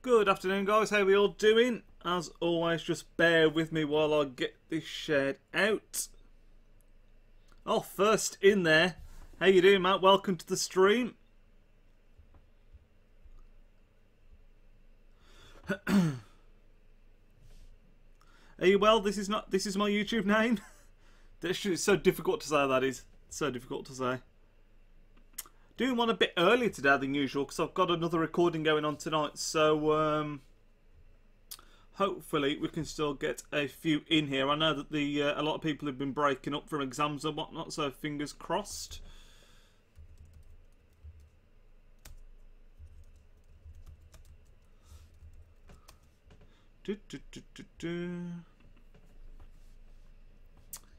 Good afternoon, guys. How are we all doing? As always, just bear with me while I get this shared out. Oh, first in there. How you doing, Matt? Welcome to the stream. Are you well? This is my YouTube name. It's so difficult to say, that is. So difficult to say. Doing one a bit earlier today than usual because I've got another recording going on tonight, so hopefully we can still get a few in here. I know that a lot of people have been breaking up from exams and whatnot, so fingers crossed.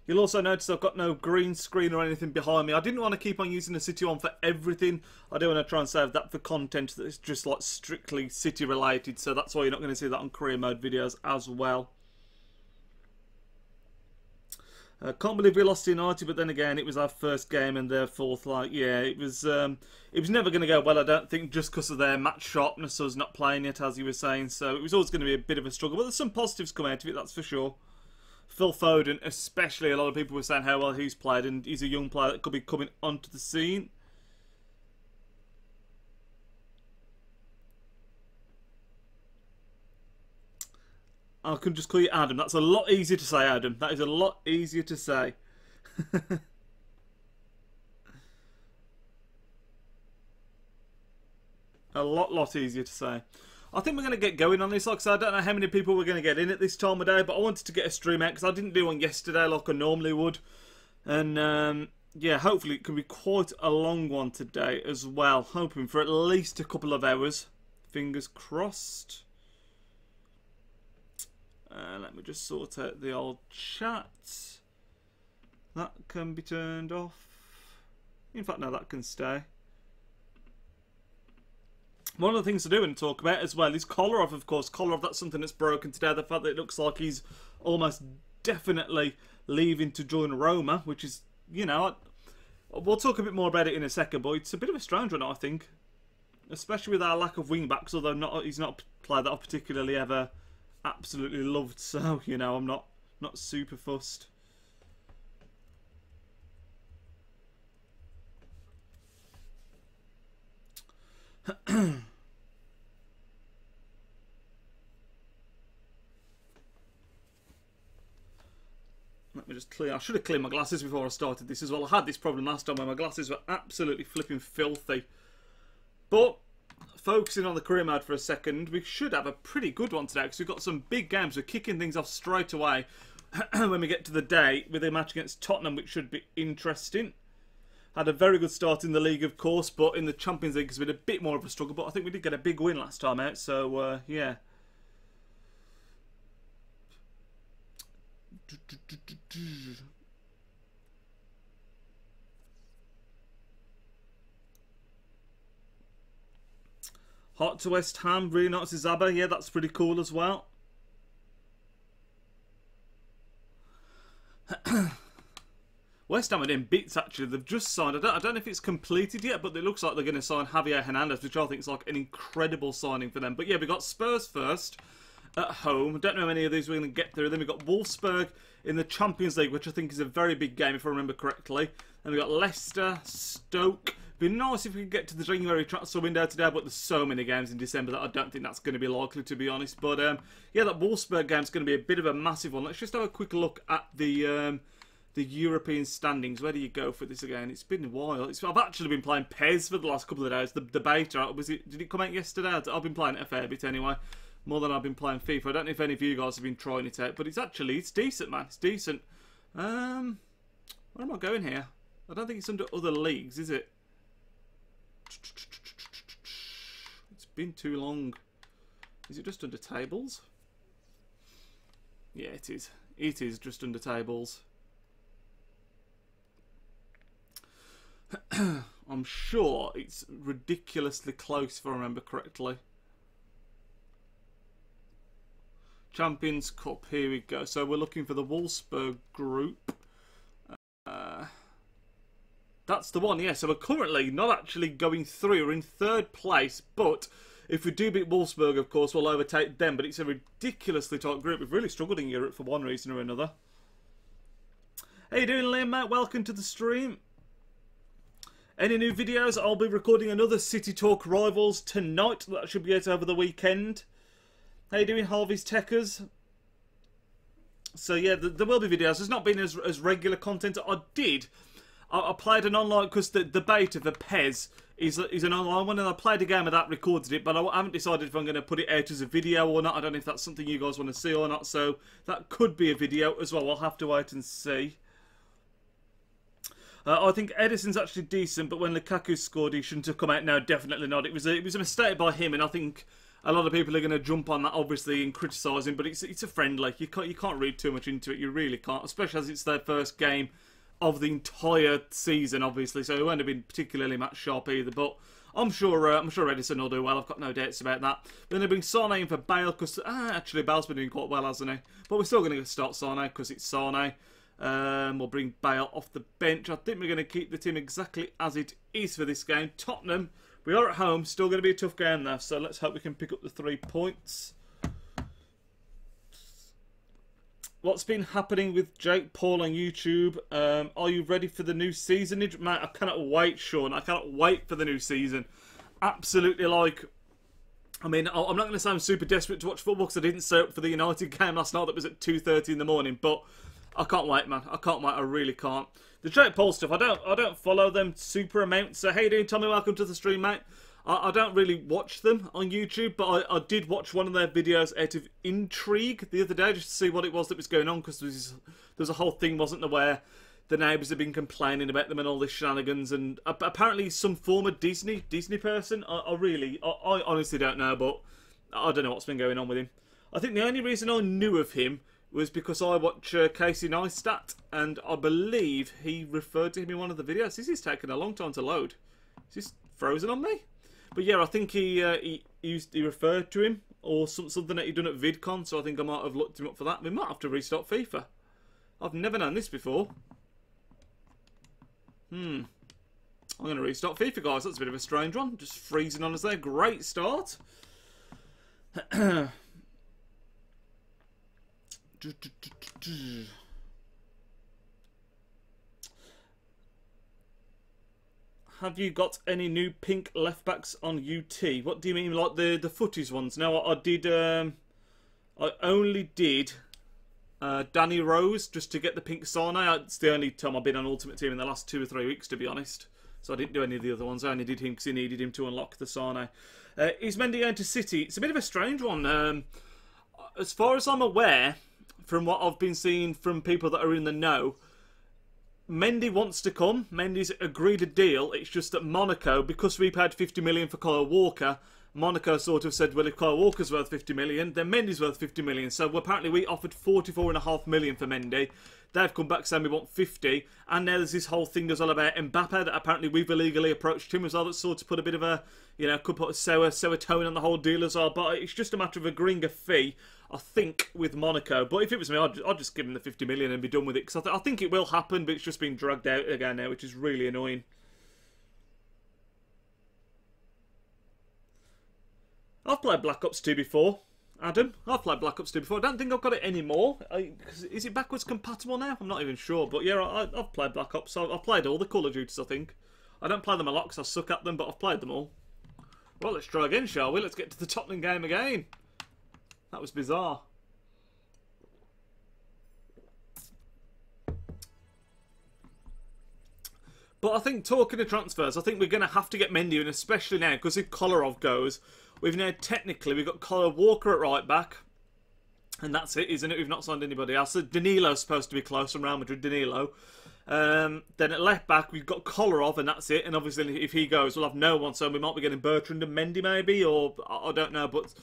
You'll also notice I've got no green screen or anything behind me. I didn't want to keep on using the City one for everything. I do want to try and save that for content that's just like strictly City related. So that's why you're not going to see that on career mode videos as well. Can't believe we lost to United, but then again, it was our first game and their fourth. Like, yeah, it was never going to go well, I don't think, just because of their match sharpness. Us not playing it, as you were saying. So it was always going to be a bit of a struggle. But there's some positives come out of it, that's for sure. Phil Foden, especially, a lot of people were saying how well he's played, and he's a young player that could be coming onto the scene. I can just call you Adam. That's a lot easier to say, Adam. That is a lot easier to say. A lot easier to say. I think we're going to get going on this. Like I said, I don't know how many people we're going to get in at this time of day, but I wanted to get a stream out because I didn't do one yesterday like I normally would. And yeah, hopefully it can be quite a long one today as well. Hoping for at least a couple of hours. Fingers crossed. Let me just sort out the old chat. That can be turned off. In fact, no, that can stay. One of the things to do and talk about as well is Kolarov, of course. Kolarov, that's something that's broken today. The fact that it looks like he's almost definitely leaving to join Roma, which is, you know, we'll talk a bit more about it in a second, but it's a bit of a strange one, I think. Especially with our lack of wing-backs, although he's not a player that I particularly ever absolutely loved. So, you know, I'm not super fussed. Let me just clear. I should have cleared my glasses before I started this as well. I had this problem last time where my glasses were absolutely flipping filthy. But focusing on the career mode for a second, we should have a pretty good one today because we've got some big games. We're kicking things off straight away when we get to the day with a match against Tottenham, which should be interesting. Had a very good start in the league, of course, but in the Champions League it's been a bit more of a struggle. But I think we did get a big win last time out, so yeah. Hot to West Ham, really nice to Zaba. Yeah, that's pretty cool as well. West Ham are in bits, actually. They've just signed, I don't know if it's completed yet, but it looks like they're going to sign Javier Hernandez, which I think is like an incredible signing for them. But yeah, we've got Spurs first at home. I don't know how many of these we're going to get through. Then we've got Wolfsburg in the Champions League, which I think is a very big game, if I remember correctly. Then we've got Leicester, Stoke. It'd be nice if we could get to the January transfer window today, but there's so many games in December that I don't think that's going to be likely, to be honest. But yeah, that Wolfsburg game's going to be a bit of a massive one. Let's just have a quick look at the European standings. Where do you go for this again? It's been a while. I've actually been playing PES for the last couple of days. The beta, did it come out yesterday? I've been playing it a fair bit anyway. More than I've been playing FIFA. I don't know if any of you guys have been trying it out, but it's decent, man. It's decent. Where am I going here? I don't think it's under other leagues, is it? It's been too long. Is it just under tables? Yeah, it is. It is just under tables. I'm sure it's ridiculously close, if I remember correctly. Champions Cup, here we go. So we're looking for the Wolfsburg group. That's the one, yeah. So we're currently not actually going through. We're in third place, but If we do beat Wolfsburg, of course, we'll overtake them. But it's a ridiculously tight group. We've really struggled in Europe for one reason or another. How you doing, Liam, mate? Welcome to the stream. Any new videos? I'll be recording another City Talk Rivals tonight. That should be out over the weekend. How you doing, Harvey's Techers? So yeah, there will be videos. There's not been as regular content. I played an online, because the beta for PES is an online one, and I played a game of that, recorded it, but I haven't decided if I'm going to put it out as a video or not. I don't know if that's something you guys want to see or not, so that could be a video as well. I'll have to wait and see. I think Edison's actually decent, but when Lukaku scored, he shouldn't have come out. No, definitely not. It was a mistake by him, and I think a lot of people are going to jump on that, obviously, and criticise him. But it's a friendly. You can't read too much into it. You really can't, especially as it's their first game of the entire season, obviously. So it won't have been particularly match sharp either. But I'm sure Edison will do well. I've got no doubts about that. We're going to bring Sane in for Bale, because actually Bale's been doing quite well, hasn't he? But we're still going to start Sane because it's Sane. We'll bring Bale off the bench. I think we're going to keep the team exactly as it is for this game. Tottenham, we are at home. Still going to be a tough game though, so let's hope we can pick up the 3 points. What's been happening with Jake Paul on YouTube? Are you ready for the new season? Mate, I cannot wait, Sean. I cannot wait for the new season. Absolutely, like... I mean, I'm not going to say I'm super desperate to watch football because I didn't stay up for the United game last night that was at 2:30 in the morning, but... I can't wait, man. I can't wait. I really can't. The Jake Paul stuff, I don't follow them super amounts. So, how you doing, Tommy? Welcome to the stream, mate. I don't really watch them on YouTube, but I did watch one of their videos out of intrigue the other day just to see what it was that was going on, because there's a whole thing, wasn't there, where the neighbours have been complaining about them and all this shenanigans, and apparently some former Disney person. I honestly don't know, but I don't know what's been going on with him. I think the only reason I knew of him was because I watch Casey Neistat, and I believe he referred to him in one of the videos. This is taking a long time to load. Is this frozen on me? But yeah, I think he referred to him, or something that he'd done at VidCon, so I think I might have looked him up for that. We might have to restart FIFA. I've never known this before. I'm going to restart FIFA, guys. That's a bit of a strange one. Just freezing on us there. Great start. Have you got any new pink left backs on UT? What do you mean, like the footies ones? No, I did. I only did Danny Rose just to get the pink Sane. It's the only time I've been on Ultimate Team in the last 2 or 3 weeks, to be honest. So I didn't do any of the other ones. I only did him because he needed him to unlock the Sane. Is Mendy going to City? It's a bit of a strange one. As far as I'm aware, from what I've been seeing from people that are in the know, Mendy wants to come. Mendy's agreed a deal. It's just that Monaco, because we paid 50 million for Kyle Walker, Monaco sort of said, well, if Kyle Walker's worth 50 million, then Mendy's worth 50 million. So apparently we offered 44.5 million for Mendy. They've come back saying we want 50. And now there's this whole thing that's all about Mbappe that apparently we've illegally approached him as well. That sort of put a bit of a, could put a sour tone on the whole deal as well. But it's just a matter of agreeing a fee, I think, with Monaco. But if it was me, I'd just give him the 50 million and be done with it. Because I think it will happen, but it's just been dragged out again now, which is really annoying. I've played Black Ops 2 before, Adam. I've played Black Ops 2 before. I don't think I've got it anymore. Is it backwards compatible now? I'm not even sure. But yeah, I've played Black Ops. I've played all the Call of Duties, I think. I don't play them a lot because I suck at them, but I've played them all. Well, let's try again, shall we? Let's get to the Tottenham game again. That was bizarre. But I think, talking of transfers, I think we're going to have to get Mendy in, especially now, because if Kolarov goes, we've now technically, we've got Kyle Walker at right back, and that's it, isn't it? We've not signed anybody else. So Danilo's supposed to be close from Real Madrid, Danilo. Then at left back, we've got Kolarov, and that's it. And obviously, if he goes, we'll have no one, so we might be getting Bertrand and Mendy maybe, or I don't know, but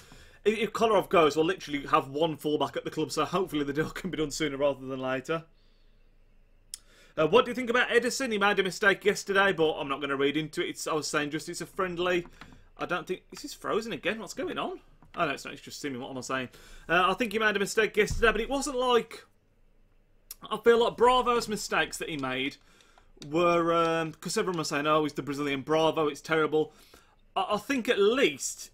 if Kolarov goes, we'll literally have one fullback at the club, so hopefully the deal can be done sooner rather than later. What do you think about Edison? He made a mistake yesterday, but I'm not going to read into it. I was saying just it's a friendly. I don't think... Is this frozen again? What's going on? Oh, no, it's not. It's just seeming. What am I saying? I think he made a mistake yesterday, but it wasn't like... I feel like Bravo's mistakes that he made were... Because everyone was saying, oh, he's the Brazilian Bravo, it's terrible. I think at least...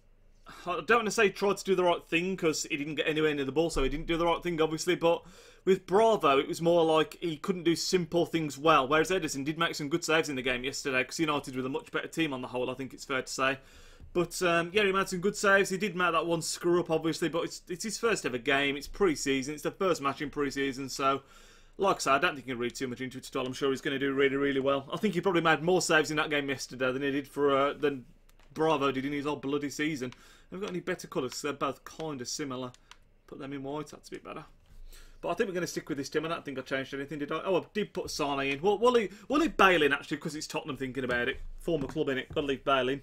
I don't want to say he tried to do the right thing because he didn't get anywhere near the ball, so he didn't do the right thing, obviously. But with Bravo, it was more like he couldn't do simple things well, whereas Ederson did make some good saves in the game yesterday because United were a much better team on the whole, I think it's fair to say. But yeah, he made some good saves. He did make that one screw up, obviously, but it's his first ever game. It's pre-season. It's the first match in pre-season, so like I said, I don't think you can read too much into it at all. I'm sure he's going to do really, really well. I think he probably made more saves in that game yesterday than he did than Bravo did in his whole bloody season. Have we got any better colours? They're both kind of similar. Put them in white. That's a bit better. But I think we're going to stick with this team. I don't think I changed anything, did I? Oh, I did put Sane in. Well, we'll leave Bale in, actually, because it's Tottenham thinking about it. Former club, innit? Got to leave Bale in.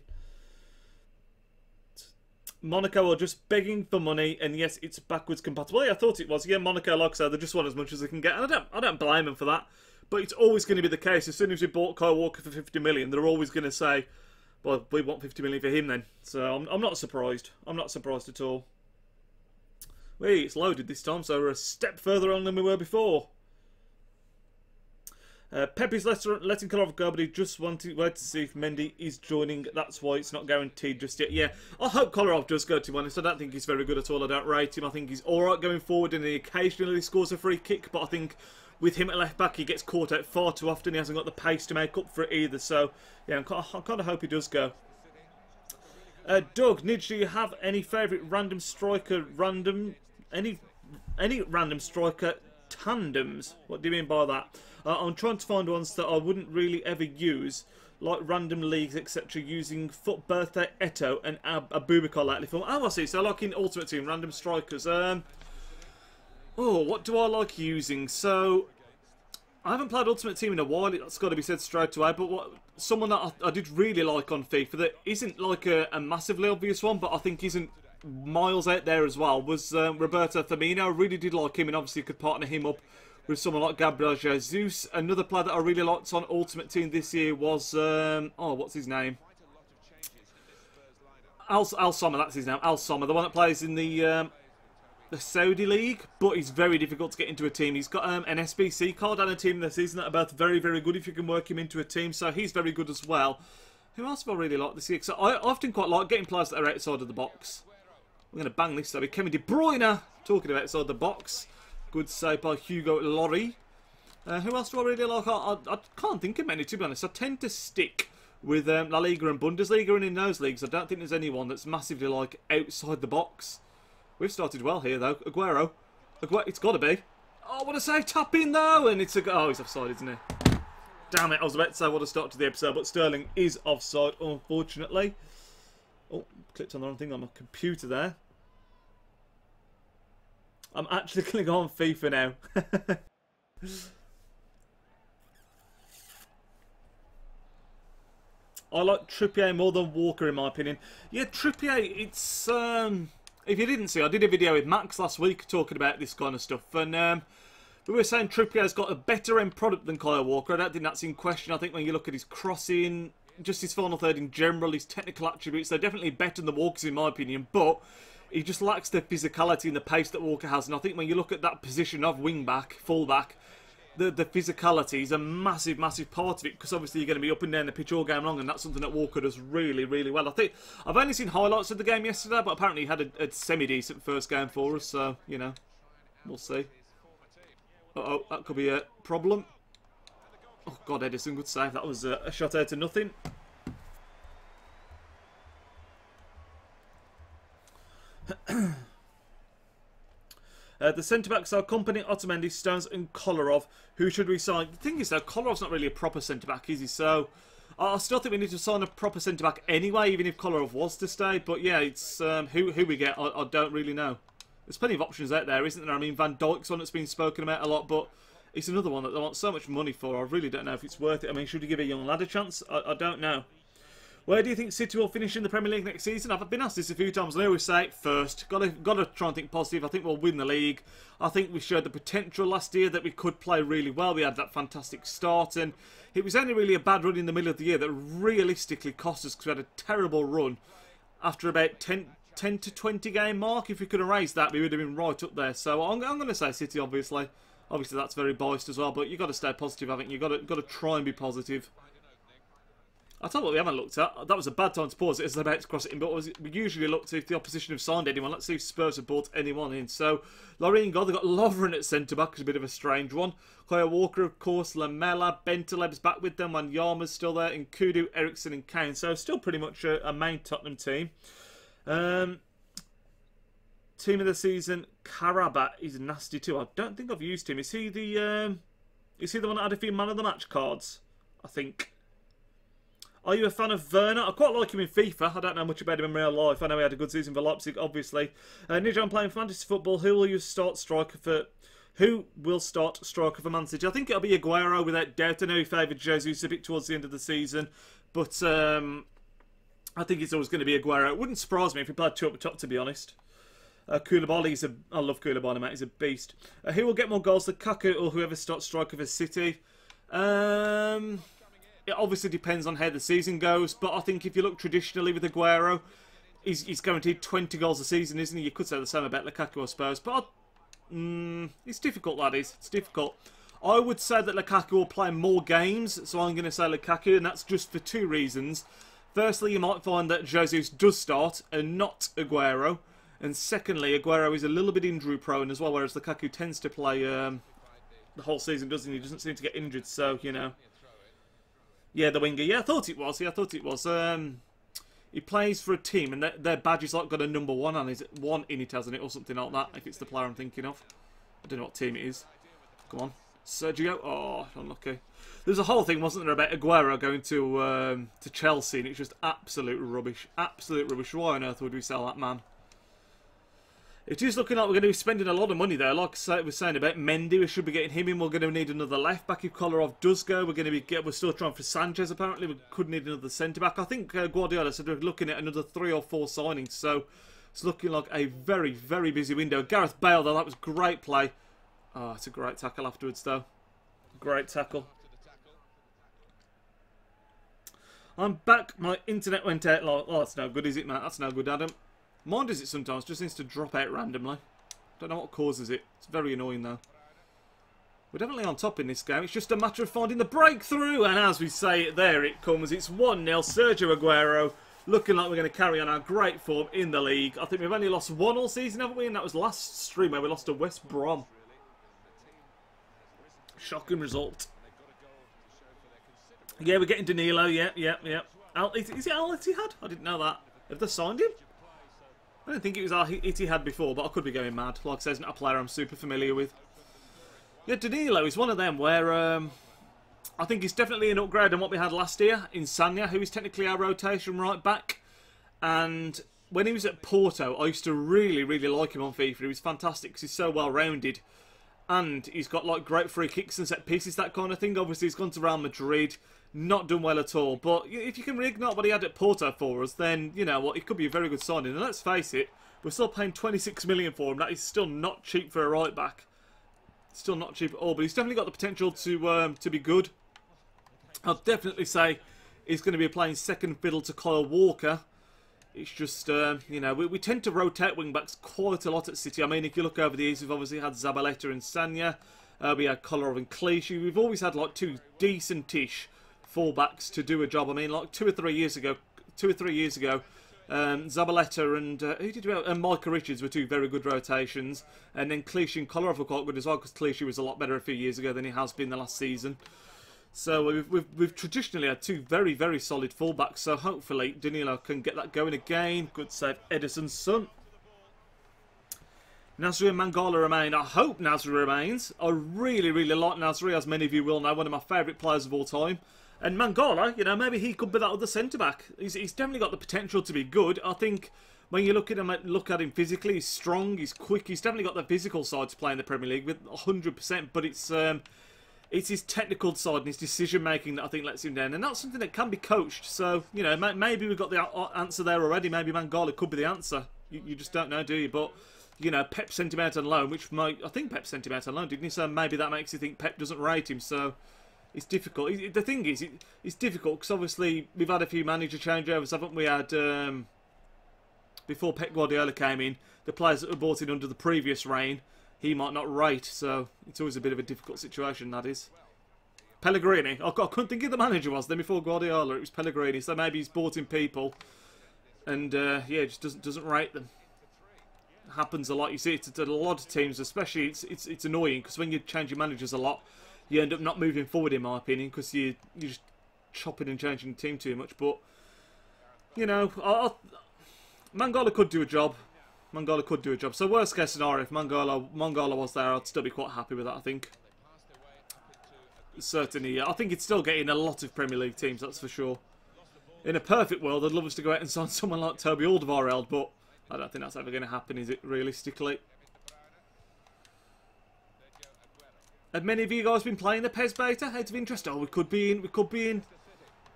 Monaco are just begging for money, and yes, it's backwards compatible. Yeah, I thought it was. Yeah, Monaco, like I said, they just want as much as they can get, and I don't blame them for that. But it's always going to be the case. As soon as we bought Kyle Walker for 50 million, they're always going to say, well, we want 50 million for him then. So I'm not surprised. I'm not surprised at all. Wait, it's loaded this time, so we're a step further on than we were before. Pepe's letting Kolarov go, but he just wanted to see if Mendy is joining. That's why it's not guaranteed just yet. Yeah, I hope Kolarov does go, to be honest. I don't think he's very good at all. I don't rate him. I think he's alright going forward, and he occasionally scores a free kick, but I think with him at left back, he gets caught out far too often. He hasn't got the pace to make up for it either. So, yeah, I kind of hope he does go. Doug, Nidge, do you have any favourite random striker any random striker tandems? What do you mean by that? I'm trying to find ones that I wouldn't really ever use, like random leagues, etc., using Foot Birthday, Eto, and Abubakar lately. Oh, I see. So, like in Ultimate Team, random strikers. Oh, what do I like using? So, I haven't played Ultimate Team in a while. That's got to be said straight away. But someone that I did really like on FIFA that isn't like a massively obvious one, but I think isn't miles out there as well, was Roberto Firmino. I really did like him, and obviously could partner him up with someone like Gabriel Jesus. Another player that I really liked on Ultimate Team this year was, oh, what's his name? Al Sommer, that's his name. Al Sommer, the one that plays in the Saudi League, but he's very difficult to get into a team. He's got an SBC card and a team this season that are both very, very good if you can work him into a team, so he's very good as well. Who else have I really liked this year? So I often quite like getting players that are outside of the box. We're going to bang this, though. Kevin De Bruyne, talking about outside the box. Good save by Hugo Lloris. Who else do I really like? I can't think of many, to be honest. I tend to stick with La Liga and Bundesliga, and in those leagues, I don't think there's anyone that's massively, like, outside the box. We've started well here, though. Aguero. It's got to be. Oh, what a save. Tap in, though. And it's a... Oh, he's offside, isn't he? Damn it. I was about to say what a start to the episode, but Sterling is offside, unfortunately. Oh, clicked on the wrong thing on my computer there. I'm actually going to go on FIFA now. I like Trippier more than Walker, in my opinion. Yeah, Trippier, it's... if you didn't see, I did a video with Max last week talking about this kind of stuff. And we were saying Trippier's got a better end product than Kyle Walker. I don't think that's in question. I think when you look at his crossing, just his final third in general, his technical attributes, they're definitely better than Walker's, in my opinion. But he just lacks the physicality and the pace that Walker has. And I think when you look at that position of wing-back, full-back, the physicality is a massive, massive part of it, because obviously you're going to be up and down the pitch all game long, and that's something that Walker does really, really well. I think I've only seen highlights of the game yesterday, but apparently he had a semi-decent first game for us, so, you know, we'll see. Uh-oh, that could be a problem. Oh, God, Ederson, good save. That was a shot out to nothing. The centre-backs are Company, Otamendi, Stones and Kolarov. Who should we sign? The thing is, though, Kolarov's not really a proper centre-back, is he? So, I still think we need to sign a proper centre-back anyway, even if Kolarov was to stay. But, yeah, it's who we get, I don't really know. There's plenty of options out there, isn't there? I mean, Van Dijk's one that's been spoken about a lot, but it's another one that they want so much money for. I really don't know if it's worth it. I mean, should you give a young lad a chance? I don't know. Where do you think City will finish in the Premier League next season? I've been asked this a few times, and I always say first. Got to try and think positive. I think we'll win the league. I think we showed the potential last year that we could play really well. We had that fantastic start, and it was only really a bad run in the middle of the year that realistically cost us, because we had a terrible run after about 10 to 20 game mark. If we could have raised that, we would have been right up there. So I'm going to say City, obviously. Obviously, that's very biased as well, but you've got to stay positive, haven't you? You've got to try and be positive. I'll tell you what we haven't looked at. That was a bad time to pause it as they're about to cross it in, but we usually look to if the opposition have signed anyone. Let's see if Spurs have brought anyone in. So, Lorien God, they've got Lovren at centre-back, which is a bit of a strange one. Kyle Walker, of course, Lamela, Bentaleb's back with them, and Yarma's still there, and Kudu, Ericsson and Kane. So, still pretty much a main Tottenham team. Team of the season, Karabat is nasty too. I don't think I've used him. Is he the one that had a few man of the match cards? I think. Are you a fan of Werner? I quite like him in FIFA. I don't know much about him in real life. I know he had a good season for Leipzig, obviously. Ninja, I'm playing fantasy football. Who will start striker for Man City? I think it'll be Aguero without doubt. I know he favoured Jesus a bit towards the end of the season, but I think it's always going to be Aguero. It wouldn't surprise me if he played two up the top, to be honest. Koulibaly, I love Koulibaly, mate. He's a beast. Who will get more goals, Lukaku or whoever starts striker for City? It obviously depends on how the season goes, but I think if you look traditionally with Aguero, he's guaranteed 20 goals a season, isn't he? You could say the same about Lukaku, I suppose, but it's difficult, that is. It's difficult. I would say that Lukaku will play more games, so I'm going to say Lukaku, and that's just for two reasons. Firstly, you might find that Jesus does start and not Aguero, and secondly, Aguero is a little bit injury prone as well, whereas Lukaku tends to play the whole season, doesn't he? He doesn't seem to get injured, so, you know. Yeah, the winger. Yeah, I thought it was. He plays for a team, and their badge is like got a number 1 on it. 1 in it, hasn't it, or something like that, if it's the player I'm thinking of. I don't know what team it is. Come on. Sergio. Oh, unlucky. There's a whole thing, wasn't there, about Aguero going to Chelsea, and it's just absolute rubbish. Absolute rubbish. Why on earth would we sell that man? It is looking like we're going to be spending a lot of money there. Like I was saying about Mendy, we should be getting him in. We're going to need another left back if Kolarov does go. We're still trying for Sanchez. Apparently, we could need another centre back. I think Guardiola said we're looking at another 3 or 4 signings. So it's looking like a very, very busy window. Gareth Bale, though, that was great play. Oh, it's a great tackle afterwards, though. Great tackle. I'm back. My internet went out. Oh, that's no good, is it, mate? That's no good, Adam. Mine does it sometimes, just seems to drop out randomly. Don't know what causes it. It's very annoying though. We're definitely on top in this game. It's just a matter of finding the breakthrough. And as we say it, there it comes. It's 1-0. Sergio Aguero looking like we're going to carry on our great form in the league. I think we've only lost 1 all season, haven't we? And that was last stream where we lost to West Brom. Shocking result. Yeah, we're getting Danilo. Yeah. Is it Al Ittihad? I didn't know that. Have they signed him? I don't think it was Al Ittihad before, but I could be going mad. Like I say, it's not a player I'm super familiar with. Yeah, Danilo is one of them where I think he's definitely an upgrade on what we had last year in Sanya, who is technically our rotation right back. And when he was at Porto, I used to really, really like him on FIFA. He was fantastic because he's so well-rounded. And he's got like great free kicks and set pieces, that kind of thing. Obviously, he's gone to Real Madrid. Not done well at all, but if you can reignite what he had at Porto for us, then, you know what, it could be a very good signing. And let's face it, we're still paying 26 million for him. That is still not cheap for a right back. Still not cheap at all, but he's definitely got the potential to be good. I'll definitely say he's going to be playing second fiddle to Kyle Walker. It's just, you know, we tend to rotate wing-backs quite a lot at City. I mean, if you look over the years, we've obviously had Zabaleta and Sanya. We had Kolarov and Clichy. We've always had, like, 2 decent-ish fullbacks to do a job. I mean, like 2 or 3 years ago, Zabaleta and who did we have? And Micah Richards were 2 very good rotations, and then Clichy and Kolarov were quite good as well because Clichy was a lot better a few years ago than he has been the last season. So we've traditionally had 2 very, very solid fullbacks. So hopefully Danilo can get that going again. Good save, Edison's son. Nasri and Mangala remain. I hope Nasri remains. I really, really like Nasri, as many of you will know, one of my favourite players of all time. And Mangala, you know, maybe he could be that other centre-back. He's definitely got the potential to be good. I think when you look at him physically, he's strong, he's quick. He's definitely got the physical side to play in the Premier League with 100%. But it's his technical side and his decision-making that I think lets him down. And that's something that can be coached. So, you know, maybe we've got the answer there already. Maybe Mangala could be the answer. You just don't know, do you? But, you know, Pep sent him out on loan, which I think Pep sent him out on loan, didn't he? So maybe that makes you think Pep doesn't rate him. So it's difficult. The thing is, it's difficult because obviously we've had a few manager changeovers, haven't we? Had before Pep Guardiola came in, the players that were brought in under the previous reign, he might not rate. So it's always a bit of a difficult situation, that is. Pellegrini. I couldn't think of the manager was then before Guardiola. It was Pellegrini, so maybe he's bought in people. And, yeah, just doesn't rate them. It happens a lot. You see it at a lot of teams, especially it's annoying because when you change your managers a lot, you end up not moving forward, in my opinion, because you're just chopping and changing the team too much. But, you know, Mangala could do a job. Mangala could do a job. So worst case scenario, if Mangala was there, I'd still be quite happy with that, I think. Certainly, yeah. I think it's still getting a lot of Premier League teams, that's for sure. In a perfect world, I'd love us to go out and sign someone like Toby Alderweireld, but I don't think that's ever going to happen, is it, realistically? Have many of you guys been playing the PES beta? Out of interest? Oh, we could be in.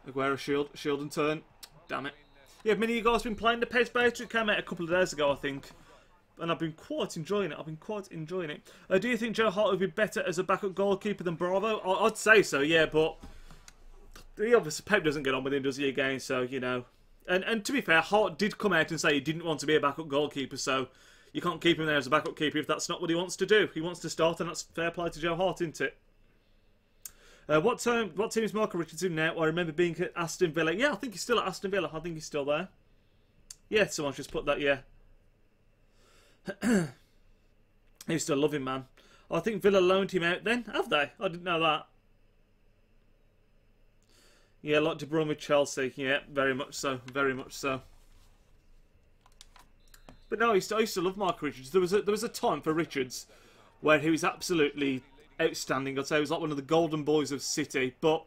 Aguero shield and turn. Damn it. Yeah, have many of you guys been playing the PES beta? It came out a couple of days ago, I think. And I've been quite enjoying it. Do you think Joe Hart would be better as a backup goalkeeper than Bravo? I'd say so, yeah, but he obviously, Pep doesn't get on with him, does he, again? So, you know. And to be fair, Hart did come out and say he didn't want to be a backup goalkeeper, so you can't keep him there as a backup keeper if that's not what he wants to do. He wants to start, and that's fair play to Joe Hart, isn't it? What team is Marco Richardson now? I remember being at Aston Villa. Yeah, I think he's still at Aston Villa. I think he's still there. Yeah, someone just put that, yeah. They still love him, man. I think Villa loaned him out then. Have they? I didn't know that. Yeah, like De Bruyne with Chelsea. Yeah, very much so. Very much so. But no, I used to love Mark Richards. There was a time for Richards where he was absolutely outstanding. I'd say he was like one of the golden boys of City. But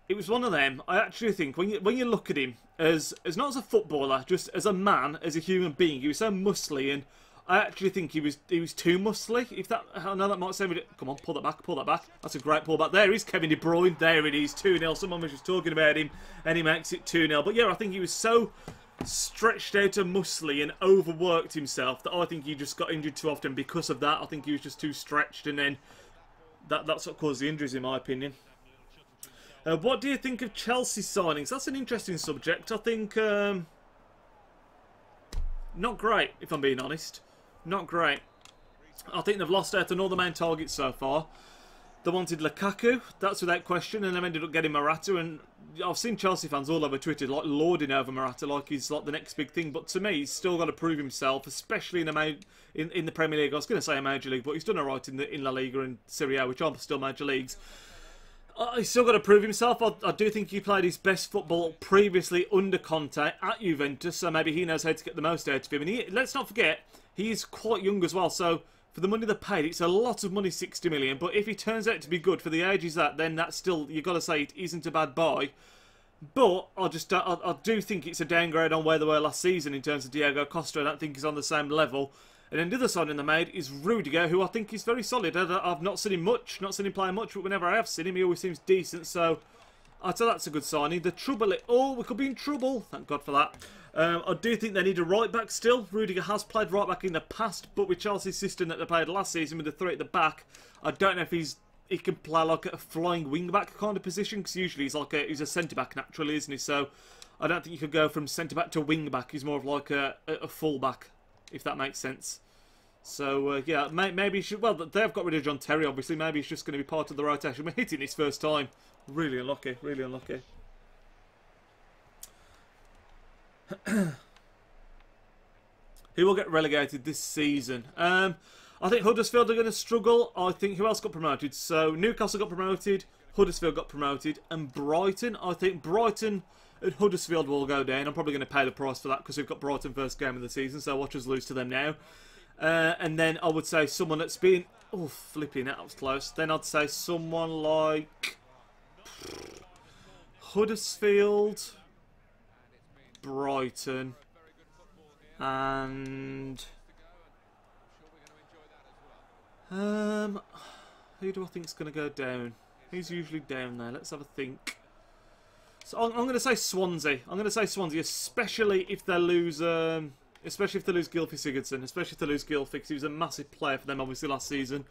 it was one of them. I actually think when you look at him as not as a footballer, just as a man, as a human being, he was so muscly, and I actually think he was too muscly. If that, I know that might sound. Come on, pull that back. That's a great pull back. There is Kevin De Bruyne. There it is, 2-0. Someone was just talking about him, and he makes it 2-0. But yeah, I think he was so stretched out and muscly and overworked himself that I think he just got injured too often because of that. I think he was just too stretched, and then that's what caused the injuries, in my opinion. What do you think of Chelsea signings? That's an interesting subject. I think not great, if I'm being honest. Not great. I think they've lost out on all the main targets so far. They wanted Lukaku, that's without question, and they ended up getting Morata. And I've seen Chelsea fans all over Twitter like lording over Morata, like he's like the next big thing. But to me, he's still got to prove himself, especially in the Premier League. I was going to say a major league, but he's done alright in La Liga and Serie A, which are still major leagues. He's still got to prove himself. I do think he played his best football previously under Conte at Juventus, so maybe he knows how to get the most out of him. And let's not forget, he's quite young as well, so for the money they paid, it's a lot of money, 60 million. But if he turns out to be good for the age he's at, then that's still, you've got to say, it isn't a bad buy. But I do think it's a downgrade on where they were last season in terms of Diego Costa. I don't think he's on the same level. And then the other signing they made is Rudiger, who I think is very solid. I've not seen him play much, but whenever I have seen him, he always seems decent. So I'd say that's a good signing. The trouble, we could be in trouble. Thank God for that. I do think they need a right back still. Rudiger has played right back in the past, but with Chelsea's system that they played last season with the three at the back, I don't know if he can play like a flying wing back kind of position, because usually he's a centre back naturally, isn't he? So I don't think you could go from centre back to wing back. He's more of like a full back, if that makes sense. So, yeah, maybe he should... Well, they've got rid of John Terry, obviously. Maybe he's just going to be part of the rotation. We're hitting his first time. Really unlucky. Really unlucky. Who will get relegated this season? I think Huddersfield are going to struggle. I think... Who else got promoted? So, Newcastle got promoted. Huddersfield got promoted. And Brighton. I think Brighton and Huddersfield will go down. I'm probably going to pay the price for that because we've got Brighton first game of the season. So, watch us lose to them now. And then I would say someone that's been... Oh, flipping, that was close. Then I'd say someone like... Huddersfield, Brighton, and... who do I think is going to go down? Who's usually down there? Let's have a think. So I'm going to say Swansea. I'm going to say Swansea, especially if they lose... Especially if they lose Gylfi Sigurdsson. Especially if they lose Gylfi, because he was a massive player for them, obviously, last season.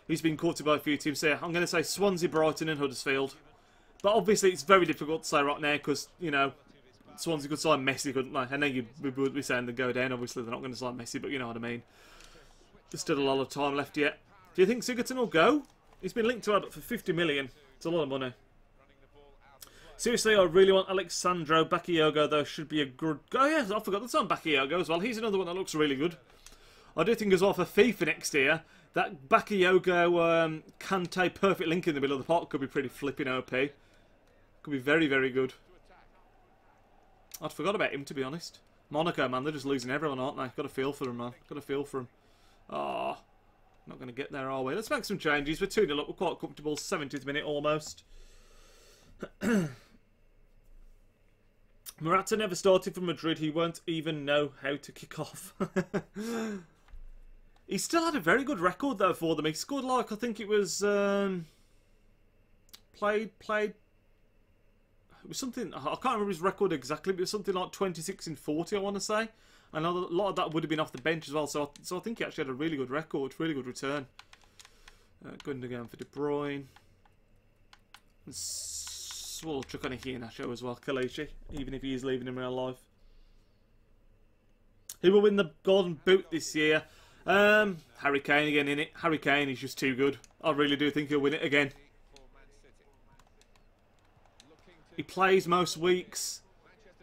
He's been courted by a few teams. So yeah, I'm going to say Swansea, Brighton and Huddersfield. But obviously, it's very difficult to say right now, because, you know, Swansea could sign Messi, couldn't they? I know we would be saying they go down. Obviously, they're not going to sign Messi, but you know what I mean. There's still a lot of time left yet. Do you think Sigurdsson will go? He's been linked to Abbott for 50 million. It's a lot of money. Seriously, I really want Alexandro Bakayoko, though. Should be a good... Oh, yeah, I forgot that's on Bakayoko as well. He's another one that looks really good. I do think as well for FIFA next year, that Bakayoko Kante perfect link in the middle of the park could be pretty flipping OP. Could be very, very good. I'd forgot about him, to be honest. Monaco, man, they're just losing everyone, aren't they? Got a feel for them, man. Got a feel for them. Oh, not going to get there, are we? Let's make some changes. We're 2-0 up. We're quite comfortable. 70th minute almost. Morata never started for Madrid. He won't even know how to kick off. He still had a very good record, though, for them. He scored, like, I think it was... Played... It was something... I can't remember his record exactly, but it was something like 26 in 40, I want to say. And a lot of that would have bing off the bench as well. So I think he actually had a really good record. Really good return. Gundogan for De Bruyne. We'll chuck on a Iheanacho as well, Kelechi, even if he is leaving in real life. Who will win the Golden Boot this year? Harry Kane again in it. Harry Kane is just too good. I really do think he'll win it again. He plays most weeks.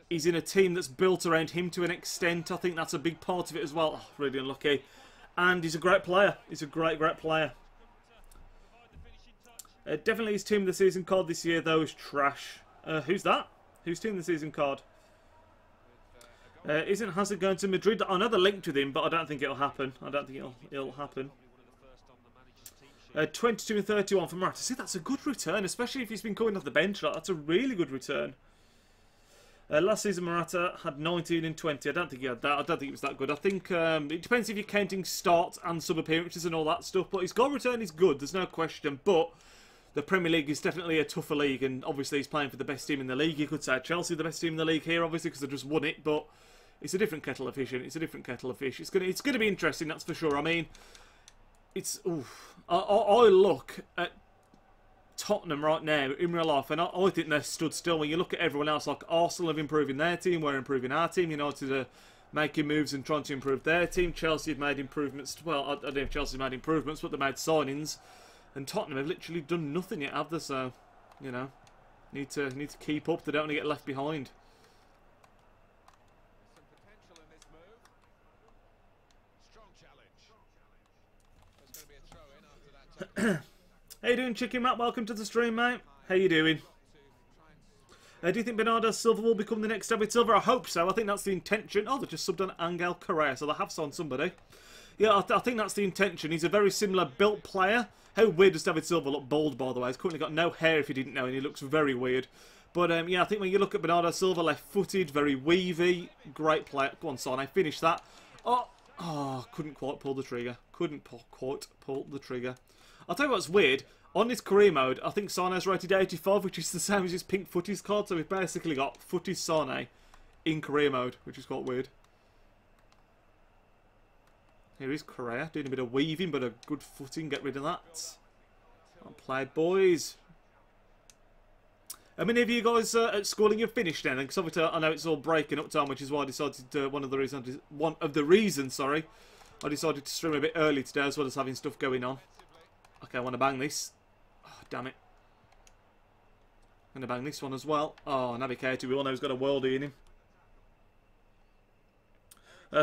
He's in a team that's built around him to an extent. I think that's a big part of it as well. Oh, really unlucky. And he's a great player. He's a great, great player. Definitely his team of the season card this year, though, is trash. Who's that? Who's team of the season card? Isn't Hazard going to Madrid? I know they're linked with him, but I don't think it'll happen. I don't think it'll happen. 22 and 31 for Morata. See, that's a good return, especially if he's been coming off the bench. That's a really good return. Last season, Morata had 19 and 20. I don't think he had that. I don't think it was that good. I think it depends if you're counting starts and sub-appearances and all that stuff. But his goal return is good. There's no question. But the Premier League is definitely a tougher league. And obviously, he's playing for the best team in the league. You could say Chelsea the best team in the league here, obviously, because they just won it. But it's a different kettle of fish. It's a different kettle of fish. It's gonna be interesting, that's for sure. I mean, it's... Oof. I look at Tottenham right now in real life, and I think they're stood still. When you look at everyone else, like Arsenal have improving their team, we're improving our team. United are making moves and trying to improve their team. Chelsea have made improvements. Well, I don't know if Chelsea have made improvements, but they made signings. And Tottenham have literally done nothing yet, have they? So, you know, need to keep up. They don't want to get left behind. How you doing, Chicken Matt? Welcome to the stream, mate. How you doing? Do you think Bernardo Silva will become the next David Silva? I hope so. I think that's the intention. Oh, they just subbed on Angel Correa, so they have signed somebody. Yeah, I think that's the intention. He's a very similar built player. How weird does David Silva look bald, by the way? He's currently got no hair, if you didn't know, and he looks very weird. But, yeah, I think when you look at Bernardo Silva, left-footed, very weavy, great player. Go on, Sane, finish that. Oh, couldn't quite pull the trigger. Couldn't quite pull the trigger. I'll tell you what's weird. On his career mode, I think Sane's rated 85, which is the same as his pink footies card. So we've basically got footies Sane in career mode, which is quite weird. Here is Correa, doing a bit of weaving, but a good footing. Get rid of that. Well played, boys. How many of you guys at schooling have finished then? Because obviously I know it's all breaking up time, which is why I decided to, one of the reasons, sorry, I decided to stream a bit early today, as well as having stuff going on. Okay, I want to bang this. Oh, damn it. I'm going to bang this one as well. Oh, Navigator, we all know he's got a worldie in him.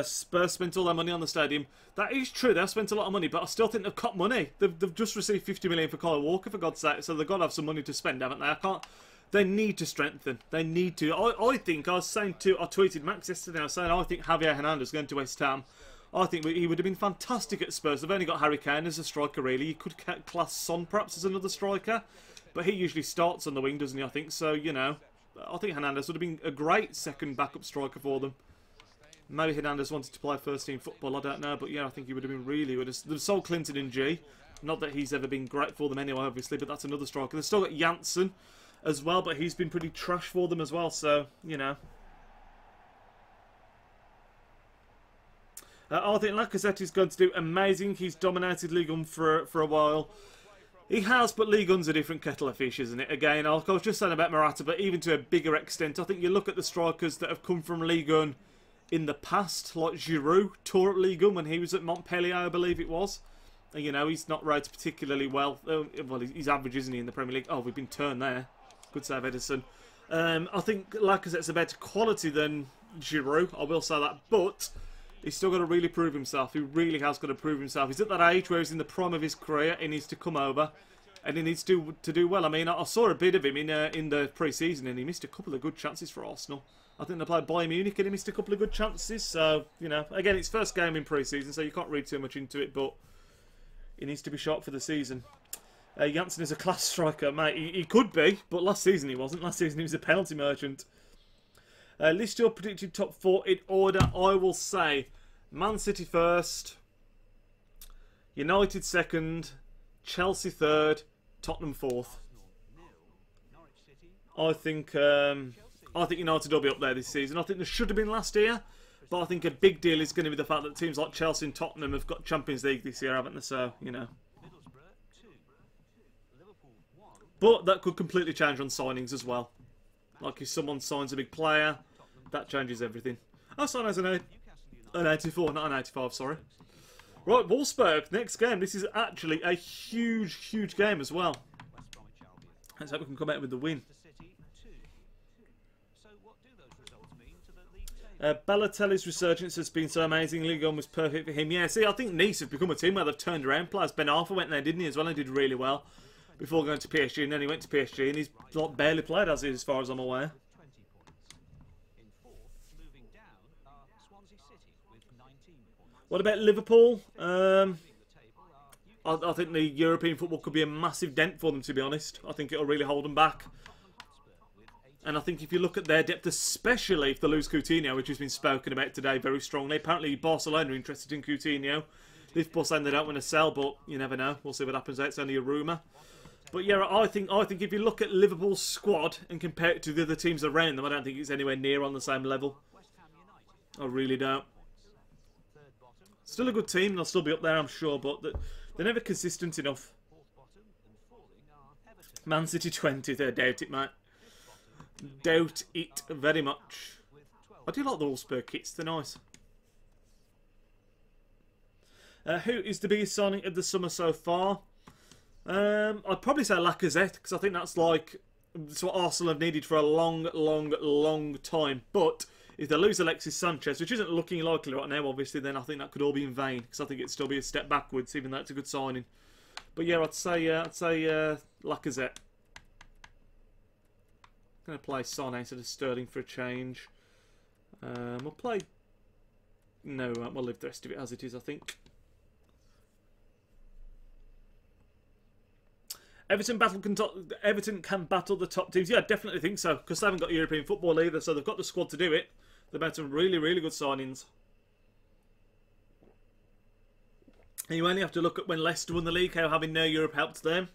Spurs spent all their money on the stadium. That is true, they've spent a lot of money, but I still think they've cut money. They've just received 50 million for Kyle Walker, for God's sake, so they've got to have some money to spend, haven't they? They need to strengthen. They need to. I think, I tweeted Max yesterday, I was saying, I think Javier Hernandez going to West Ham. I think he would have been fantastic at Spurs. They've only got Harry Kane as a striker, really. You could class Son perhaps as another striker, but he usually starts on the wing, doesn't he, I think? So, you know, I think Hernandez would have been a great second backup striker for them. Maybe Hernandez wanted to play first-team football, I don't know. But, yeah, I think he would have been really good. They've sold Clinton and G. Not that he's ever been great for them anyway, obviously, but that's another striker. They've still got Janssen as well, but he's been pretty trash for them as well, so, you know. I think Lacazette is going to do amazing. He's dominated Ligue 1 for a while. He has, but Ligue 1's a different kettle of fish, isn't it? Again, I was just saying about Morata, but even to a bigger extent, I think you look at the strikers that have come from Ligue 1 in the past, like Giroud, tore up Ligue 1 when he was at Montpellier, I believe it was. You know, he's not rated particularly well. Well, he's average, isn't he, in the Premier League? Oh, we've been turned there. Good save, Edison. I think Lacazette's a better quality than Giroud. I will say that. But he's still got to really prove himself. He really has got to prove himself. He's at that age where he's in the prime of his career. He needs to come over. And he needs to do well. I mean, I saw a bit of him in the pre-season, and he missed a couple of good chances for Arsenal. I think they played Bayern Munich, and he missed a couple of good chances. So, you know, again, it's first game in pre-season, so you can't read too much into it, but he needs to be sharp for the season. Janssen is a class striker, mate. He could be, but last season he wasn't. Last season he was a penalty merchant. List your predicted top 4 in order. I will say Man City first, United second, Chelsea third, Tottenham fourth. I think United will be up there this season. I think they should have been last year, but I think a big deal is going to be the fact that teams like Chelsea and Tottenham have got Champions League this year, haven't they? So, you know. But that could completely change on signings as well. Like if someone signs a big player, that changes everything. Oh, sign as an 84, not an 85, sorry. Right, Wolfsburg, next game. This is actually a huge, huge game as well. Let's hope we can come out with the win. Balotelli's resurgence has been so amazing. Ligue 1 was perfect for him. Yeah, see, I think Nice have become a team where they've turned around players. Ben Arfa went there, didn't he, as well, and did really well before going to PSG, and then he went to PSG, and he's like, barely played as far as I'm aware. What about Liverpool? I think the European football could be a massive dent for them, to be honest. I think it'll really hold them back. And I think if you look at their depth, especially if they lose Coutinho, which has been spoken about today very strongly. Apparently Barcelona are interested in Coutinho. Liverpool saying they don't want to sell, but you never know. We'll see what happens. It's only a rumour. But yeah, I think if you look at Liverpool's squad and compare it to the other teams around them, I don't think it's anywhere near on the same level. I really don't. Still a good team, they'll still be up there, I'm sure, but they're never consistent enough. Man City 20th, I doubt it, mate. Doubt it very much. I do like the Wolfsburg kits, they're nice. Who is the biggest signing of the summer so far? I'd probably say Lacazette, because I think that's like what Arsenal have needed for a long, long, long time. But if they lose Alexis Sanchez, which isn't looking likely right now, obviously, then I think that could all be in vain, because I think it'd still be a step backwards, even though it's a good signing. But yeah, I'd say Lacazette. Going to play Son instead of Sterling for a change. We'll play. No, we'll leave the rest of it as it is, I think. Everton can battle the top teams. Yeah, I definitely think so, because they haven't got European football either, so they've got the squad to do it. They've made some really, really good signings. And you only have to look at when Leicester won the league, how having no Europe helped them.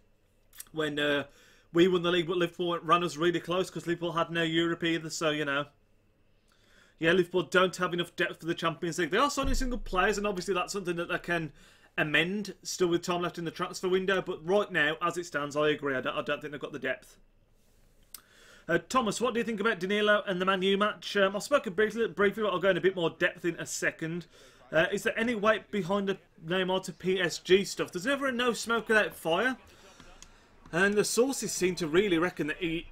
When we won the league, but Liverpool ran us really close because Liverpool had no Europe either, so, you know. Yeah, Liverpool don't have enough depth for the Champions League. They are signing some good players, and obviously that's something that they can amend still with time left in the transfer window, but right now, as it stands, I agree. I don't think they've got the depth. Thomas, what do you think about Danilo and the Man U match? I've spoken briefly, but I'll go in a bit more depth in a second. Is there any weight behind the Neymar to PSG stuff? There's never a no smoke without fire. And the sources seem to really reckon that he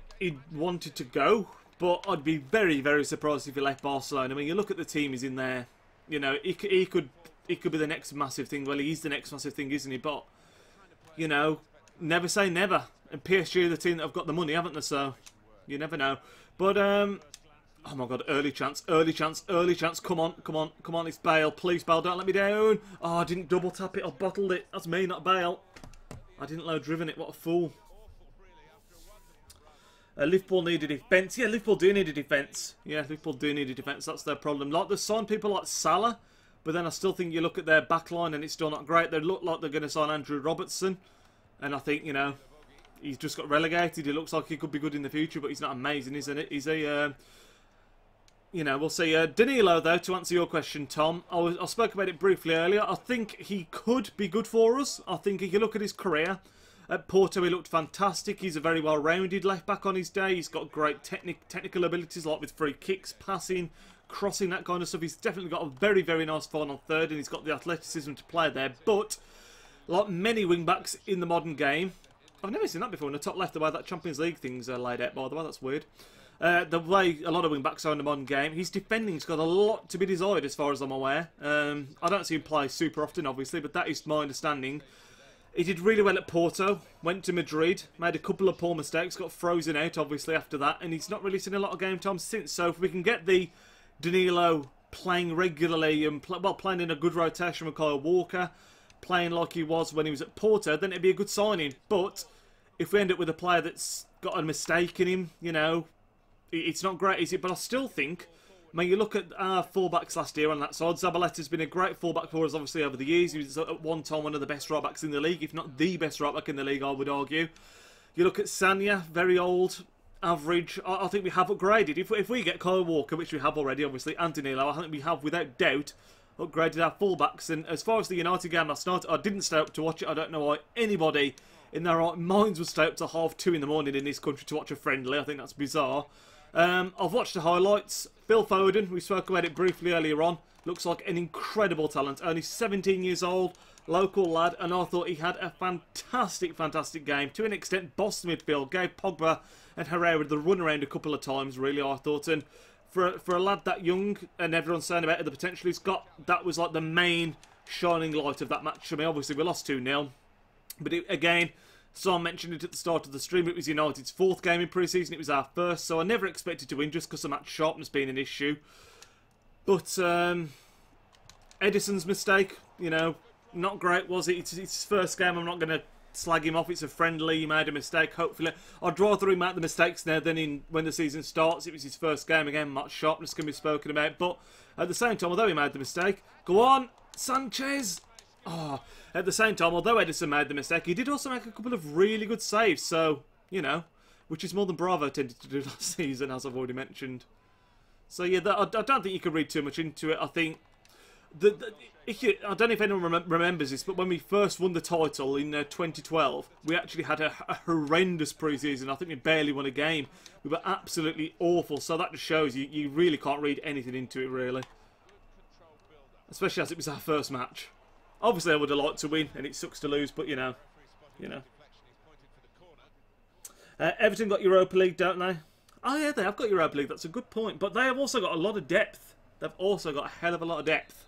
wanted to go. But I'd be very, very surprised if he left Barcelona. I mean, you look at the team he's in there. You know, he could be the next massive thing. Well, he's the next massive thing, isn't he? But, you know, never say never. And PSG are the team that have got the money, haven't they? So, you never know. But, oh my God, early chance, early chance, early chance. Come on, come on, come on, it's Bale. Please, Bale, don't let me down. Oh, I didn't double tap it, I bottled it. That's me, not Bale. I didn't low driven it, what a fool. Liverpool need a defence. Yeah, Liverpool do need a defence. Yeah, Liverpool do need a defence. That's their problem. Like, they signed people like Salah, but then I still think you look at their backline and it's still not great. They look like they're going to sign Andrew Robertson. And I think, you know, he's just got relegated. He looks like he could be good in the future, but he's not amazing, isn't it? He's a, you know, we'll see. Danilo, though, to answer your question, Tom, I spoke about it briefly earlier. I think he could be good for us. I think if you look at his career, at Porto, he looked fantastic. He's a very well-rounded left-back on his day. He's got great technical abilities, like with free kicks, passing, crossing, that kind of stuff. He's definitely got a very, very nice final third, and he's got the athleticism to play there. But like many wing-backs in the modern game. I've never seen that before in the top left, the way that Champions League thing's laid out, by the way. That's weird. The way a lot of wing-backs are in the modern game. His defending's got a lot to be desired, as far as I'm aware. I don't see him play super often, obviously, but that is my understanding. He did really well at Porto, went to Madrid, made a couple of poor mistakes, got frozen out, obviously, after that, and he's not really seen a lot of game time since. So if we can get the Danilo playing regularly and playing in a good rotation with Kyle Walker, playing like he was when he was at Porto, then it'd be a good signing. But if we end up with a player that's got a mistake in him, you know, it's not great, is it? But I still think, I mean, you look at our fullbacks last year on that side. Zabaletta's been a great fullback for us, obviously, over the years. He was at one time one of the best right-backs in the league, if not the best right-back in the league, I would argue. You look at Sanya, very old, average. I think we have upgraded. If we get Kyle Walker, which we have already, obviously, and Danilo, I think we have, without doubt, upgraded our fullbacks. And as far as the United game last night, I didn't stay up to watch it. I don't know why anybody in their right minds would stay up to 2:30 in the morning in this country to watch a friendly. I think that's bizarre. I've watched the highlights. Phil Foden, we spoke about it briefly earlier on, looks like an incredible talent. Only 17 years old, local lad, and I thought he had a fantastic game. To an extent, bossed midfield, gave Pogba and Herrera the run around a couple of times, really, I thought. And for a lad that young, and everyone's saying about the potential he's got, that was like the main shining light of that match. I mean, obviously we lost 2-0, but again, Sam mentioned it at the start of the stream, it was United's 4th game in pre-season, it was our 1st, so I never expected to win just because of match sharpness being an issue. But Edison's mistake, you know, not great, was it? It's his first game, I'm not going to slag him off, it's a friendly, he made a mistake, hopefully. I'd rather him make the mistakes now than when the season starts. It was his first game, again, match sharpness can be spoken about, but at the same time, although he made the mistake, go on, Sanchez! Oh, at the same time, although Edison made the mistake, he did also make a couple of really good saves. So, you know, which is more than Bravo tended to do last season, as I've already mentioned. So, yeah, I don't think you can read too much into it. I think, I don't know if anyone remembers this, but when we first won the title in 2012, we actually had a horrendous pre-season. I think we barely won a game. We were absolutely awful. So that just shows you really can't read anything into it, really. Especially as it was our first match. Obviously, I would have liked to win, and it sucks to lose, but, you know. Everton got Europa League, don't they? Oh, yeah, they have got Europa League. That's a good point. But they have also got a lot of depth. They've also got a hell of a lot of depth.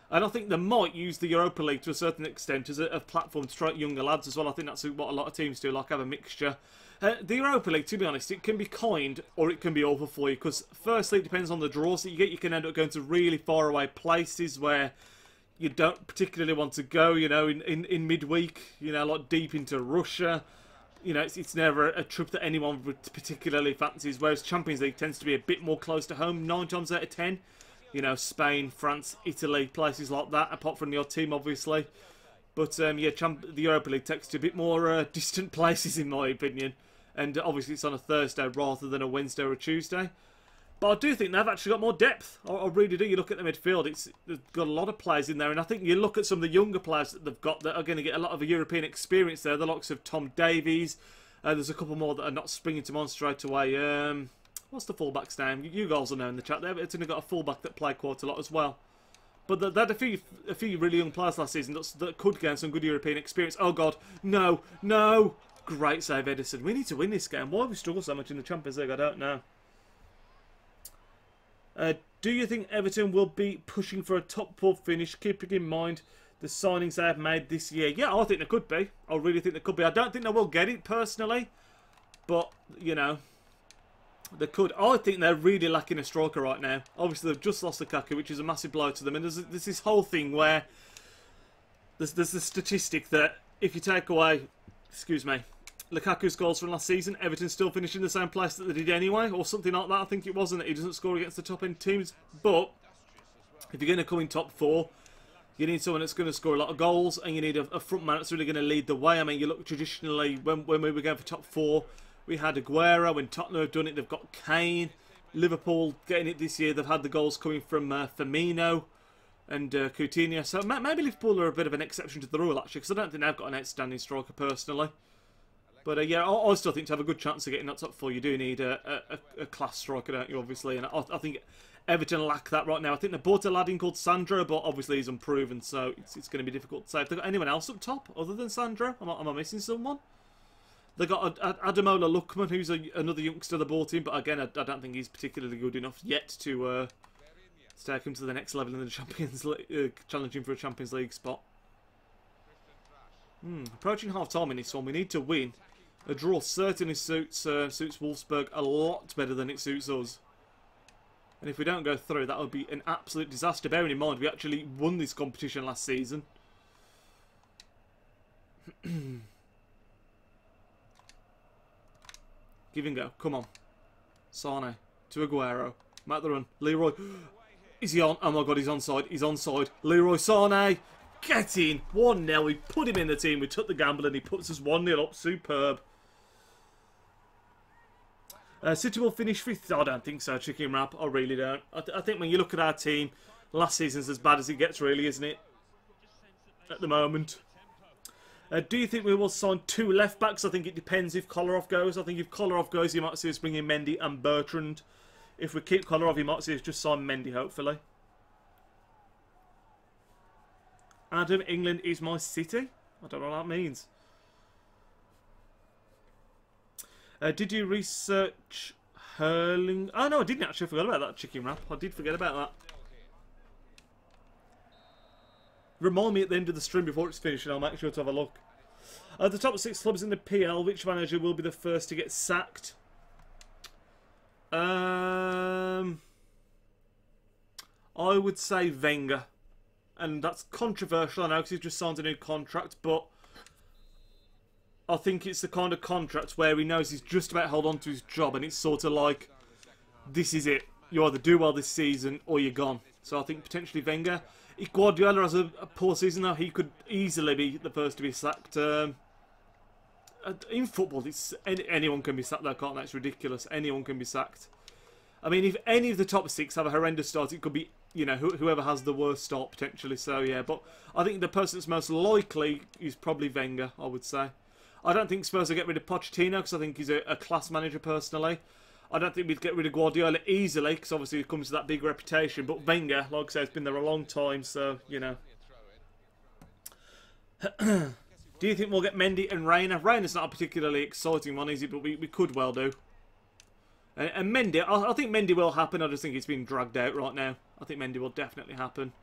And I think they might use the Europa League to a certain extent as a platform to try younger lads as well. I think that's what a lot of teams do, like have a mixture. The Europa League, to be honest, it can be kind or it can be awful for you. Because firstly, it depends on the draws that you get. You can end up going to really far away places where you don't particularly want to go, you know, in midweek, you know, like deep into Russia. You know, it's never a trip that anyone particularly fancies, whereas Champions League tends to be a bit more close to home, 9 times out of 10. You know, Spain, France, Italy, places like that, apart from the odd team, obviously. But, yeah, the Europa League takes to a bit more distant places, in my opinion. And obviously it's on a Thursday rather than a Wednesday or a Tuesday. But I do think they've actually got more depth. I really do. You look at the midfield, they've got a lot of players in there. And I think you look at some of the younger players that they've got that are going to get a lot of European experience there. The likes of Tom Davies. There's a couple more that are not springing to mind straight away. What's the fullback's name? You guys will know in the chat there. It's only got a fullback that played quite a lot as well. But they had a few really young players last season that could gain some good European experience. Oh, God. No. No. Great save, Edison. We need to win this game. Why have we struggled so much in the Champions League? I don't know. Do you think Everton will be pushing for a top 4 finish, keeping in mind the signings they have made this year? Yeah, I think they could be. I really think they could be. I don't think they will get it, personally. But, you know, they could. I think they're really lacking a striker right now. Obviously, they've just lost Lukaku, which is a massive blow to them. And there's this whole thing where there's the statistic that if you take away, excuse me, Lukaku's goals from last season, Everton still finish in the same place that they did anyway, or something like that. I think it was, and that he doesn't score against the top-end teams. But if you're going to come in top 4, you need someone that's going to score a lot of goals, and you need a front man that's really going to lead the way. I mean, you look traditionally, when we were going for top 4, we had Aguero. When Tottenham have done it, they've got Kane. Liverpool getting it this year, they've had the goals coming from Firmino and Coutinho. So maybe Liverpool are a bit of an exception to the rule, actually, because I don't think they've got an outstanding striker, personally. But yeah, I still think to have a good chance of getting that top 4, you do need a class striker, don't you, obviously. And I think Everton lack that right now. I think they bought a lad in called Sandro, but obviously he's unproven, so it's going to be difficult to say. Have they got anyone else up top other than Sandro? Am I missing someone? They got Adamola Lookman, who's another youngster they bought in, but again, I don't think he's particularly good enough yet to take him to the next level in the Champions League, challenging for a Champions League spot. Approaching half-time in this one, we need to win. A draw certainly suits Wolfsburg a lot better than it suits us. And if we don't go through, that would be an absolute disaster. Bearing in mind, we actually won this competition last season. Give and go. Come on. Sane. To Aguero. Make the run. Leroy. Is he on? Oh my god, he's onside. He's onside. Leroy Sane. Get in. 1-0. We put him in the team. We took the gamble and he puts us 1-0 up. Superb. City will finish 5th. I don't think so, Chicken Wrap. I really don't. I think when you look at our team, last season's as bad as it gets, really, isn't it? At the moment. Do you think we will sign 2 left-backs? I think it depends if Kolarov goes. I think if Kolarov goes, you might see us bring in Mendy and Bertrand. If we keep Kolarov, you might see us just sign Mendy, hopefully. Adam, England is my city? I don't know what that means. Did you research hurling? Oh, no, I didn't actually. Forget about that, Chicken Wrap. I did forget about that. Remind me at the end of the stream before it's finished and I'll make sure to have a look. The top 6 clubs in the PL, which manager will be the first to get sacked? I would say Wenger. And that's controversial, I know, because he's just signed a new contract, but I think it's the kind of contract where he knows he's just about to hold on to his job and it's sort of like, this is it. You either do well this season or you're gone. So I think potentially Wenger. If Guardiola has a poor season, though, he could easily be the first to be sacked. In football, anyone can be sacked, though, can't they? It's ridiculous. Anyone can be sacked. I mean, if any of the top 6 have a horrendous start, it could be, you know, whoever has the worst start, potentially. So, yeah, but I think the person that's most likely is probably Wenger, I would say. I don't think Spurs will get rid of Pochettino, because I think he's a class manager, personally. I don't think we'd get rid of Guardiola easily, because obviously it comes to that big reputation. But Wenger, like I say, has been there a long time, so, you know. Do you think we'll get Mendy and Reina? Reina's not a particularly exciting one, is it? But we could well do. And Mendy, I think Mendy will happen. I just think it's being dragged out right now. I think Mendy will definitely happen.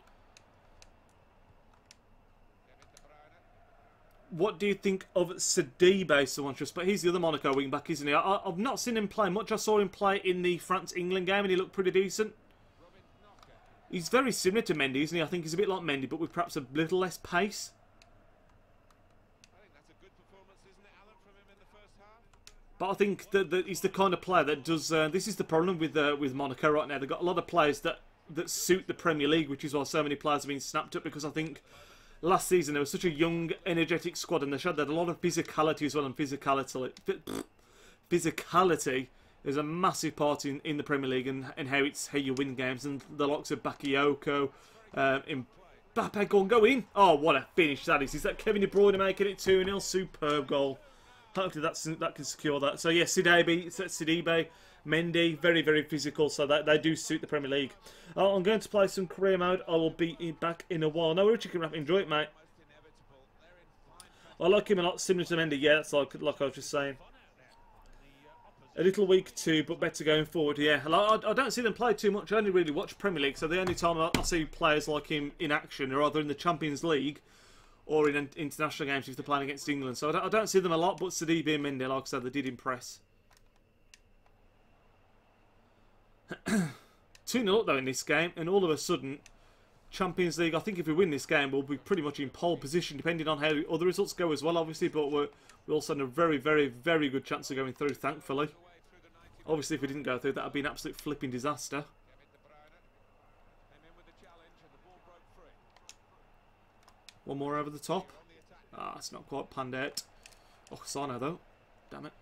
What do you think of Sidibe, someone just? But he's the other Monaco wing-back, isn't he? I've not seen him play much. I saw him play in the France-England game and he looked pretty decent. He's very similar to Mendy, isn't he? I think he's a bit like Mendy, but with perhaps a little less pace. But I think that he's the kind of player that does... this is the problem with Monaco right now. They've got a lot of players that suit the Premier League, which is why so many players have been snapped up, because I think... Last season, there was such a young, energetic squad, and they showed that a lot of physicality as well, and physicality is a massive part in the Premier League and how you win games. And the likes of Bakayoko, Mbappe, go in! Oh, what a finish that is! Is that Kevin De Bruyne making it 2-0? Superb goal. Hopefully that can secure that. So yeah, Sidibe, Mendy, very, very physical, so they do suit the Premier League. I'm going to play some career mode. I will be back in a while. No, Chicken Wrap, enjoy it, mate. I like him a lot, similar to Mendy. Yeah, that's like I was just saying. A little weak too, but better going forward. Yeah, I don't see them play too much. I only really watch Premier League, so the only time I see players like him in action are either in the Champions League or in international games if they're playing against England. So I don't see them a lot, but Sidibe and Mendy, like I said, they did impress. 2-0 up though in this game, and all of a sudden, Champions League, I think if we win this game, we'll be pretty much in pole position, depending on how other results go as well, obviously, but we also have a very, very, very good chance of going through, thankfully. Obviously, if we didn't go through, that would be an absolute flipping disaster. One more over the top. Ah, it's not quite panned out. Oh, Sano though. Damn it.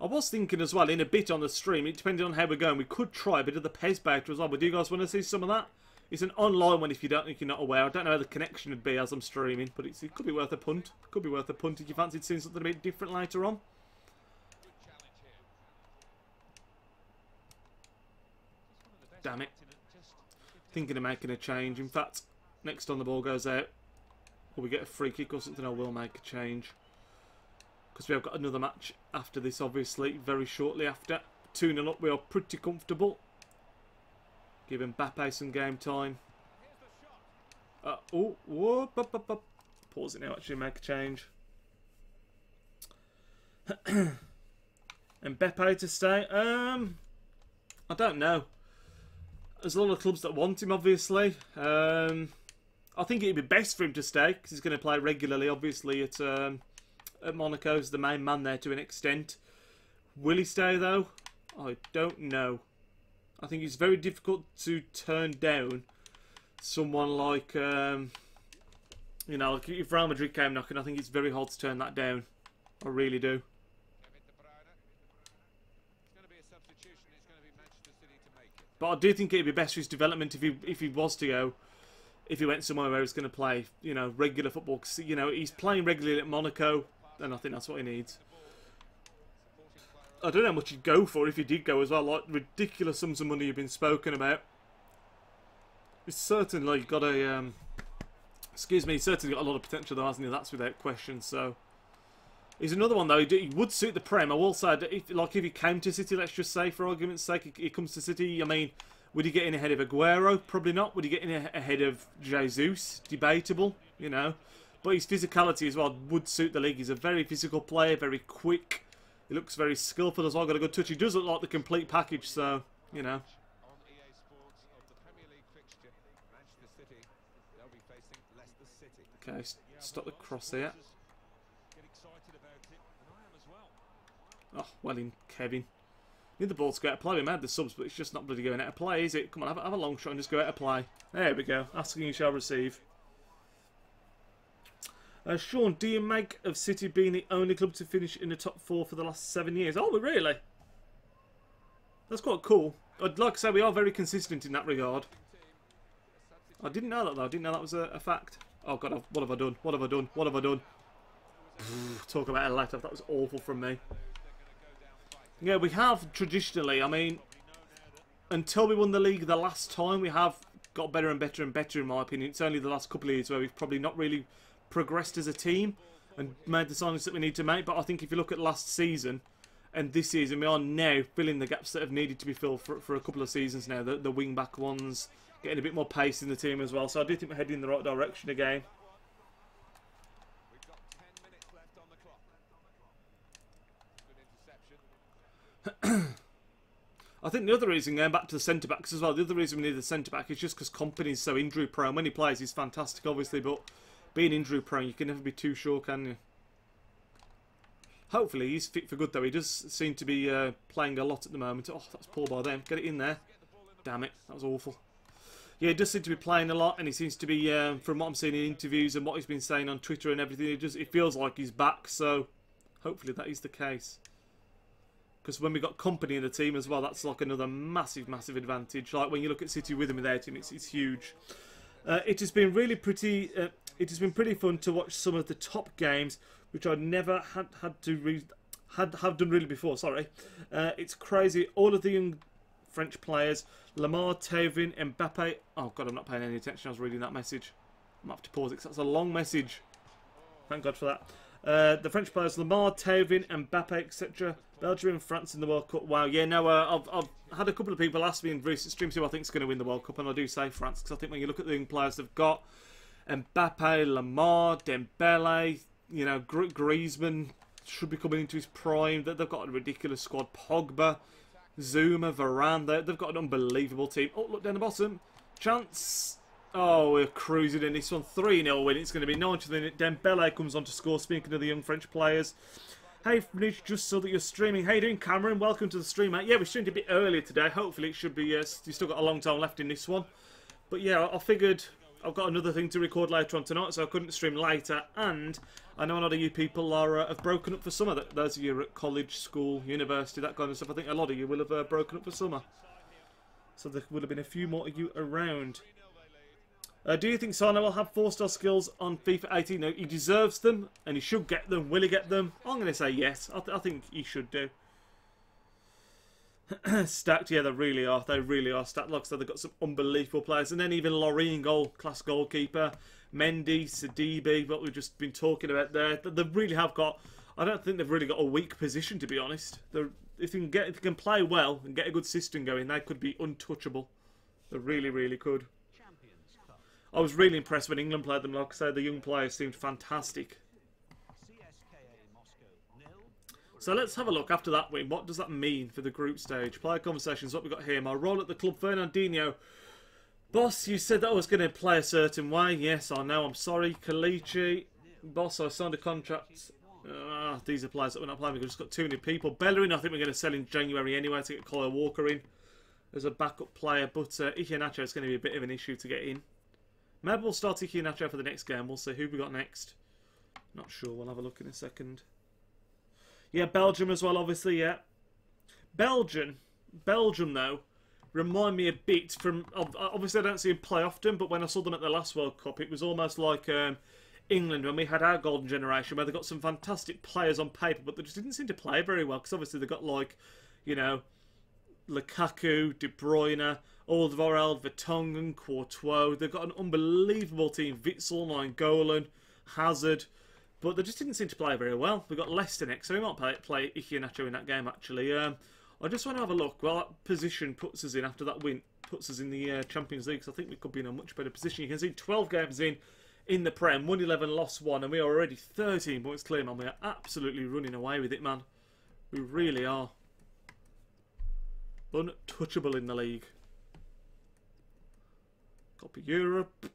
I was thinking as well, in a bit on the stream, it depending on how we're going, we could try a bit of the PES beta as well. But do you guys want to see some of that? It's an online one if you're not aware. I don't know how the connection would be as I'm streaming, but it could be worth a punt. Could be worth a punt if you fancied seeing something a bit different later on. damn it. Thinking of making a change. In fact, next time the ball goes out, or we get a free kick or something, I will make a change. Because we have got another match after this, obviously, very shortly after. 2-0 up, we are pretty comfortable. Give Mbappe some game time. Pause it now, actually make a change. Mbappe to stay. I don't know. There's a lot of clubs that want him, obviously. I think it'd be best for him to stay because he's going to play regularly, obviously, at Monaco. He's the main man there to an extent. Will he stay, though? I don't know. I think it's very difficult to turn down someone like, you know, like if Real Madrid came knocking, I think it's very hard to turn that down. I really do. But I do think it'd be best for his development if he was to go, if he went somewhere where he's going to play, you know, regular football. Cause, you know, he's playing regularly at Monaco, and I think that's what he needs. I don't know how much he'd go for if he did go as well. Like, ridiculous sums of money have been spoken about. He's certainly got a, excuse me, he's certainly got a lot of potential though, hasn't he? That's without question, so. He's another one though, he would suit the Prem. I will say that if he came to City, let's just say for argument's sake, he comes to City, I mean, would he get in ahead of Aguero? Probably not. Would he get in ahead of Jesus? Debatable, you know. But his physicality as well would suit the league. He's a very physical player, very quick. He looks very skillful as well, got a good touch. He does look like the complete package, so, you know. Okay, stop the cross here. Oh, well in, Kevin. Need the ball to go out of play. We made the subs, but it's just not bloody going out of play, is it? Come on, have a long shot and just go out of play. There we go. Asking you shall receive. Sean, do you make of City being the only club to finish in the top 4 for the last 7 years? Oh, really? That's quite cool. I'd like to say we are very consistent in that regard. I didn't know that, though. I didn't know that was a fact. Oh, God, what have I done? What have I done? What have I done? Talk about a letter. That was awful from me. Yeah, we have traditionally, I mean, until we won the league the last time, we have got better and better and better, in my opinion. It's only the last couple of years where we've probably not really progressed as a team and made the signings that we need to make. But I think if you look at last season and this season, we are now filling the gaps that have needed to be filled for a couple of seasons now. The wing-back ones, getting a bit more pace in the team as well. So I do think we're heading in the right direction again. I think the other reason, going back to the centre-backs as well, the other reason we need the centre-back is just because Kompany's so injury-prone. When he plays, he's fantastic, obviously, but being injury-prone, you can never be too sure, can you? Hopefully, he's fit for good, though. He does seem to be playing a lot at the moment. Oh, that's poor by them. Get it in there. Damn it, that was awful. Yeah, he does seem to be playing a lot, and he seems to be, from what I'm seeing in interviews and what he's been saying on Twitter and everything, it feels like he's back, so hopefully that is the case. Because when we got Kompany in the team as well, that's like another massive, massive advantage. Like when you look at City with and without him, it's huge. It has been really pretty. It has been pretty fun to watch some of the top games, which I never have done really before. Sorry, it's crazy. All of the young French players, Lamar, Thauvin, Mbappe. Oh God, I'm not paying any attention. I was reading that message. I'm have to pause it because that's a long message. Thank God for that. The French players, Lamar, Thauvin, Mbappe, etc. Belgium and France in the World Cup. Wow, yeah, no, I've had a couple of people ask me in recent streams who I think is going to win the World Cup, and I do say France, because I think when you look at the young players they've got, Mbappe, Lamar, Dembele, you know, Griezmann should be coming into his prime. They've got a ridiculous squad. Pogba, Zuma, Varane, they've got an unbelievable team. Oh, look down the bottom. Chance. Oh, we're cruising in this one. 3-0 win. It's going to be 90th minute. Dembele comes on to score. Speaking of the young French players. Hey, Nick, just saw that you're streaming. How you doing, Cameron? Welcome to the stream, mate. Yeah, we streamed a bit earlier today. Hopefully it should be... you've still got a long time left in this one. But yeah, I figured I've got another thing to record later on tonight, so I couldn't stream later. And I know a lot of you people have broken up for summer. Those of you at college, school, university, that kind of stuff. I think a lot of you will have broken up for summer. So there would have been a few more of you around. Do you think Sano will have 4-star skills on FIFA 18? No, he deserves them, and he should get them. Will he get them? I'm going to say yes. I think he should do. Stacked, yeah, they really are. They really are stacked. Like I said, they've got some unbelievable players. And then even Loreen, class goalkeeper. Mendy, Sidibe, what we've just been talking about there. They really have got... I don't think they've really got a weak position, to be honest. If they can play well and get a good system going, they could be untouchable. They really, really could. I was really impressed when England played them. Like I said, the young players seemed fantastic. So let's have a look after that win. What does that mean for the group stage? Player conversations, what we got here. My role at the club, Fernandinho. Boss, you said that I was going to play a certain way. Yes, I know. I'm sorry. Kalichi. Boss, I signed a contract. These are players that we're not playing. We've just got too many people. Bellerin, I think we're going to sell in January anyway to get Kyle Walker in as a backup player. But Iheanacho is going to be a bit of an issue to get in. Maybe we'll start Iheanacho for the next game. We'll see who we got next. Not sure. We'll have a look in a second. Yeah, Belgium as well, obviously, yeah. Belgium, though, remind me a bit from... Obviously, I don't see them play often, but when I saw them at the last World Cup, it was almost like England when we had our golden generation, where they got some fantastic players on paper, but they just didn't seem to play very well, because obviously they got, like, you know, Lukaku, De Bruyne, Alderweireld, Vertonghen, Courtois. They've got an unbelievable team. Witsel, Nainggolan, Hazard... But they just didn't seem to play very well. We've got Leicester next, so we might play Iheanacho in that game, actually. I just want to have a look. Well, that position puts us in, after that win, puts us in the Champions League, so I think we could be in a much better position. You can see 12 games in the Prem, won 11, lost 1, and we are already 13 points clear, man. We are absolutely running away with it, man. We really are. Untouchable in the league. Copy Europe.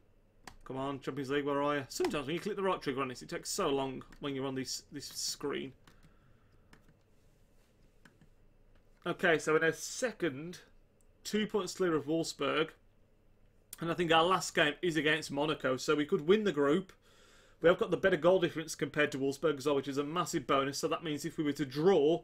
Come on, Champions League, where are you? Sometimes when you click the right trigger on this, it takes so long when you're on this screen. Okay, so in a second, 2 points clear of Wolfsburg. And I think our last game is against Monaco, so we could win the group. We have got the better goal difference compared to Wolfsburg as well, which is a massive bonus. So that means if we were to draw,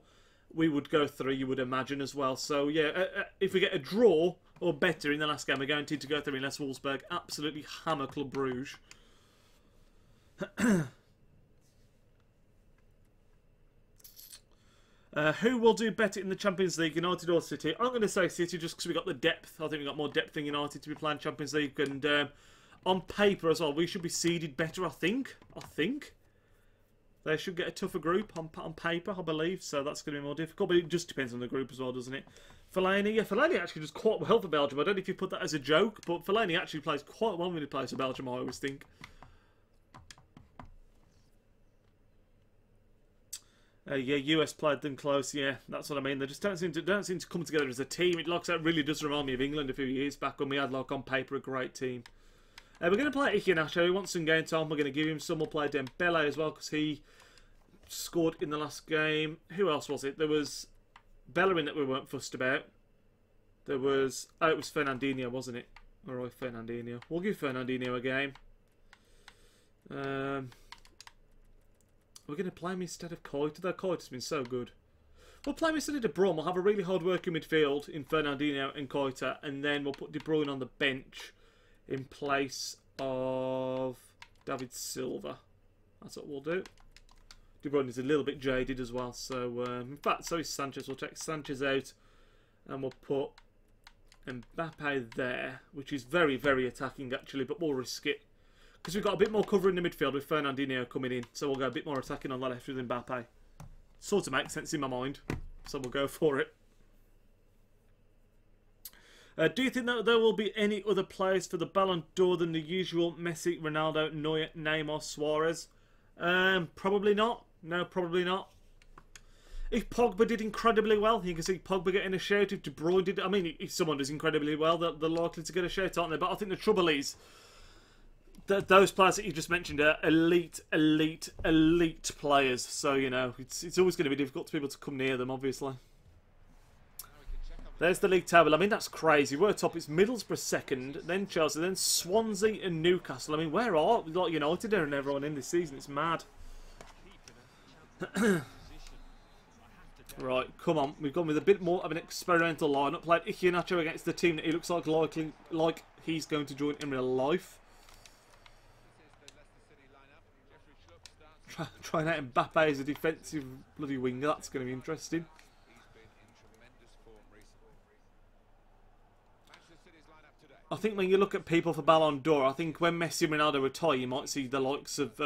we would go through, you would imagine, as well. So, yeah, if we get a draw or better in the last game, we're guaranteed to go through unless Wolfsburg absolutely hammer Club Brugge. Who will do better in the Champions League, United or City? I'm going to say City just because we got the depth. I think we've got more depth than United to be playing Champions League. And on paper as well, we should be seeded better, I think. They should get a tougher group on paper, I believe, so that's going to be more difficult. But it just depends on the group as well, doesn't it? Fellaini, yeah, Fellaini actually does quite well for Belgium. I don't know if you put that as a joke, but Fellaini actually plays quite well when he plays for Belgium, I always think. Yeah, US played them close. Yeah, that's what I mean. They just don't seem to come together as a team. It looks like really does remind me of England a few years back when we had, like, on paper a great team. We're going to play Iheanacho. He wants some game time. We're going to give him some. We'll play Dembele as well because he scored in the last game. Who else was it? There was Bellerin that we weren't fussed about. There was... Oh, it was Fernandinho, wasn't it? Alright, Fernandinho. We'll give Fernandinho a game. We're going to play him instead of Koita. Though Koita's been so good. We'll play him instead of De Bruyne. We'll have a really hard-working midfield in Fernandinho and Koita. And then we'll put De Bruyne on the bench in place of David Silva. That's what we'll do. De Bruyne is a little bit jaded as well. So, in fact, so is Sanchez. We'll take Sanchez out and we'll put Mbappe there, which is very, very attacking actually, but we'll risk it. Because we've got a bit more cover in the midfield with Fernandinho coming in. So we'll go a bit more attacking on the left with Mbappe. Sort of makes sense in my mind. So we'll go for it. Do you think that there will be any other players for the Ballon d'Or than the usual Messi, Ronaldo, Neuer, Neymar, Suarez? Probably not. No, probably not. If Pogba did incredibly well, you can see Pogba getting a shout. If De Bruyne did... I mean, if someone does incredibly well, they're likely to get a shout, aren't they? But I think the trouble is that those players that you just mentioned are elite players. So, you know, it's always going to be difficult for people to come near them, obviously. There's the league table. I mean, that's crazy. We're top. It's Middlesbrough second, then Chelsea, then Swansea and Newcastle. I mean, where are we? Like United and everyone in this season. It's mad. Right, come on. We've gone with a bit more of an experimental lineup. Played Iheanacho against the team that he looks like he's going to join in real life. Trying out Mbappe as a defensive bloody winger. That's going to be interesting. I think when you look at people for Ballon d'Or, I think when Messi and Ronaldo retire, you might see the likes of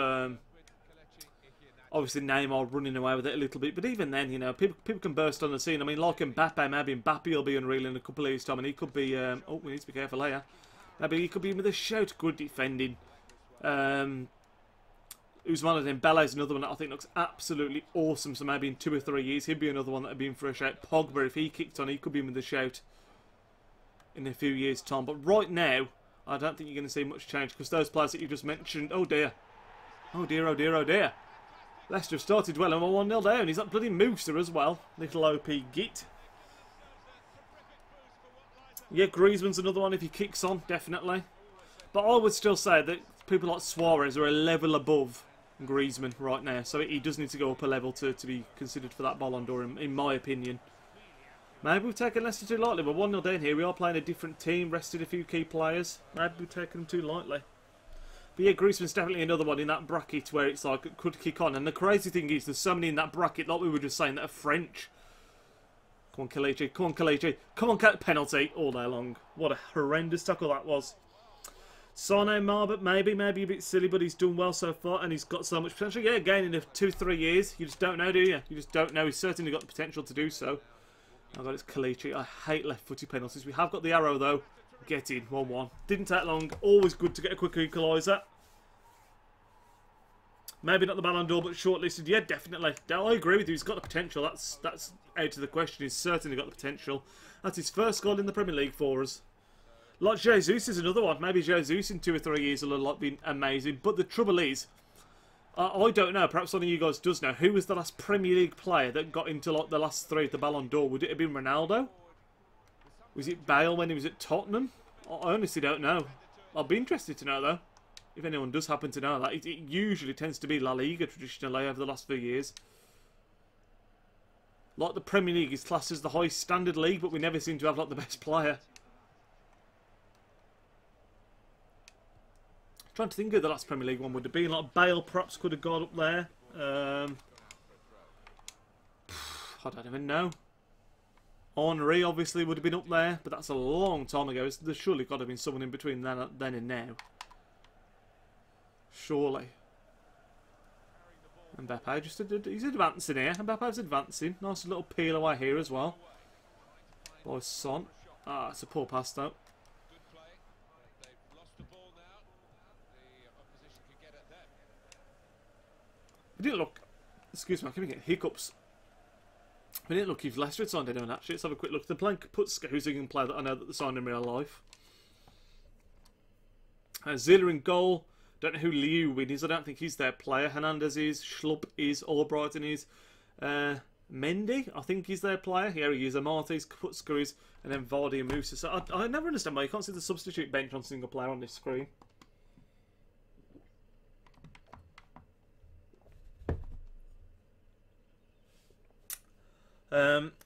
obviously Neymar running away with it a little bit. But even then, you know, people can burst on the scene. I mean, like Mbappe, maybe Mbappe will be unreal in a couple of years' time, and he could be. Oh, we need to be careful here. Maybe he could be with a shout. Good defending. Who's one of them? Dembele's another one that I think looks absolutely awesome. So maybe in 2 or 3 years, he'd be another one that'd be in for a shout. Pogba, if he kicked on, he could be in with a shout in a few years' time. But right now, I don't think you're going to see much change because those players that you just mentioned. Oh dear, oh dear, oh dear, oh dear. Leicester have started well and we're 1-0 down. He's that bloody Mooser as well. Little OP git. Yeah, Griezmann's another one if he kicks on, definitely. But I would still say that people like Suarez are a level above Griezmann right now. So he does need to go up a level to be considered for that Ballon d'Or, in my opinion. Maybe we've taken Leicester too lightly. We're 1-0 down here. We are playing a different team, rested a few key players. Maybe we've taken them too lightly. But yeah, Griezmann's definitely another one in that bracket where it's like it could kick on. And the crazy thing is, there's so many in that bracket, like we were just saying, that are French. Come on, Kelechi. Come on, Kelechi. Come on, penalty all day long. What a horrendous tackle that was. Sane, but maybe a bit silly, but he's done well so far, and he's got so much potential. Yeah, again, in 2-3 years, you just don't know, do you? You just don't know. He's certainly got the potential to do so. Oh god, it's Kelechi. I hate left-footed penalties. We have got the arrow, though. Get in, 1-1. Didn't take long. Always good to get a quick equaliser. Maybe not the Ballon d'Or, but shortlisted. Yeah, definitely. I agree with you. He's got the potential. That's out of the question. He's certainly got the potential. That's his first goal in the Premier League for us. Like Jesus is another one. Maybe Jesus in 2 or 3 years will have been amazing. But the trouble is, I don't know. Perhaps one of you guys does know. Who was the last Premier League player that got into like the last 3 of the Ballon d'Or? Would it have been Ronaldo? Was it Bale when he was at Tottenham? I honestly don't know. I'll be interested to know though. If anyone does happen to know that. It usually tends to be La Liga traditionally over the last few years. Like the Premier League is classed as the highest standard league, but we never seem to have like the best player. Trying to think of the last Premier League one would have been like Bale perhaps could have gone up there. I don't even know. Henry obviously would have been up there, but that's a long time ago. There's surely got to have been someone in between then and now. Surely. Mbappe he's advancing here. Mbappe's advancing. Nice little peel away here as well. By Son. Ah, it's a poor pass though. We didn't look. Excuse me, I'm getting hiccups. We didn't look if Leicester had signed anyone actually. Let's have a quick look. The blank puts who's a young player that I know that they signed in real life. Zilla in goal. Don't know who Liu Win is. I don't think he's their player. Hernandez is. Schlupp is. Albrighton is. Mendy, I think he's their player. Here he is. Amartey's, Kaputska is. And then Vardy and Musa. So I never understand why you can't see the substitute bench on single player on this screen.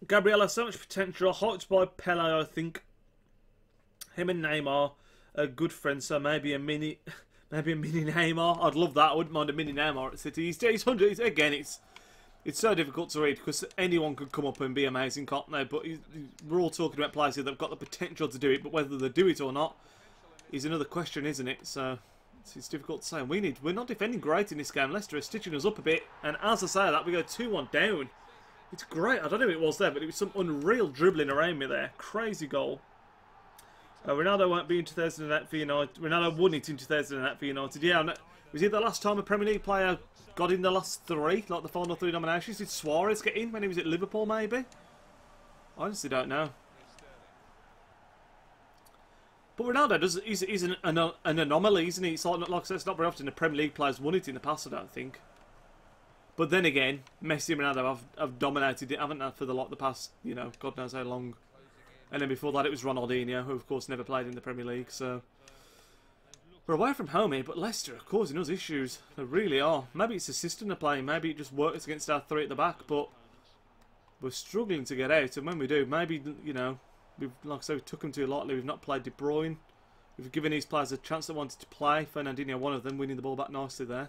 Gabriel has so much potential. Hyped by Pele, I think. Him and Neymar are good friends, so maybe a mini Neymar. I'd love that. I wouldn't mind a mini Neymar at City. He's 100. Again, it's so difficult to read because anyone could come up and be amazing, can't they? But we're all talking about players here that've got the potential to do it, but whether they do it or not is another question, isn't it? So it's difficult to say. And we're not defending great in this game. Leicester are stitching us up a bit, and as I say that, we go 2-1 down. It's great. I don't know who it was there, but it was some unreal dribbling around me there. Crazy goal. Ronaldo won't be in 2008 for United. Ronaldo won it in 2008 for United. Yeah, was it the last time a Premier League player got in the last 3, like the final 3 nominations? Did Suarez get in when he was at Liverpool, maybe? I honestly don't know. But Ronaldo he's an anomaly, isn't he? It's like I said, it's not very often the Premier League players won it in the past, I don't think. But then again, Messi and Ronaldo have dominated it, haven't they, for the past, you know, God knows how long. And then before that it was Ronaldinho, who of course never played in the Premier League, so... We're away from home here, but Leicester are causing us issues. They really are. Maybe it's the system they're playing, maybe it just works against our 3 at the back, but... We're struggling to get out, and when we do, maybe, you know... Like I said, we took them too lightly, we've not played De Bruyne. We've given these players a chance that wanted to play. Fernandinho, one of them, winning the ball back nicely there.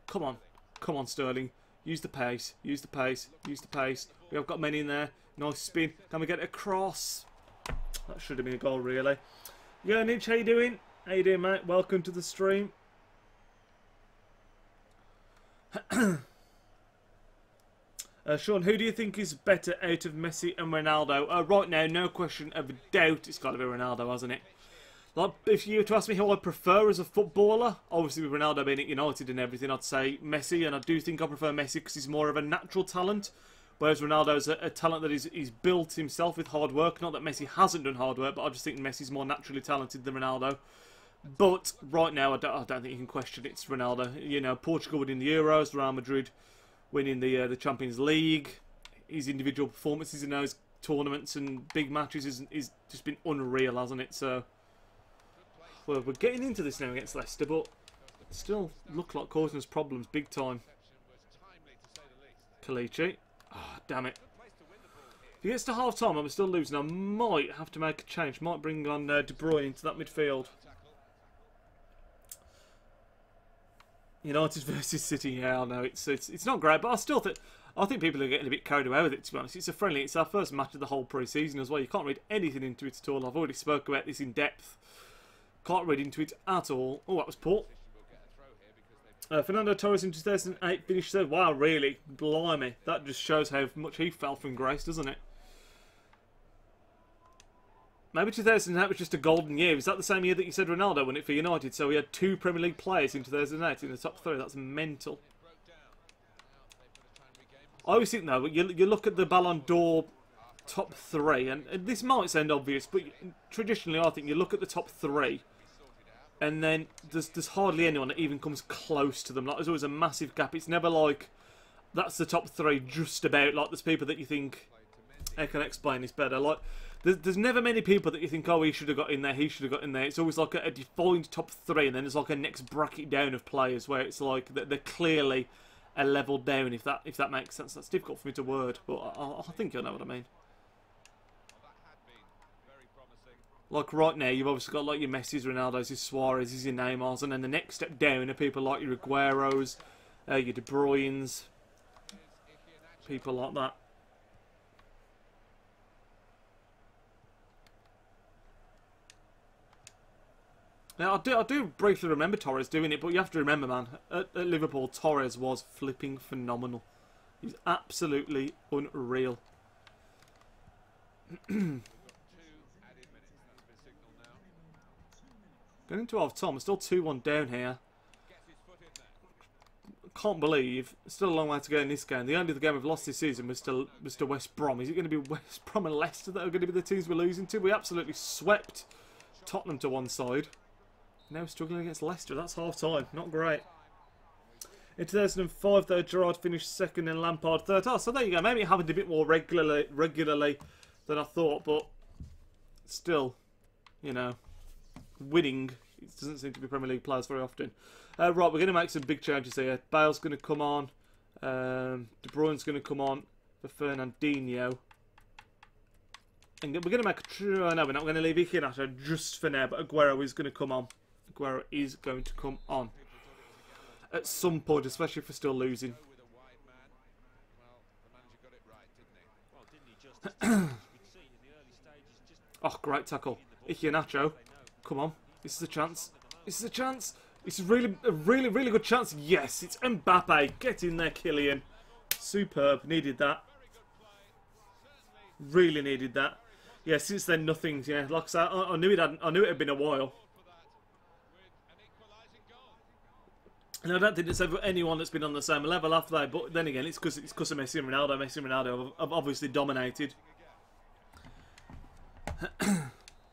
Come on. Come on, Sterling. Use the pace. Use the pace. Use the pace. We have got many in there. Nice spin. Can we get it across? That should have been a goal, really. Yo, Nitch, how you doing? How you doing, mate? Welcome to the stream. Sean, who do you think is better out of Messi and Ronaldo? Right now, no question of a doubt, it's got to be Ronaldo, hasn't it? Like, if you were to ask me who I prefer as a footballer, obviously with Ronaldo being at United and everything, I'd say Messi, and I do think I prefer Messi because he's more of a natural talent, whereas Ronaldo's a talent that he's built himself with hard work. Not that Messi hasn't done hard work, but I just think Messi's more naturally talented than Ronaldo. But right now, I don't think you can question it's Ronaldo. You know, Portugal winning the Euros, Real Madrid winning the Champions League. His individual performances in those tournaments and big matches is just been unreal, hasn't it? So, well, we're getting into this now against Leicester, but still look like causing us problems big time. Kalichi. Oh, damn it. If he gets to half-time and we're still losing, I might have to make a change. Might bring on De Bruyne into that midfield. United versus City, yeah, I know it's not great, but I think people are getting a bit carried away with it. To be honest, it's a friendly. It's our first match of the whole pre-season as well. You can't read anything into it at all. I've already spoke about this in depth. Can't read into it at all. Oh, that was poor. Fernando Torres in 2008 finished third. Wow, really? Blimey, that just shows how much he fell from grace, doesn't it? Maybe 2008 was just a golden year. Is that the same year that you said Ronaldo won it for United? So we had 2 Premier League players in 2008 in the top 3. That's mental. I always think, though, you look at the Ballon d'Or top 3, and this might sound obvious, but traditionally I think you look at the top 3, and then there's hardly anyone that even comes close to them. Like, there's always a massive gap. It's never like that's the top 3 just about. Like, there's people that you think, I can explain this better. Like, there's never many people that you think, oh, he should have got in there, he should have got in there. It's always like a defined top 3, and then there's like a next bracket down of players where it's like they're clearly a level down, if that makes sense. That's difficult for me to word, but I think you'll know what I mean. Like right now, you've obviously got like your Messi's, Ronaldo's, your Suarez's, your Neymar's, and then the next step down are people like your Aguero's, your De Bruyne's, people like that. Now, I do briefly remember Torres doing it, but you have to remember, man, at Liverpool, Torres was flipping phenomenal. He's absolutely unreal. Going into half-time, we're still 2-1 down here. Can't believe, still a long way to go in this game. The only other game we've lost this season was to West Brom. Is it going to be West Brom and Leicester that are going to be the teams we're losing to? We absolutely swept Tottenham to one side. Now struggling against Leicester. That's half-time. Not great. In 2005, though, Gerrard finished second and Lampard third. Oh, so there you go. Maybe it happened a bit more regularly than I thought, but still, you know, winning. It doesn't seem to be Premier League players very often. Right, we're going to make some big changes here. Bale's going to come on. De Bruyne's going to come on for Fernandinho. And we're going to make a... No, we're not going to leave Iheanacho just for now, but Aguero is going to come on. Aguero is going to come on. At some point, especially if we're still losing. Oh, great tackle. Iheanacho. Come on. This is a chance. This is a chance. This is a really good chance. Yes, it's Mbappe. Get in there, Kylian. Superb. Needed that. Really needed that. Yeah, since then nothing's. Yeah, like I said, I knew it had been a while. And I don't think there's ever anyone that's been on the same level after that. But then again, it's because of Messi and Ronaldo. Messi and Ronaldo have obviously dominated.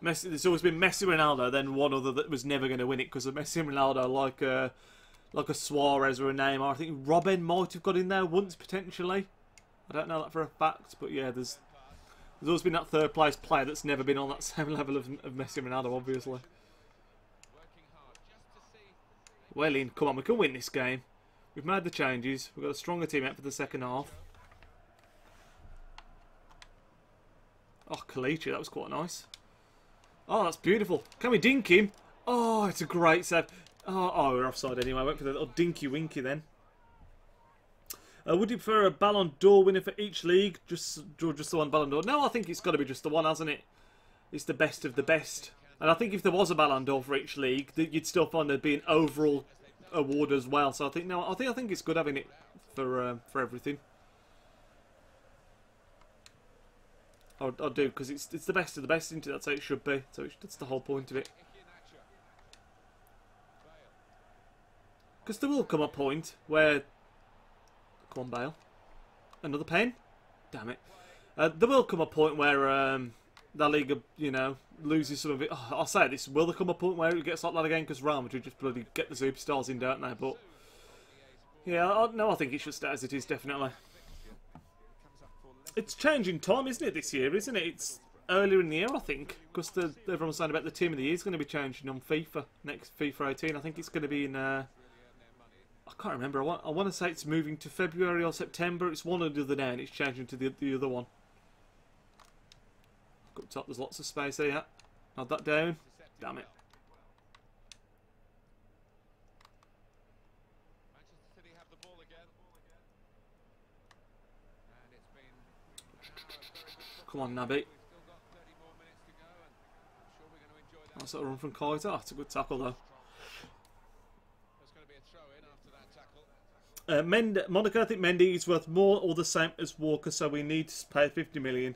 Messi, there's always been Messi, Ronaldo, then one other that was never going to win it because of Messi and Ronaldo, like a Suarez or a Neymar. I think Robin might have got in there once potentially. I don't know that for a fact, but yeah, there's always been that third place player that's never been on that same level of Messi and Ronaldo, obviously. Well in, come on, we can win this game. We've made the changes. We've got a stronger team out for the second half. Oh, Kalichi, that was quite nice. Oh, that's beautiful. Can we dink him? Oh, it's a great save. Oh, we're offside anyway. I went for the little dinky winky then. Would you prefer a Ballon d'Or winner for each league? Just the one Ballon d'Or? No, I think it's got to be just the one, hasn't it? It's the best of the best. And I think if there was a Ballon d'Or for each league, you'd still find there'd be an overall award as well. So I think I think it's good having it for everything. I do, because it's the best of the best, isn't it? That's how it should be. So that's the whole point of it. Because there will come a point where... Come on, Bale. Another pen? Damn it. There will come a point where La Liga, you know, loses some of it. Oh, I'll say this. Will there come a point where it gets like that again? Because Roma do just bloody get the superstars in, don't they? But, yeah, no, I think it should stay as it is, definitely. It's changing time, isn't it, this year, isn't it? It's earlier in the year, I think. Because everyone's saying about the team of the year is going to be changing on FIFA. Next FIFA 18. I think it's going to be in... I can't remember. I want to say it's moving to February or September. It's one or the other now, and it's changing to the other one. Up top, there's lots of space here. Add that down. Damn it. Come on, Naby. That's a run from Kolarov. Oh, it's a good tackle, though. Monaco, I think Mendy is worth more or the same as Walker, so we need to pay 50 million.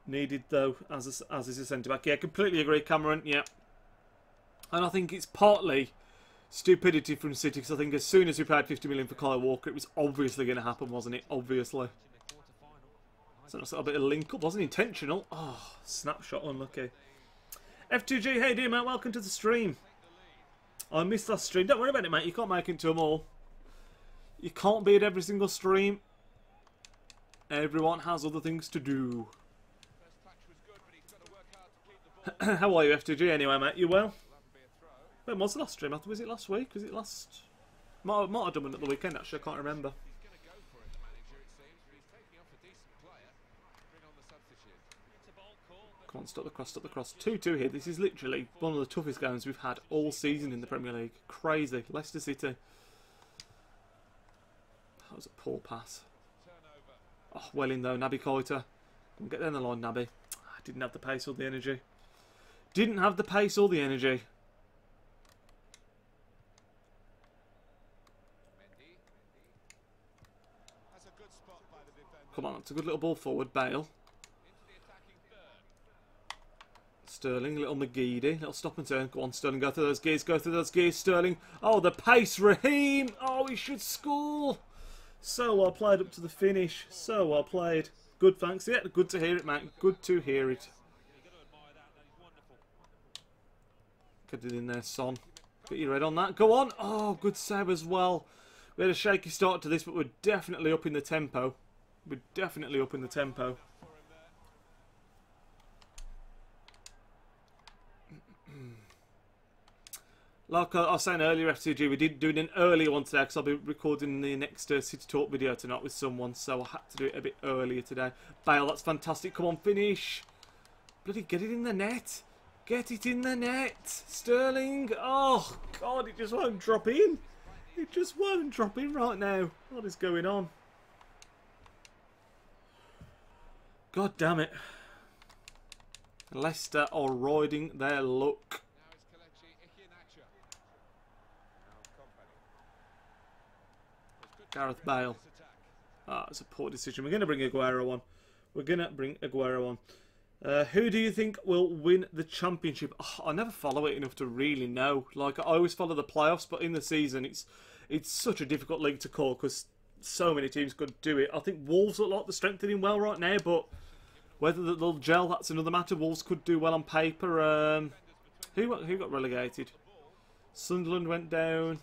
Needed, though, as is a centre-back. Yeah, completely agree, Cameron. Yeah. And I think it's partly stupidity from City, because I think as soon as we paid 50 million for Kyle Walker, it was obviously going to happen, wasn't it? Obviously. So that's a bit of link-up. Wasn't intentional. Oh, snapshot unlucky. F2G, hey dear, mate. Welcome to the stream. I missed last stream. Don't worry about it, mate. You can't make it to them all. You can't be at every single stream. Everyone has other things to do. How are you, F2G? Anyway, mate, you well? When was the last stream? Was it last week? Was it last... Might have done one at the weekend, actually. I can't remember. Come on, stop the cross, stop the cross. 2-2 here. This is literally one of the toughest games we've had all season in the Premier League. Crazy. Leicester City. That was a poor pass. Oh, well in though, Naby Keita. Get down the line, Naby. Didn't have the pace or the energy. Didn't have the pace or the energy. Come on, it's a good little ball forward. Bale. Sterling, little McGeady, little stop and turn. Go on, Sterling, go through those gears, go through those gears, Sterling. Oh, the pace, Raheem. Oh, he should score. So well played up to the finish. So well played. Good, thanks. Yeah, good to hear it, mate. Good to hear it. Get it in there, Son. Get your head on that. Go on. Oh, good save as well. We had a shaky start to this, but we're definitely up in the tempo. We're definitely up in the tempo. Like I was saying earlier, FCG, we did do an earlier one today because I'll be recording the next City Talk video tonight with someone, so I had to do it a bit earlier today. Bale, that's fantastic. Come on, finish. Bloody get it in the net. Get it in the net. Sterling. Oh, God, it just won't drop in. It just won't drop in right now. What is going on? God damn it. Leicester are riding their luck. Gareth Bale. Ah, it's a poor decision. We're going to bring Aguero on. We're going to bring Aguero on. Who do you think will win the championship? Oh, I never follow it enough to really know. Like, I always follow the playoffs, but in the season, it's such a difficult league to call because so many teams could do it. I think Wolves look like they're strengthening well right now, but whether they'll gel, that's another matter. Wolves could do well on paper. Who got relegated? Sunderland went down.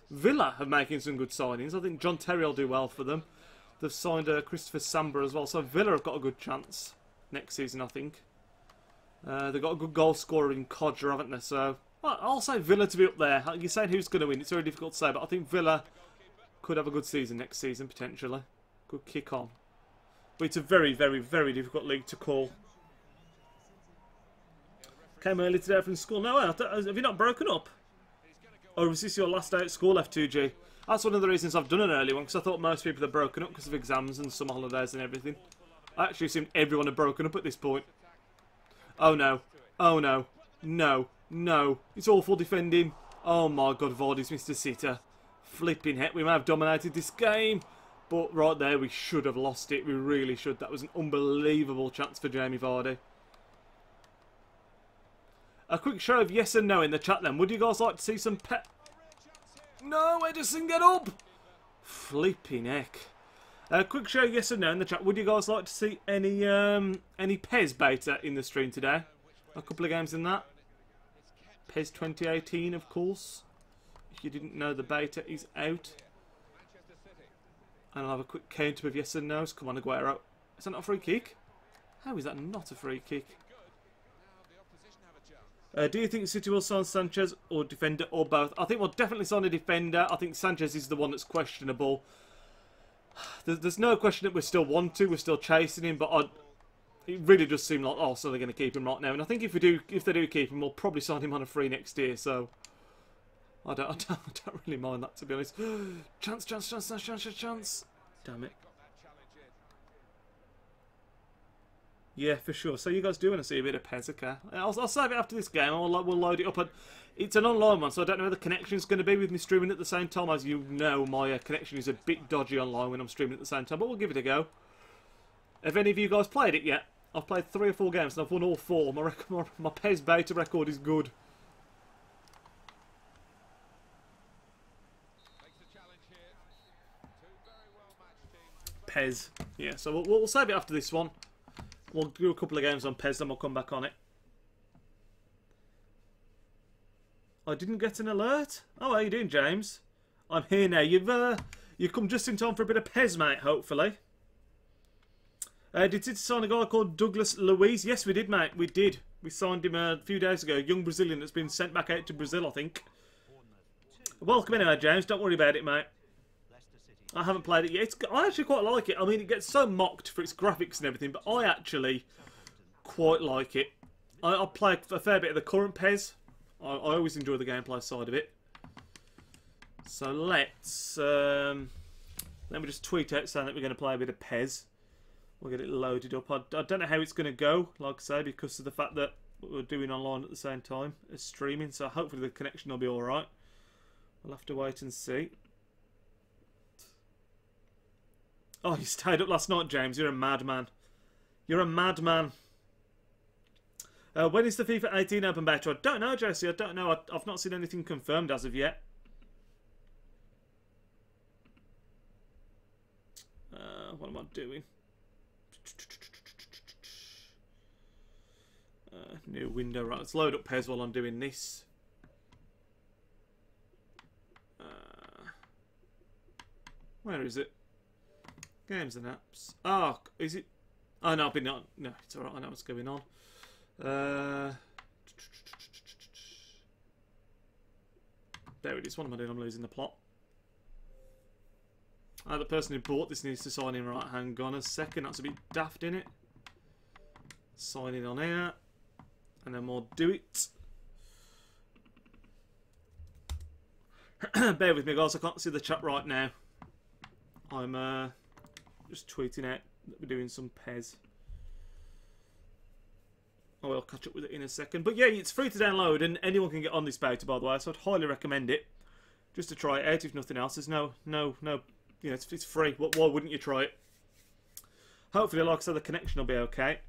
Villa are making some good signings. I think John Terry will do well for them. They've signed Christopher Samba as well. So Villa have got a good chance next season, I think. They've got a good goal scorer in Codger, haven't they? So I'll say Villa to be up there. You're saying who's going to win. It's very difficult to say, but I think Villa could have a good season next season, potentially. Good kick on. But it's a very, very, very difficult league to call. Came early today from school. No, have you not broken up? Or was this your last day at school, F2G? That's one of the reasons I've done an early one, because I thought most people had broken up because of exams and summer holidays and everything. I actually assumed everyone had broken up at this point. Oh no. Oh no. No. No. It's awful defending. Oh my god, Vardy's missed a sitter. Flipping heck, we may have dominated this game. But right there, we should have lost it. We really should. That was an unbelievable chance for Jamie Vardy. A quick show of yes and no in the chat then. Would you guys like to see some No, Edison, get up! Flipping heck. A quick show of yes and no in the chat. Would you guys like to see any PES beta in the stream today? A couple of games in that. PES 2018, of course. If you didn't know, the beta is out. And I'll have a quick counter of yes and no's. Come on, Aguero. Is that not a free kick? How is that not a free kick? Do you think City will sign Sanchez or defender or both? I think we'll definitely sign a defender. I think Sanchez is the one that's questionable. There's no question that we still want to. We're still chasing him, but it really does seem like so they're going to keep him right now. And I think if they do keep him, we'll probably sign him on a free next year. So I don't really mind that, to be honest. Chance. Damn it. Yeah, for sure. So you guys do want to see a bit of PES, okay? I'll save it after this game. We'll load it up. It's an online one, so I don't know where the connection's going to be with me streaming at the same time. As you know, my connection is a bit dodgy online when I'm streaming at the same time, but we'll give it a go. Have any of you guys played it yet? I've played 3 or 4 games and I've won all 4. My PES beta record is good. PES. Yeah, so we'll save it after this one. We'll do a couple of games on PES, then we'll come back on it. I didn't get an alert. Oh, how are you doing, James? I'm here now. You've come just in time for a bit of PES, mate, hopefully. Did City sign a guy called Douglas Luiz? Yes, we did, mate. We did. We signed him a few days ago. A young Brazilian that's been sent back out to Brazil, I think. Welcome anyway, James. Don't worry about it, mate. I haven't played it yet. I actually quite like it. I mean, it gets so mocked for its graphics and everything, but I actually quite like it. I play a fair bit of the current PES. I always enjoy the gameplay side of it. So let's... let me just tweet out saying that we're going to play a bit of PES. We'll get it loaded up. I don't know how it's going to go, like I say, because of the fact that we're doing online at the same time as streaming. So hopefully the connection will be alright. We'll have to wait and see. Oh, you stayed up last night, James. You're a madman. You're a madman. When is the FIFA 18 open beta? I don't know, JC. I don't know. I've not seen anything confirmed as of yet. What am I doing? New window. Right, let's load up PES while I'm doing this. Where is it? Games and apps. Oh, is it? Oh, no, I've been on. No, it's alright. I know what's going on. There it is. What am I doing? I'm losing the plot. The person who bought this needs to sign in. Right, hang on a second. That's a bit daft, innit? Sign in on here. And then we'll do it. Bear with me, guys. I can't see the chat right now. I'm just tweeting out that we're doing some PES. I will catch up with it in a second. But yeah, it's free to download and anyone can get on this beta, by the way. So I'd highly recommend it. Just to try it out, if nothing else. There's no, you know, it's free. Why wouldn't you try it? Hopefully, like I said, the connection will be okay.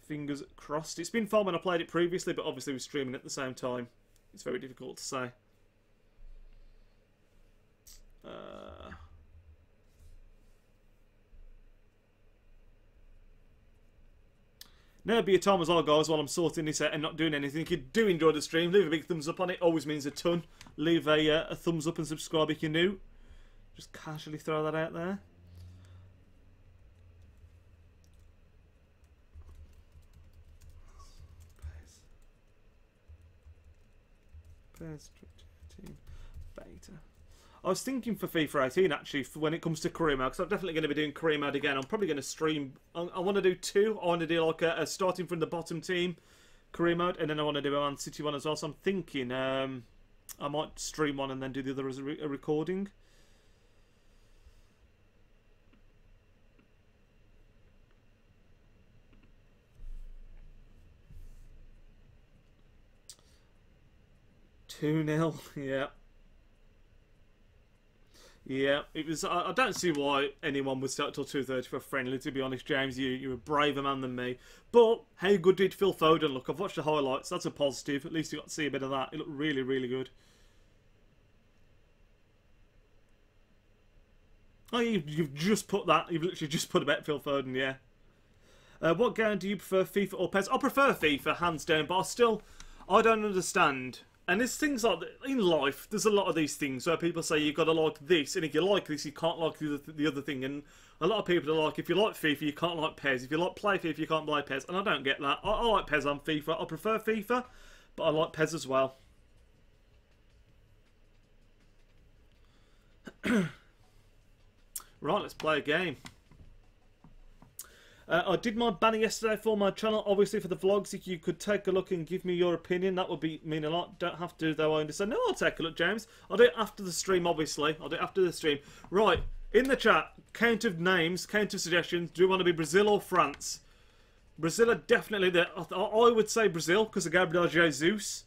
Fingers crossed. It's been fun when I played it previously, but obviously we're streaming at the same time. It's very difficult to say. Now be a time as well, guys, while I'm sorting this out and not doing anything. If you do enjoy the stream, leave a big thumbs up on it. Always means a ton. Leave a thumbs up and subscribe if you're new. Just casually throw that out there. PES 2018 beta. I was thinking for FIFA 18 actually, for when it comes to career mode, because I'm definitely going to be doing career mode again. I'm probably going to stream. I want to do 2. I want to do like a starting from the bottom team career mode, and then I want to do a Man City one as well. So I'm thinking I might stream one and then do the other as a recording. 2-0, yeah. Yeah, it was. I don't see why anyone would start till 2:30 for a friendly. To be honest, James, you're a braver man than me. But how good did Phil Foden look? I've watched the highlights. That's a positive. At least you got to see a bit of that. It looked really, really good. Oh, you've just put that. You've literally just put a bet Phil Foden. Yeah. What game do you prefer, FIFA or PES? I prefer FIFA, hands down. But I don't understand. And there's things like in life. There's a lot of these things where people say you've got to like this, and if you like this, you can't like the other thing. And a lot of people are like, if you like FIFA, you can't like PES. If you like play FIFA, you can't play PES. And I don't get that. I like PES on FIFA. I prefer FIFA, but I like PES as well. Right, let's play a game. I did my banner yesterday for my channel, obviously for the vlogs. If you could take a look and give me your opinion, that would mean a lot. Don't have to, though, I understand. No, I'll take a look, James. I'll do it after the stream, obviously. I'll do it after the stream. Right, in the chat, count of names, count of suggestions. Do you want to be Brazil or France? Brazil are definitely there. I would say Brazil, because of Gabriel Jesus.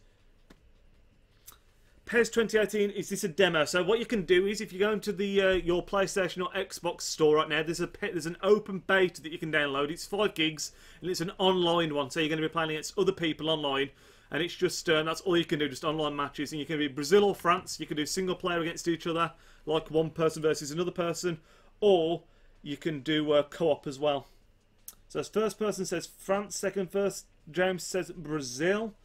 PES 2018, is this a demo? So what you can do is, if you go into the your PlayStation or Xbox store right now, there's an open beta that you can download. It's 5 gigs, and it's an online one. So you're going to be playing against other people online, and it's just that's all you can do, just online matches. And you can be Brazil or France. You can do single player against each other, like one person versus another person, or you can do co-op as well. So first person says France, second first James says Brazil.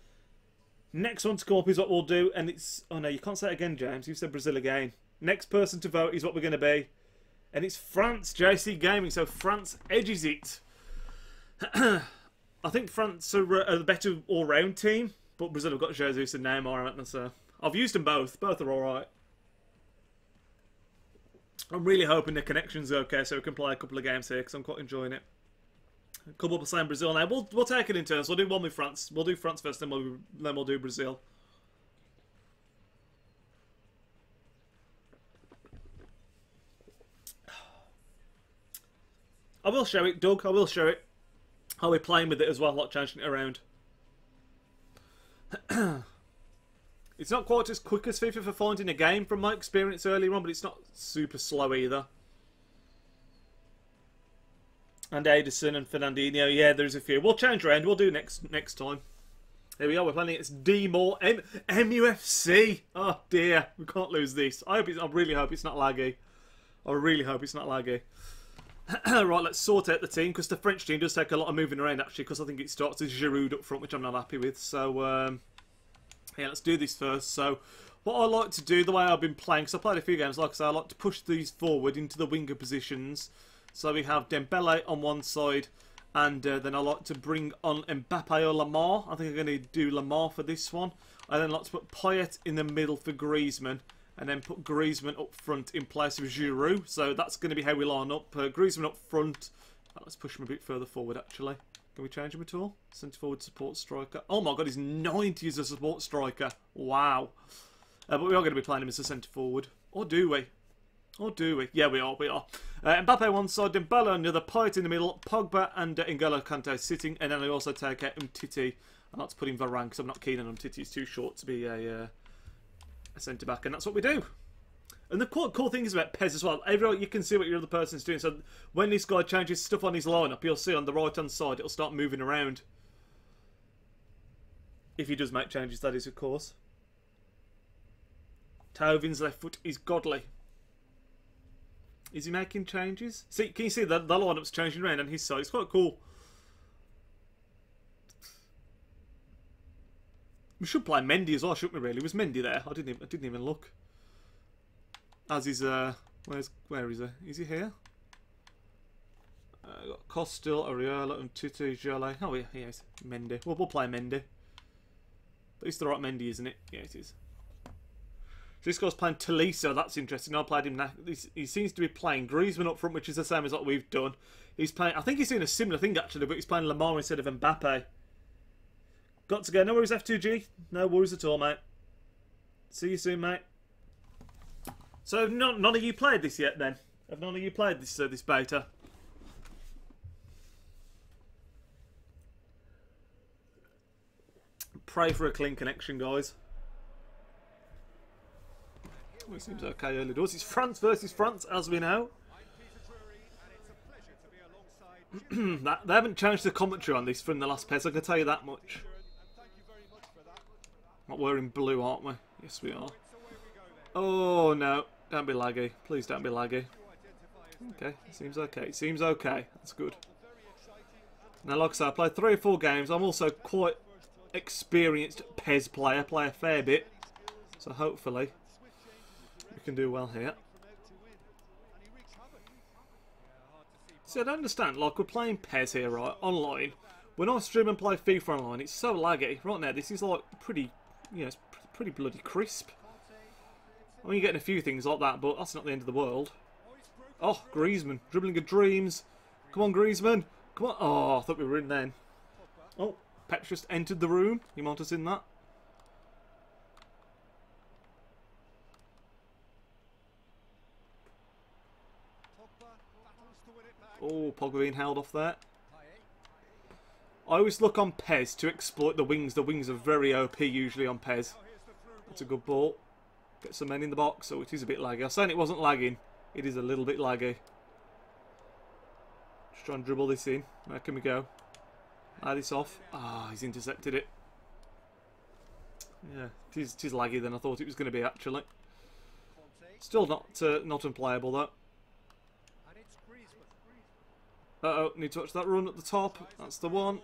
Next one to come up is what we'll do, and it's... Oh no, you can't say it again, James. You said Brazil again. Next person to vote is what we're going to be. And it's France, JC Gaming, so France edges it. I think France are the better all-round team, but Brazil have got Jesus and Neymar, haven't they, so... I've used them both. Both are alright. I'm really hoping the connection's okay, so we can play a couple of games here, because I'm quite enjoying it. A couple of saying Brazil now. We'll take it in turns. We'll do one with France. We'll do France first, then we'll do Brazil. I will show it, Doug. I will show it. I'll be playing with it as well, not changing it around. It's not quite as quick as FIFA for finding a game from my experience earlier on, but it's not super slow either. And Edison and Fernandinho, yeah, there's a few. We'll change around. We'll do next time. Here we are. We're playing against D-More MUFC. Oh dear, we can't lose this. I really hope it's not laggy. I really hope it's not laggy. Right, let's sort out the team, because the French team does take a lot of moving around actually. Because I think it starts with Giroud up front, which I'm not happy with. So yeah, let's do this first. So what I like to do, the way I've been playing, because I played a few games, like I say, I like to push these forward into the winger positions. So we have Dembele on one side, and then I like to bring on Mbappe or Lamar. I think I'm going to do Lamar for this one. I then like to put Payet in the middle for Griezmann, and then put Griezmann up front in place of Giroud. So that's going to be how we line up. Griezmann up front. Let's push him a bit further forward, actually. Can we change him at all? Centre forward support striker. Oh my god, he's 90 as a support striker. Wow. But we are going to be playing him as a centre forward. Or do we? Or do we? Yeah, we are. Mbappe one side, Dembele on the other, Payet in the middle, Pogba and N'Golo Kante sitting, and then I also take out Umtiti. I like to put in Varane because I'm not keen on Umtiti. He's too short to be a centre back, and that's what we do. And the cool thing is about PES as well. Everyone, you can see what your other person's doing. So when this guy changes stuff on his lineup, you'll see on the right hand side it'll start moving around. If he does make changes, that is, of course. Tovin's left foot is godly. Is he making changes? See, can you see that the lineup's changing around on his side? It's quite cool. We should play Mendy as well, shouldn't we? Really, was Mendy there? I didn't even look. As is where is he? Is he here? Got Costil, Areola, and Titi, Jale. Oh yeah, he is Mendy. We'll play Mendy. But it's the right Mendy, isn't it? Yeah, it is. So this guy's playing Tolisso, that's interesting. I played him now. He seems to be playing Griezmann up front, which is the same as what we've done. He's playing, I think he's doing a similar thing actually, but he's playing Lamar instead of Mbappe. Got to go. No worries, F2G. No worries at all, mate. See you soon, mate. So none of you played this yet then? Have none of you played this this beta? Pray for a clean connection, guys. It seems okay early doors. It's France versus France, as we know. They haven't changed the commentary on this from the last PES, I can tell you that much. We're in blue, aren't we? Yes, we are. Oh, no. Don't be laggy. Please don't be laggy. Okay, it seems okay. It seems okay. That's good. Now, like I said, I played 3 or 4 games. I'm also quite experienced PES player. Play a fair bit. So hopefully we can do well here. See, I don't understand. Like, we're playing PES here, right? Online. When I stream and play FIFA online, it's so laggy. Right now, this is like pretty, you know, it's pretty bloody crisp. I mean, you're getting a few things like that, but that's not the end of the world. Oh, Griezmann. Dribbling of dreams. Come on, Griezmann. Come on. Oh, I thought we were in then. Oh, Pep just entered the room. You might have seen that. Oh, Pogba being held off there. I always look on PES to exploit the wings. The wings are very OP usually on PES. That's a good ball. Get some men in the box. Oh, it is a bit laggy. I was saying it wasn't lagging. It is a little bit laggy. Just try and dribble this in. Where can we go? This off. Ah, he's intercepted it. Yeah, it is laggy than I thought it was going to be actually. Still not unplayable though. Uh-oh, need to watch that run at the top. That's the one.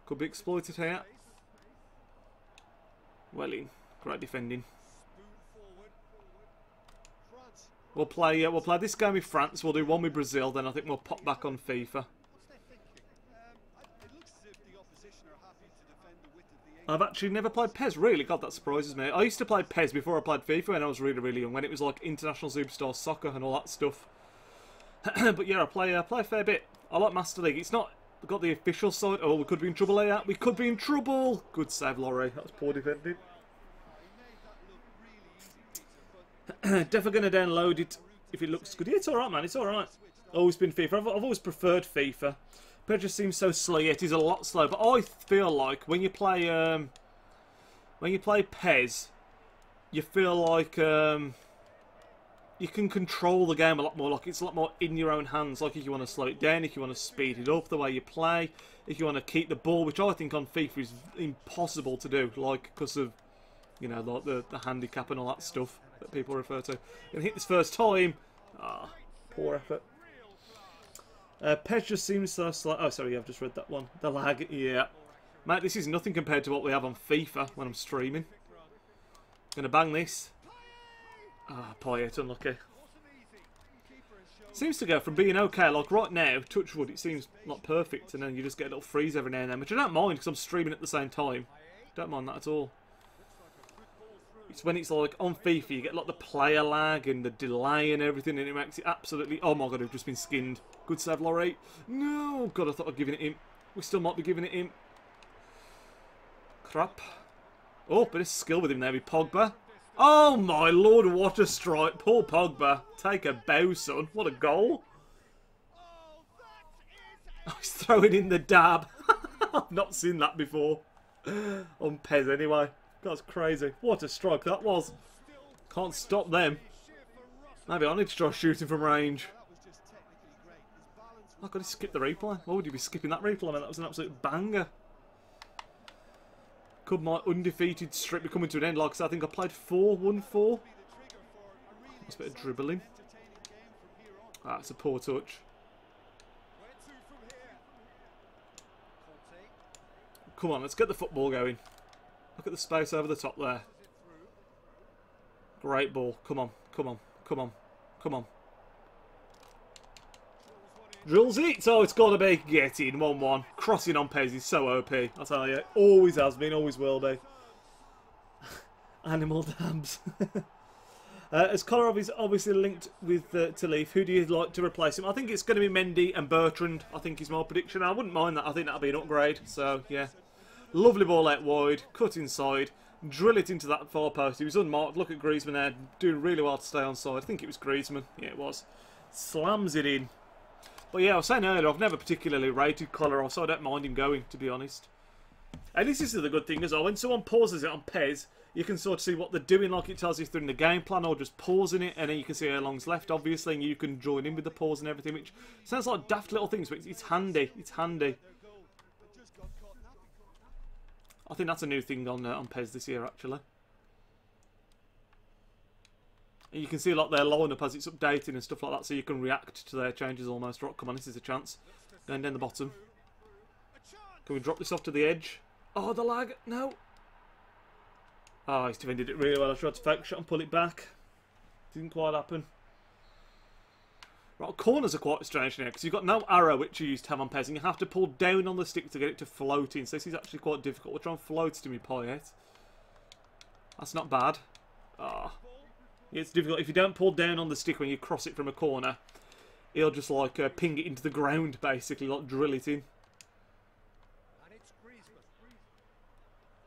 Could be exploited here. Well in. Great defending. We'll play this game with France. We'll do one with Brazil. Then I think we'll pop back on FIFA. I've actually never played PES. Really, God, that surprises me. I used to play PES before I played FIFA when I was really, really young. When it was like International Superstar Soccer and all that stuff. But yeah, I play a fair bit. I like Master League. It's not got the official side. Oh, we could be in trouble here. We could be in trouble. Good save, Laurie. That was poor defending. Definitely going to download it if it looks good. Yeah, it's alright, man. It's alright. Always been FIFA. I've always preferred FIFA. But it just seems so slow. Yeah, it is a lot slow. But I feel like when you play PES, you feel like you can control the game a lot more. Like it's a lot more in your own hands. Like if you want to slow it down, if you want to speed it up, the way you play, if you want to keep the ball, which I think on FIFA is impossible to do. Like because of, you know, like the handicap and all that stuff that people refer to. And hit this first time. Ah, poor effort. PES just seems so slow. Oh, sorry, I've just read that one. The lag, yeah. Mate, this is nothing compared to what we have on FIFA when I'm streaming. Gonna bang this. Ah, Payet, unlucky. Seems to go from being okay, like right now, touch wood, it seems not perfect, and then you just get a little freeze every now and then, which I don't mind because I'm streaming at the same time. Don't mind that at all. It's when it's like on FIFA, you get like the player lag and the delay and everything, and it makes it absolutely. Oh my god, we've just been skinned. Good save, Laurie. No, God, I thought I'd given it him. We still might be giving it him. Crap. Oh, bit of skill with him there with Pogba. Oh my lord, what a strike. Poor Pogba. Take a bow, son. What a goal. Oh, he's throwing in the dab. I've not seen that before. On PES anyway. That's crazy. What a strike that was. Can't stop them. Maybe I need to try shooting from range. Oh, God, he skipped the replay. Why would you be skipping that replay? I mean, that was an absolute banger. Could my undefeated streak be coming to an end? Like I said, I think I played 4, won 4. That's a bit of dribbling. Ah, it's a poor touch. Come on, let's get the football going. Look at the space over the top there. Great ball. Come on, come on, come on, come on. Drills it. Oh, it's got to be. Get in. 1-1. Crossing on PES is so OP. I'll tell you. Always has been. Always will be. Animal dabs. As Kolarov is obviously linked with to Leaf, who do you like to replace him? I think it's going to be Mendy and Bertrand. I think is my prediction. I wouldn't mind that. I think that'll be an upgrade. So, yeah. Lovely ball out wide. Cut inside. Drill it into that far post. He was unmarked. Look at Griezmann there. Doing really well to stay on side. I think it was Griezmann. Yeah, it was. Slams it in. But yeah, I was saying earlier, I've never particularly rated Kolarov, so I don't mind him going, to be honest. And this is the good thing as well. When someone pauses it on PES, You can sort of see what they're doing, like it tells you through in the game plan, or just pausing it, and then you can see how long's left, obviously, and you can join in with the pause and everything, which sounds like daft little things, but it's handy. It's handy. I think that's a new thing on PES this year, actually. And you can see like their lineup as it's updating and stuff like that, so you can react to their changes almost. Right, come on, this is a chance. Going down the bottom. Can we drop this off to the edge? Oh, the lag. No. Oh, he's defended it really well. I tried to fake shot and pull it back. Didn't quite happen. Right, corners are quite strange now because you've got no arrow, which you used to have on PES, and you have to pull down on the stick to get it to float in. So this is actually quite difficult. We'll try and float to me, Payet. That's not bad. Ah. Oh. Yeah, it's difficult. If you don't pull down on the stick when you cross it from a corner, he'll just like ping it into the ground, basically, like drill it in.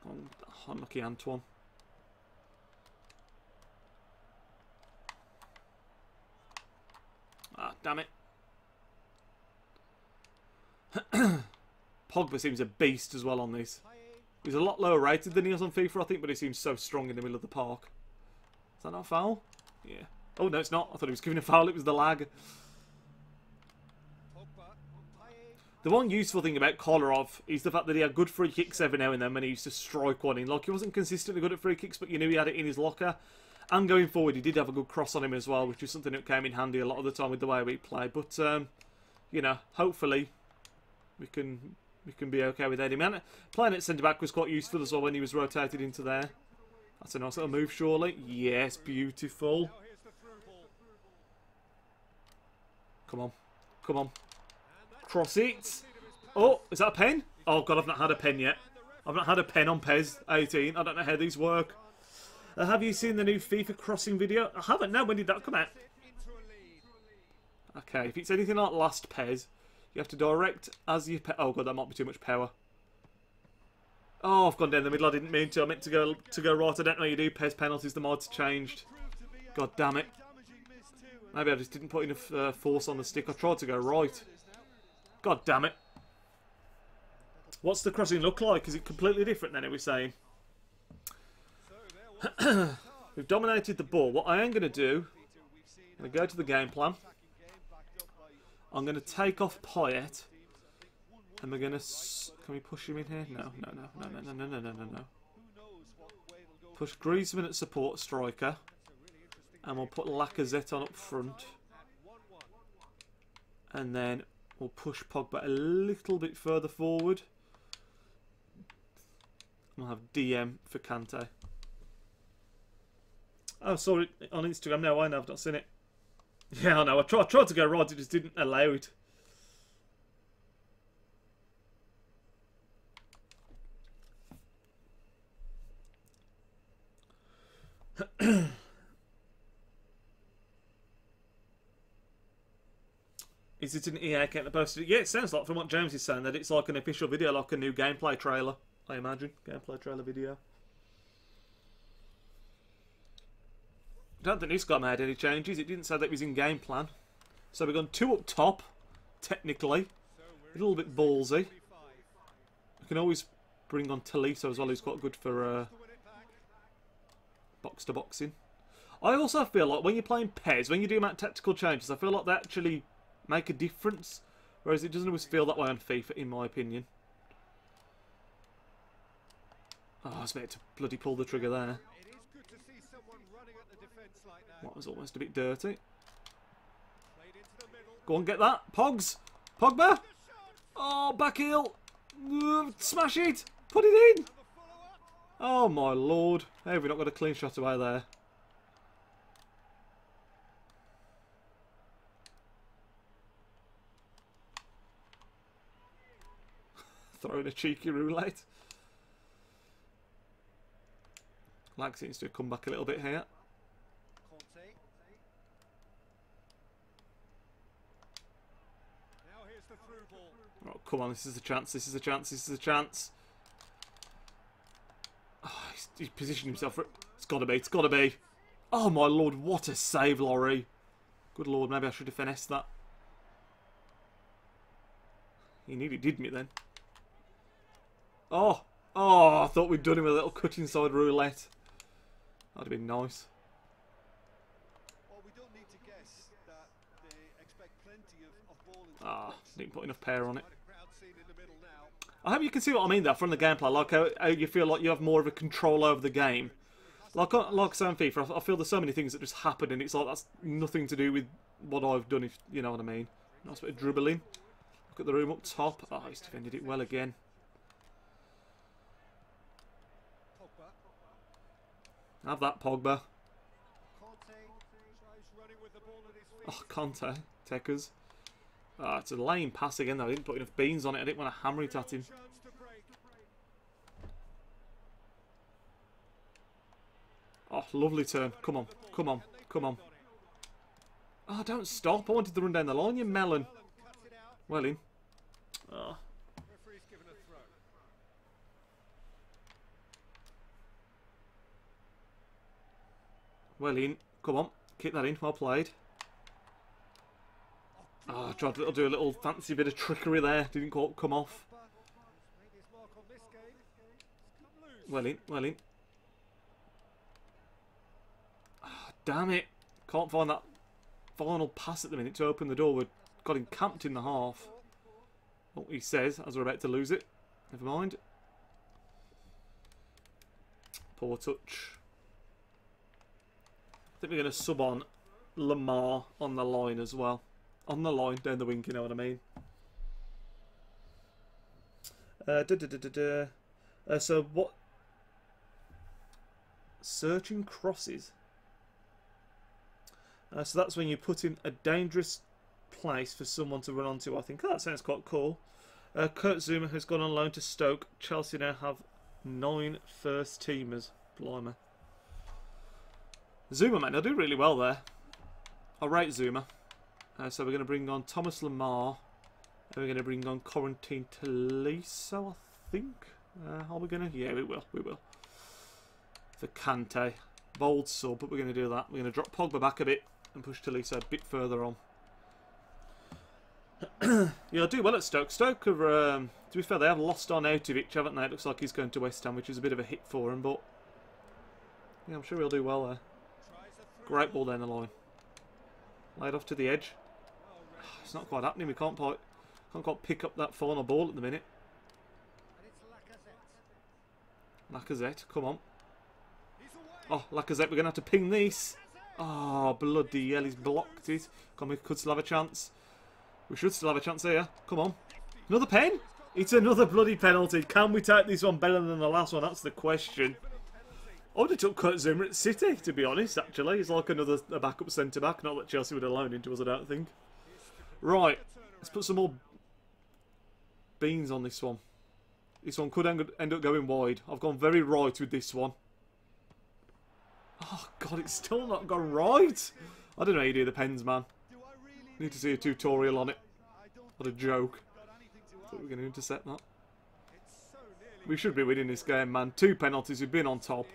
Oh, unlucky Antoine. Ah, damn it. Pogba seems a beast as well on this. He's a lot lower rated than he is on FIFA, I think, but he seems so strong in the middle of the park. Is that not a foul? Yeah. Oh, no, it's not. I thought he was giving a foul. It was the lag. The one useful thing about Kolarov is the fact that he had good free kicks every now and then when he used to strike one in. Like, he wasn't consistently good at free kicks, but you knew he had it in his locker. And going forward, he did have a good cross on him as well, which is something that came in handy a lot of the time with the way we play. But, you know, hopefully we can be okay with Eddie. Man, playing at centre-back was quite useful as well when he was rotated into there. That's a nice little move, surely. Yes, beautiful. Come on. Come on. Cross it. Oh, is that a pen? Oh, God, I've not had a pen yet. I've not had a pen on PES 18. I don't know how these work. Have you seen the new FIFA crossing video? I haven't. No, when did that come out? Okay, if it's anything like last PES, you have to direct as you... Oh, God, that might be too much power. Oh, I've gone down the middle. I didn't mean to. I meant to go right. I don't know how you do PES penalties. The mod's changed. God damn it. Maybe I just didn't put enough force on the stick. I tried to go right. God damn it. What's the crossing look like? Is it completely different than it was saying? We've dominated the ball. What I am going to do, I'm going to go to the game plan. I'm going to take off Payet. And we're going to... Can we push him in here? No. Push Griezmann at support striker. And we'll put Lacazette on up front. And then we'll push Pogba a little bit further forward. We'll have DM for Kante. Oh, saw it on Instagram. No, I know. I've not seen it. Yeah, I know. I tried to go right. It just didn't allow it. Is it an EA account that posted it? Yeah, it sounds like, from what James is saying, that it's like an official video, like a new gameplay trailer, I imagine. Gameplay trailer video. I don't think this guy made any changes. It didn't say that it was in game plan. So we've gone 2 up top, technically. A little bit ballsy. We can always bring on Tolisso as well, who's quite good for box-to-boxing. I also feel like when you're playing PES, when you do make tactical changes, I feel like they actually make a difference. Whereas it doesn't always feel that way on FIFA, in my opinion. Oh, I was meant to bloody pull the trigger there. That was almost a bit dirty. Go on, get that. Pogs. Pogba. Oh, back heel. Smash it. Put it in. Oh, my lord. Hey, have we not got a clean shot away there? Throwing a cheeky roulette. Lag seems to have come back a little bit here. Oh, come on, this is a chance, this is a chance, this is a chance. Oh, he's positioned himself for it. It's got to be, it's got to be. Oh my lord, what a save, Laurie. Good lord, maybe I should have finessed that. He nearly did me then. Oh, I thought we'd done him with a little cut inside roulette. That'd have been nice. Well, we don't need to guess that they expect plenty of ball into Ah, didn't put enough power on it. crowd scene in the middle now. I hope you can see what I mean there from the gameplay. Like how you feel like you have more of a control over the game. Like saying FIFA, I feel there's so many things that just happen, and it's like that's nothing to do with what I've done. If you know what I mean. Nice bit of dribbling. Look at the room up top. Oh, he's defended it well again. Have that, Pogba. Oh, Conte. Tekers. Oh, it's a lame pass again, though. I didn't put enough beans on it. I didn't want to hammer it at him. Oh, lovely turn. Come on. Come on. Come on. Oh, don't stop. I wanted to run down the line, you melon. Well in. Oh. Well in. Come on. Kick that in. Well played. Oh, I tried to do a little fancy bit of trickery there. Didn't quite come off. Well in. Well in. Oh, damn it. Can't find that final pass at the minute to open the door. We've got him camped in the half. What he says as we're about to lose it. Never mind. Poor touch. I think we're going to sub on Lamar on the line as well. On the line, down the wing, you know what I mean. So what? Searching crosses. So that's when you put in a dangerous place for someone to run onto, I think. Oh, that sounds quite cool. Kurt Zuma has gone on loan to Stoke. Chelsea now have 9 first teamers. Blimey. Zuma, man, they'll do really well there. I rate Zuma. So we're going to bring on Thomas Lamar. And we're going to bring on Quarantine Tolisso, I think. Are we going to? Yeah, we will. We will. For Kante. Bold sub, but we're going to do that. We're going to drop Pogba back a bit and push Tolisso a bit further on. Yeah, I'll do well at Stoke. Stoke are, to be fair, they have lost on Arnautovic, haven't they? It looks like he's going to West Ham, which is a bit of a hit for him, but yeah, I'm sure he'll do well there. Great ball down the line. Laid off to the edge. It's not quite happening. We can't quite pick up that final ball at the minute. Lacazette, come on. Oh, Lacazette, we're going to have to ping this. Oh, bloody hell, he's blocked it. Come on, we could still have a chance. We should still have a chance here. Come on. Another pen? It's another bloody penalty. Can we take this one better than the last one? That's the question. I would have took Kurt Zuma at City, to be honest, actually. He's like another backup centre-back. Not that Chelsea would have loaned into us, I don't think. Right. Let's put some more beans on this one. This one could end up going wide. I've gone very right with this one. Oh, God, it's still not gone right. I don't know how you do the pens, man. Need to see a tutorial on it. What a joke. Thought we were going to intercept that. We should be winning this game, man. 2 penalties, we've been on top.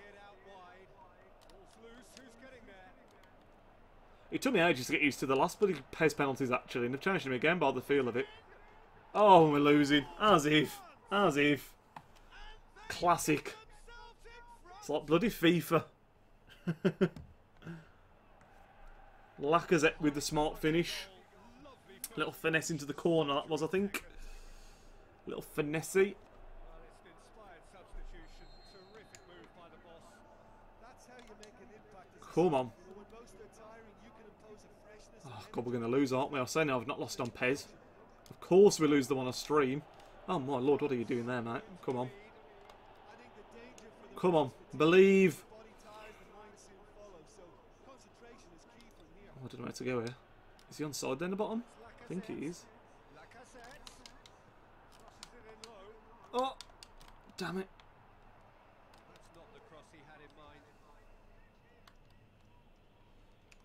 It took me ages to get used to the last bloody pace penalties, actually, and they've changed them again by the feel of it. Oh, we're losing. As if. As if. Classic. It's like bloody FIFA. Lacazette with the smart finish. Little finesse into the corner, that was, I think. Little finesse. Come on. Oh, God, we're going to lose, aren't we? I was saying I've not lost on Pez. Of course we lose them on a stream. Oh, my Lord, what are you doing there, mate? Come on. Come on. Believe. Oh, I don't know where to go here. Is he onside then, the bottom? I think he is. Oh! Damn it.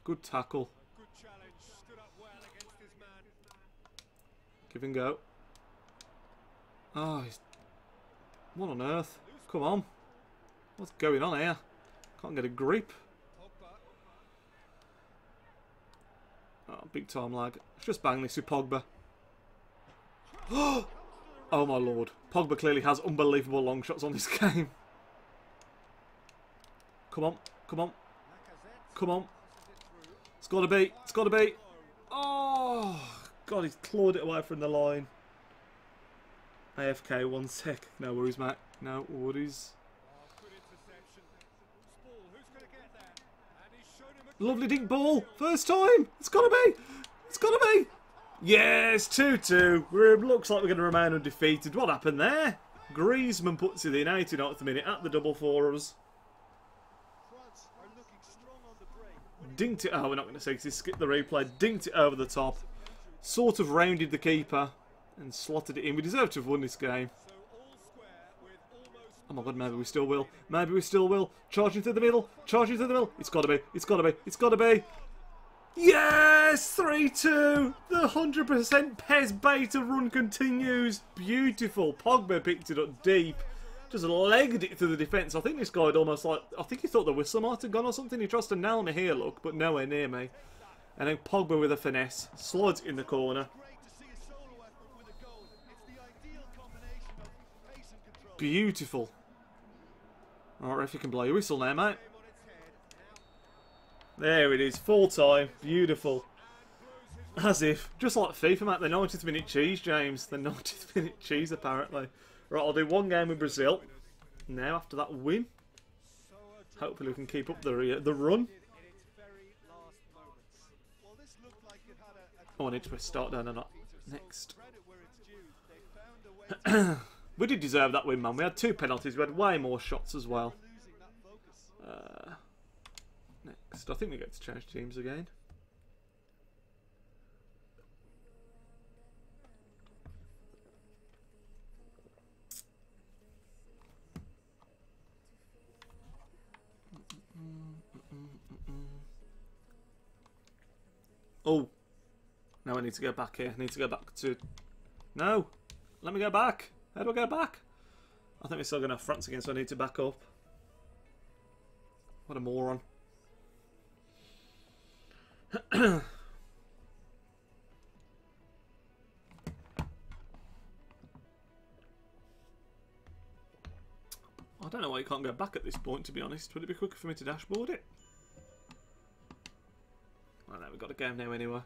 Good tackle. Give and go. Oh, he's... What on earth? Come on. What's going on here? Can't get a grip. Oh, big time lag. Let's just bang this with Pogba. Oh my Lord. Pogba clearly has unbelievable long shots on this game. Come on. Come on. Come on. It's got to be. It's got to be. Oh, God, he's clawed it away from the line. AFK, 1 sec. No worries, mate. No worries. Lovely deep ball. First time. It's got to be. It's got to be. Yes, 2-2. Looks like we're going to remain undefeated. What happened there? Griezmann puts it in 89th minute at the double for us. Dinked it. Oh, we're not going to say because he skipped the replay. Dinked it over the top. Sort of rounded the keeper and slotted it in. We deserve to have won this game. Oh my God, maybe we still will. Maybe we still will. Charging through the middle. Charging through the middle. It's got to be. It's got to be. It's got to be. Yes! 3-2. The 100% Pez beta run continues. Beautiful. Pogba picked it up deep. Just legged it through the defence. I think this guy had almost like... I think he thought the whistle might have gone or something. He tries to nail me here, look, but nowhere near me. And then Pogba with a finesse. Slides in the corner. Beautiful. Alright, ref, you can blow your whistle now, mate. There it is. Full time. Beautiful. As if. Just like FIFA, mate. The 90th minute cheese, James. The 90th minute cheese, apparently. Right, I'll do one game with Brazil. Now, after that win. Hopefully we can keep up the run. Oh, I need to press start down or not. Next. We did deserve that win, man. We had 2 penalties. We had way more shots as well. Next. I think we get to change teams again. Oh. Now I need to go back here. I need to go back to... No. Let me go back. How do I go back? I think we're still going to have France again, so I need to back up. What a moron. I don't know why you can't go back at this point, to be honest. Would it be quicker for me to dashboard it? I know, we've got a game now anyway.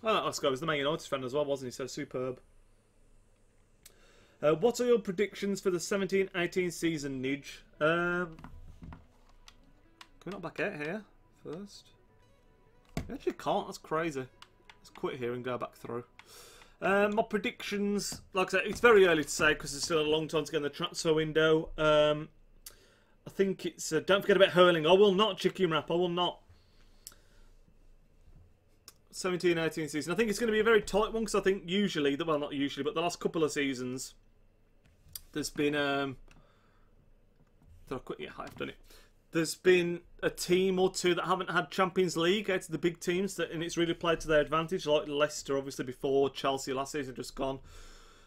Oh, no, let's go. He was the Man United fan as well, wasn't he? So superb. What are your predictions for the 17-18 season, Nidge? Can we not back out here first? We actually can't. That's crazy. Let's quit here and go back through. My predictions, like I said, it's very early to say because there's still a long time to go in the transfer window. I think it's... don't forget about hurling. I will not chicken wrap. I will not. 17-18 season. I think it's going to be a very tight one because I think usually, well, not usually, but the last couple of seasons, there's been... Did I quit? Yeah, I've done it. There's been a team or two that haven't had Champions League out of the big teams, and it's really played to their advantage, like Leicester, obviously, before Chelsea last season just gone.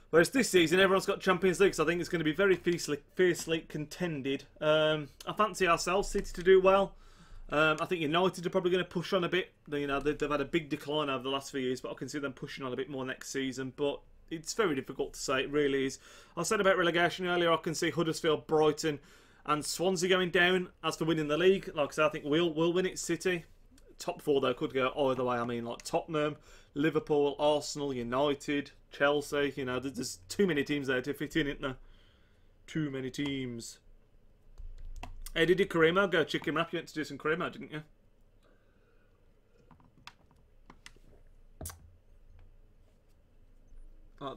Whereas this season, everyone's got Champions League, so I think it's going to be very fiercely contended. I fancy ourselves, City, to do well. I think United are probably going to push on a bit. You know, they've had a big decline over the last few years, but I can see them pushing on a bit more next season. But it's very difficult to say. It really is. I said about relegation earlier. I can see Huddersfield, Brighton, and Swansea going down. As for winning the league, like I said, I think we'll win it. City, top 4 though could go either way. I mean, like Tottenham, Liverpool, Arsenal, United, Chelsea. You know, there's too many teams there to fit in, isn't there? Too many teams. Hey, did Karimo go chicken wrap? You went to do some Karimo, didn't you?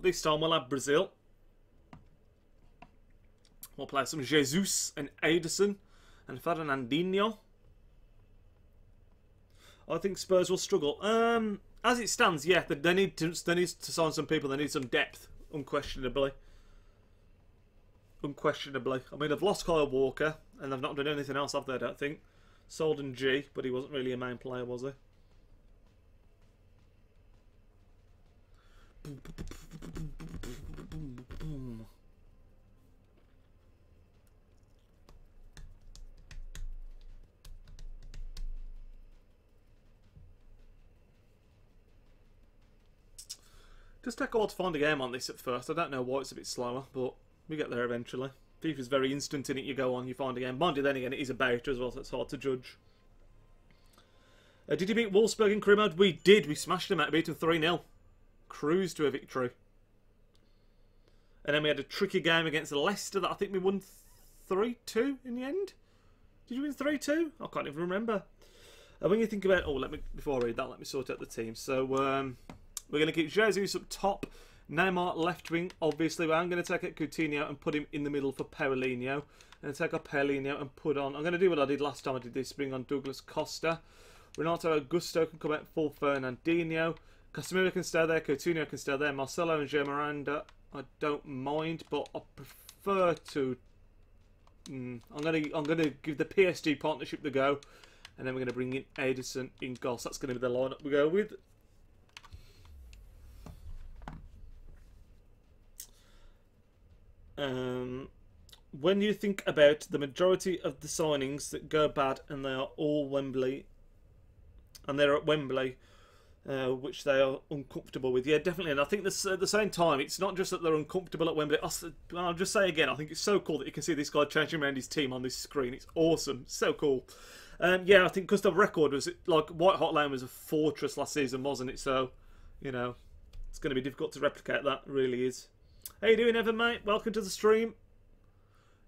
This time we'll have Brazil. We'll play some Jesus and Ederson and Fernandinho. I think Spurs will struggle. As it stands, yeah, they need to sign some people. They need some depth, unquestionably. Unquestionably. I mean, they've lost Kyle Walker, and they've not done anything else, have they, I don't think. Sold and G, but he wasn't really a main player, was he? Just take a while to find a game on this at first. I don't know why it's a bit slower, but we get there eventually. FIFA's very instant in it. You go on, you find a game. Mind you, then again, it is a beta as well, so it's hard to judge. Did you beat Wolfsburg in career mode? We did. We smashed them out. Beat them 3-0. Cruise to a victory. And then we had a tricky game against Leicester that I think we won 3-2 in the end. Did you win 3-2? I can't even remember. When you think about... Oh, before I read that, let me sort out the team. So, we're going to keep Jesus up top. Neymar left wing, obviously. I'm going to take out Coutinho and put him in the middle for Paulinho. And take out Paulinho and put on... I'm going to do what I did last time I did this. Bring on Douglas Costa. Renato Augusto can come out full Fernandinho. Casemiro can stay there. Coutinho can stay there. Marcelo and Joe Miranda, I don't mind, but I prefer to... I'm gonna give the PSG partnership the go. And then we're going to bring in Edison in goal. So that's going to be the lineup we go with. When you think about the majority of the signings that go bad and they are all Wembley, and they're at Wembley, which they are uncomfortable with. Yeah, definitely. And I think this, at the same time, it's not just that they're uncomfortable at Wembley. I'll just say again, I think it's so cool that you can see this guy changing around his team on this screen. It's awesome. So cool. Yeah, I think because the record was, like, White Hart Lane was a fortress last season, wasn't it? So, you know, it's going to be difficult to replicate that. It really is. How you doing, Evan, mate? Welcome to the stream.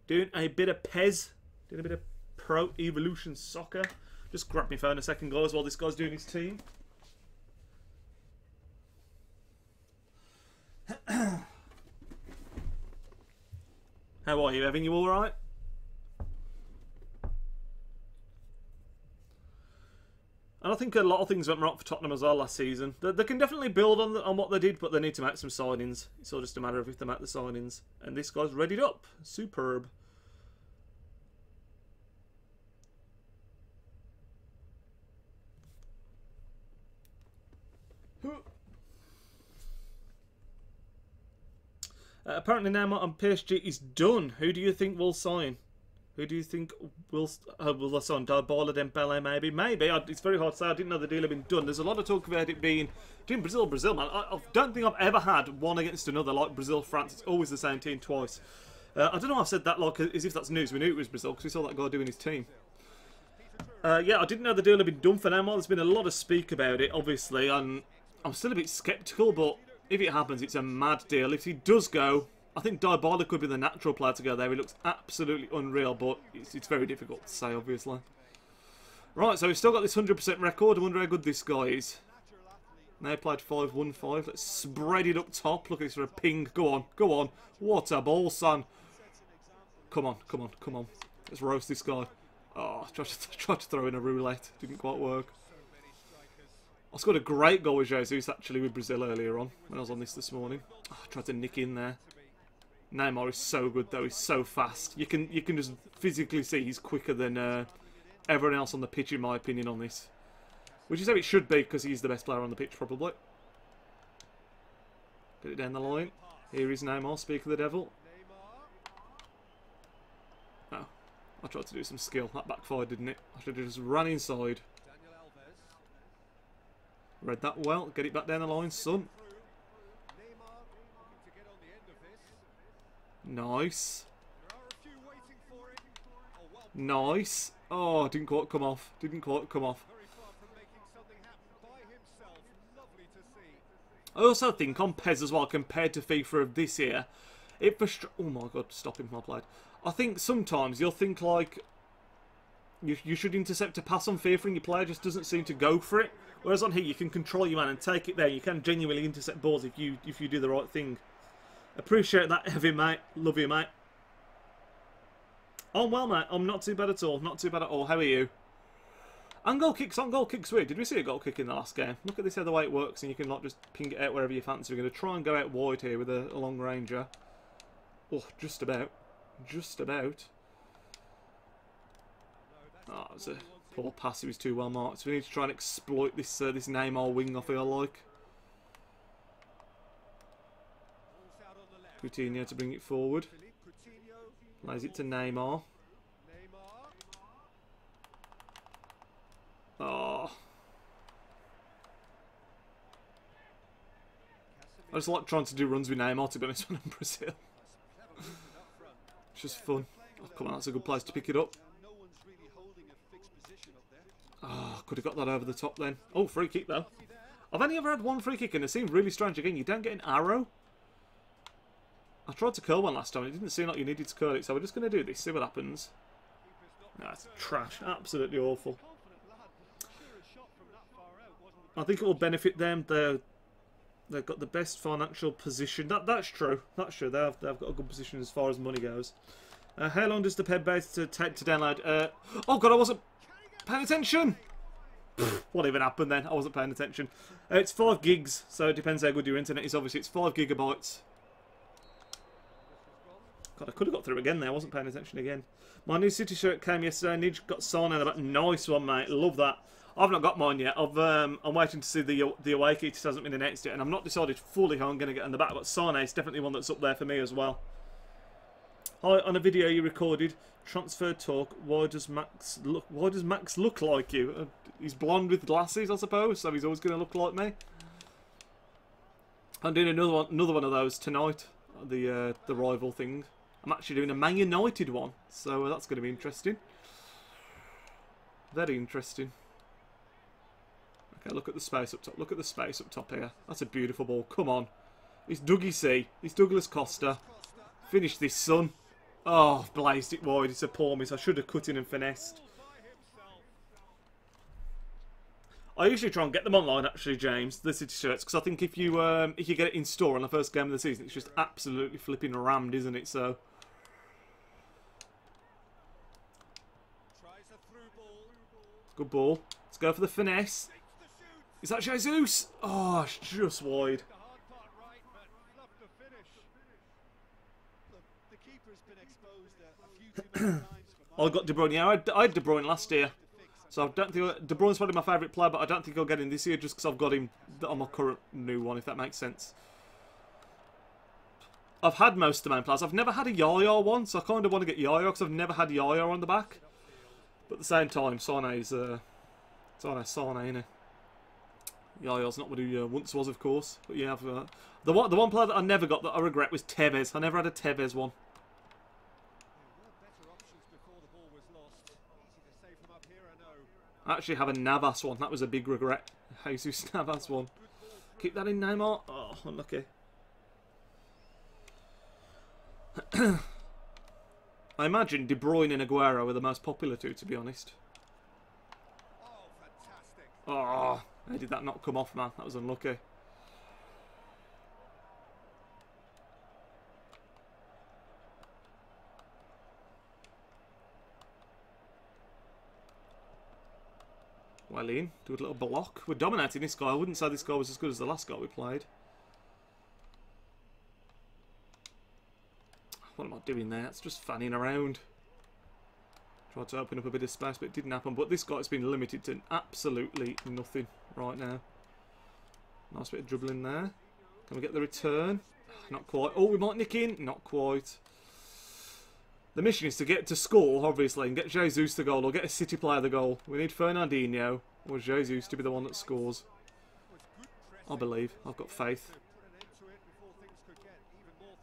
Doing a bit of PES. Doing a bit of Pro Evolution Soccer. Just grab my phone a second, guys, while this guy's doing his team. How are you, Evan? You alright? And I think a lot of things went wrong for Tottenham as well last season. They can definitely build on what they did, but they need to make some signings. It's all just a matter of if they make the signings. And this guy's readied up. Superb. Apparently Neymar on PSG is done. Who do you think will sign? Who do you think will they sign? Dybala, Dembele, maybe? Maybe. It's very hard to say. I didn't know the deal had been done. There's a lot of talk about it being Brazil, man. I don't think I've ever had one against another like Brazil, France. It's always the same team twice. I don't know why I've said that like as if that's news. We knew it was Brazil because we saw that guy doing his team. Yeah, I didn't know the deal had been done for Neymar. There's been a lot of speak about it, obviously, and I'm still a bit sceptical, but if it happens, it's a mad deal. If he does go, I think Dybala could be the natural player to go there. He looks absolutely unreal, but it's very difficult to say, obviously. Right, so we've still got this 100% record. I wonder how good this guy is. Now he played 5-1-5. Let's spread it up top. Look at this for a ping. Go on, go on. What a ball, son. Come on, come on, come on. Let's roast this guy. Oh, I tried to throw in a roulette. Didn't quite work. I scored a great goal with Jesus, actually, with Brazil earlier on, when I was on this morning. Oh, I tried to nick in there. Neymar is so good, though. He's so fast. You can just physically see he's quicker than everyone else on the pitch, in my opinion, on this. Which is how it should be, because he's the best player on the pitch, probably. Get it down the line. Here is Neymar, speak of the devil. Oh, I tried to do some skill. That backfired, didn't it? I should have just run inside. Read that well. Get it back down the line, son. Nice. Nice. Oh, didn't quite come off. Didn't quite come off. I also think on PES as well, compared to FIFA of this year, it frustrates... Oh my god, stop him, my blade. I think sometimes you'll think like you should intercept a pass on FIFA and your player just doesn't seem to go for it. Whereas on here, you can control your man and take it there. You can genuinely intercept balls if you do the right thing. Appreciate that, Heavy, mate. Love you, mate. I'm well, mate. I'm not too bad at all. Not too bad at all. How are you? And goal kicks on goal kicks weird. Did we see a goal kick in the last game? Look at this, how the way it works, and you can like just ping it out wherever you fancy. We're going to try and go out wide here with a long ranger. Oh, just about. Just about. Oh, it was a poor pass. He was too well marked. So we need to try and exploit this this Neymar wing, I feel like. Coutinho to bring it forward. Plays it to Neymar. Oh. I just like trying to do runs with Neymar, to be honest, when I'm in Brazil. It's just fun. Oh, come on, that's a good place to pick it up. No one's really holding a fixed position up there. Oh, could have got that over the top then. Oh, free kick though. I've only ever had one free kick and it seemed really strange. Again, you don't get an arrow. I tried to curl one last time and it didn't seem like you needed to curl it, so we're just going to do this, see what happens. No, it's trash. Absolutely awful. I think it will benefit them. They've got the best financial position. That's true. That's true. They've got a good position as far as money goes. How long does the ped base take to download? Oh god, I wasn't paying attention. What even happened then? I wasn't paying attention. It's 5 gigs, so it depends how good your internet is. Obviously, it's 5 gigabytes. God, I could have got through again there. I wasn't paying attention again. My new City shirt came yesterday. Nidge got signed in about. Nice one, mate. Love that. I've not got mine yet. I'm waiting to see the away kit. It hasn't been announced yet, and I'm not decided fully how I'm going to get on the back. But Sane is definitely one that's up there for me as well. Hi, on a video you recorded, transfer talk. Why does Max look like you? He's blonde with glasses, I suppose, so he's always going to look like me. I'm doing another one of those tonight. The rival thing. I'm actually doing a Man United one, so that's going to be interesting. Very interesting. Okay, look at the space up top. Look at the space up top here. That's a beautiful ball. Come on. It's Dougie C. It's Douglas Costa. Finish this, son. Oh, I've blazed it wide. It's a poor miss. I should have cut in and finessed. I usually try and get them online, actually, James, the City shirts, because I think if you get it in store on the first game of the season, it's just absolutely flipping rammed, isn't it? So. Good ball. Let's go for the finesse. Is that Jesus? Oh, it's just wide. I got De Bruyne. Yeah, I had De Bruyne last year. So I don't think De Bruyne's probably my favourite player, but I don't think I'll get him this year just because I've got him on my current new one, if that makes sense. I've had most of the main players. I've never had a Yaya one, so I kind of want to get Yaya because I've never had Yaya on the back. But at the same time, Sane's Sane, innit? Yaya's not what he once was, of course. But yeah, the one player that I never got that I regret was Tevez. I never had a Tevez one. I actually have a Navas one. That was a big regret. Jesus Navas one. Keep that in, Neymar. Oh, unlucky. I imagine De Bruyne and Aguero were the most popular two, to be honest. Oh, fantastic. Oh, how did that not come off, man? That was unlucky. Well in, do a little block. We're dominating this guy. I wouldn't say this guy was as good as the last guy we played. What am I doing there? It's just fanning around. Tried to open up a bit of space, but it didn't happen. But this guy's been limited to absolutely nothing right now. Nice bit of dribbling there. Can we get the return? Not quite. Oh, we might nick in. Not quite. The mission is to get to score, obviously, and get Jesus the goal, or get a City player the goal. We need Fernandinho or Jesus to be the one that scores. I believe. I've got faith.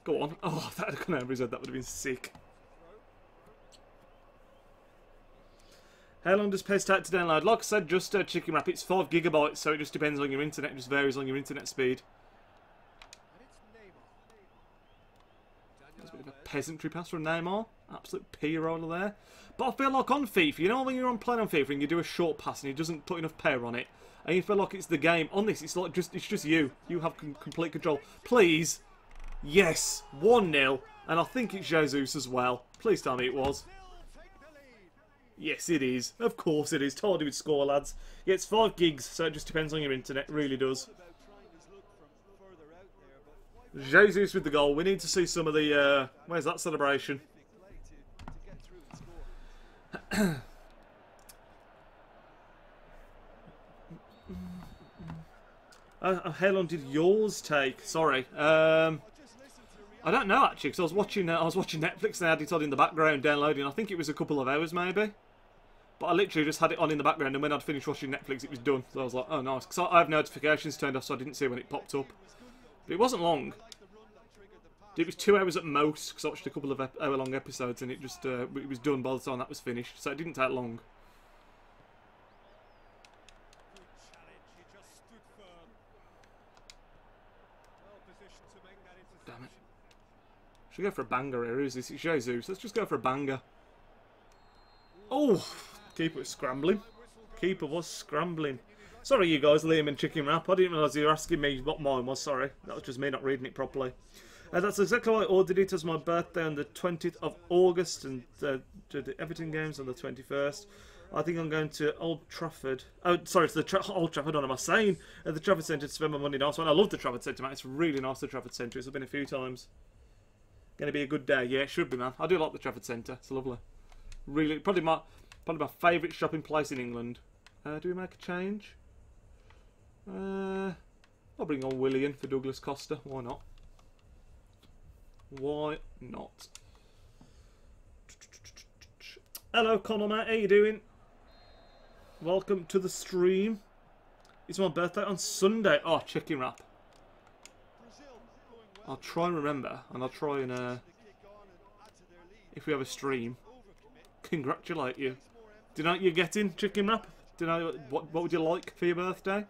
Go on. Oh, if that had gone over his head, that would have been sick. How long does PES take to download? Like I said, just chicken wrap. It's 5 gigabytes, so it just depends on your internet. It just varies on your internet speed. That's a bit of a peasantry pass from Neymar. Absolute P-roller there. But I feel like on FIFA, you know when you're playing on FIFA and you do a short pass and he doesn't put enough power on it, and you feel like it's the game. On this, it's like it's just you. You have complete control. Please. Yes. 1-0. And I think it's Jesus as well. Please tell me it was. Yes, it is. Of course it is. Told you would score, lads. Yeah, it's 5 gigs, so it just depends on your internet. It really does. Jesus with the goal. We need to see some of the... where's that celebration? How long did yours take? Sorry. I don't know actually, because I was watching Netflix and they had it on in the background downloading. I think it was a couple of hours maybe. But I literally just had it on in the background, and when I'd finished watching Netflix, it was done. So I was like, oh nice. Because I have notifications turned off, so I didn't see when it popped up. But it wasn't long. It was 2 hours at most, because I watched a couple of hour-long episodes, and it just it was done by the time that was finished, so it didn't take long. Good challenge. He just stood firm. Well positioned to make that interception. Damn it. Should go for a banger here, is this? It's Jesus. Let's just go for a banger. Oh! Keeper was scrambling. Keeper was scrambling. Sorry, you guys, Liam and Chicken Wrap. I didn't realise you were asking me what mine was. Sorry. That was just me not reading it properly. That's exactly why I ordered it as my birthday on the 20th of August and did the Everton games on the 21st. I think I'm going to Old Trafford. Oh, sorry, to the Old Trafford, what am I saying? At the Trafford Centre to spend my money nice one. I love the Trafford Centre, man. It's really nice, the Trafford Centre. It's been a few times. Going to be a good day. Yeah, it should be, man. I do like the Trafford Centre. It's lovely. Really, probably my favourite shopping place in England. Do we make a change? I'll bring on Willian for Douglas Costa. Why not? Why not? Hello, Connor, mate. How you doing? Welcome to the stream. It's my birthday on Sunday. Oh, Chicken Wrap. I'll try and remember, and I'll try and, if we have a stream, congratulate you. Do you know what you're getting, Chicken Wrap? Do you know what would you like for your birthday?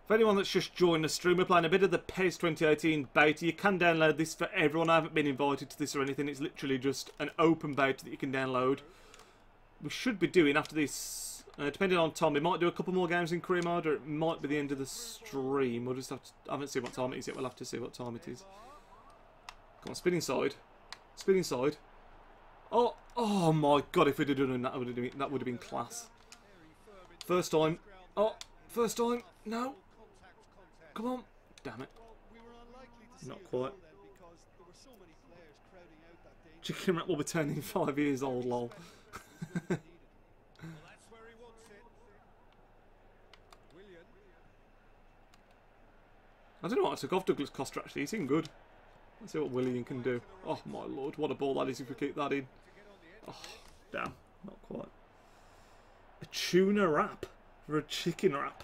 For anyone that's just joined the stream, we're playing a bit of the PES 2018 beta. You can download this for everyone. I haven't been invited to this or anything. It's literally just an open beta that you can download. We should be doing after this, depending on time, we might do a couple more games in career mode, or it might be the end of the stream. We'll just have to, I haven't seen what time it is yet. We'll have to see what time it is. Come on, spin inside. Spin inside. Oh my god! If we'd have done that, that would have been class. First time. Oh, first time. No. Come on. Damn it. Not quite. Chicken Wrap will be turning 5 years old, lol. I don't know what I took off Douglas Costa actually. He seemed good. Let's see what Willian can do. Oh my lord, what a ball that is if we keep that in. Oh, damn. Not quite. A tuna wrap for a chicken wrap.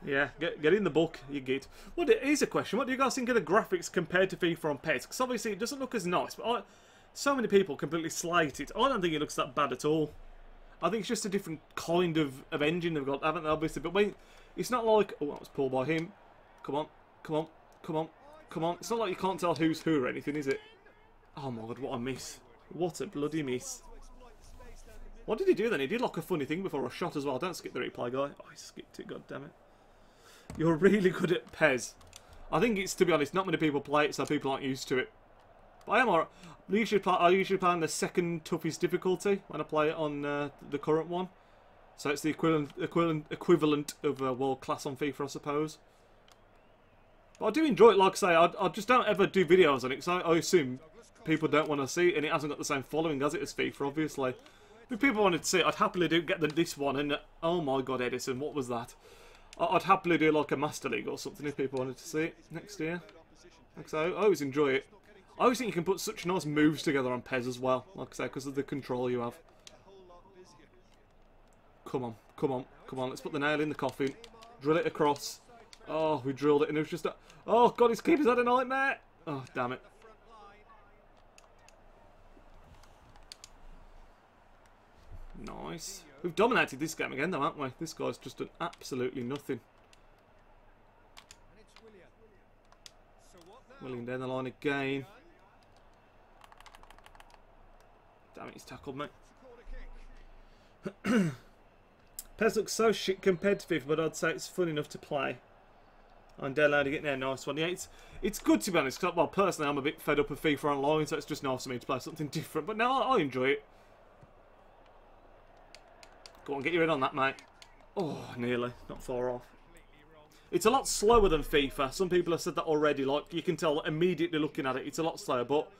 Yeah, get in the book, you git. Well, here's a question. What do you guys think of the graphics compared to FIFA on PES? Because obviously it doesn't look as nice, but so many people completely slate it. I don't think it looks that bad at all. I think it's just a different kind of engine they've got, haven't they, obviously? But when, it's not like... Oh, that was pulled by him. Come on, come on, come on, come on. It's not like you can't tell who's who or anything, is it? Oh my god, what a miss. What a bloody miss. What did he do then? He did like a funny thing before a shot as well. Don't skip the replay, guy. Oh, he skipped it, god damn it. You're really good at PES. I think it's, to be honest, not many people play it, so people aren't used to it. But I am alright. I usually play on the second toughest difficulty when I play it on the current one. So it's the equivalent of world class on FIFA, I suppose. But I do enjoy it, like I say. I just don't ever do videos on it, because I assume people don't want to see it, and it hasn't got the same following as it as FIFA, obviously. If people wanted to see it, I'd happily get this one, and oh my god, Edison, what was that? I'd happily do like a Master League or something if people wanted to see it next year. Like I say, I always enjoy it. I always think you can put such nice moves together on PES as well, like I say, because of the control you have. Come on, come on, come on, let's put the nail in the coffin. Drill it across. Oh, we drilled it and it was just a... Oh god, his keeper's had a nightmare! Oh, damn it. Nice. We've dominated this game again though, haven't we? This guy's just done absolutely nothing. Willian down the line again. Damn it, he's tackled me. PES looks so shit compared to FIFA, but I'd say it's fun enough to play. I'm downloading it now, nice one. Yeah, it's good to be honest, because, well, personally I'm a bit fed up with FIFA Online, so it's just nice for me to play something different. But no, I enjoy it. Go on, get your head on that, mate. Oh, nearly. Not far off. It's a lot slower than FIFA. Some people have said that already. Like, you can tell immediately looking at it, it's a lot slower. But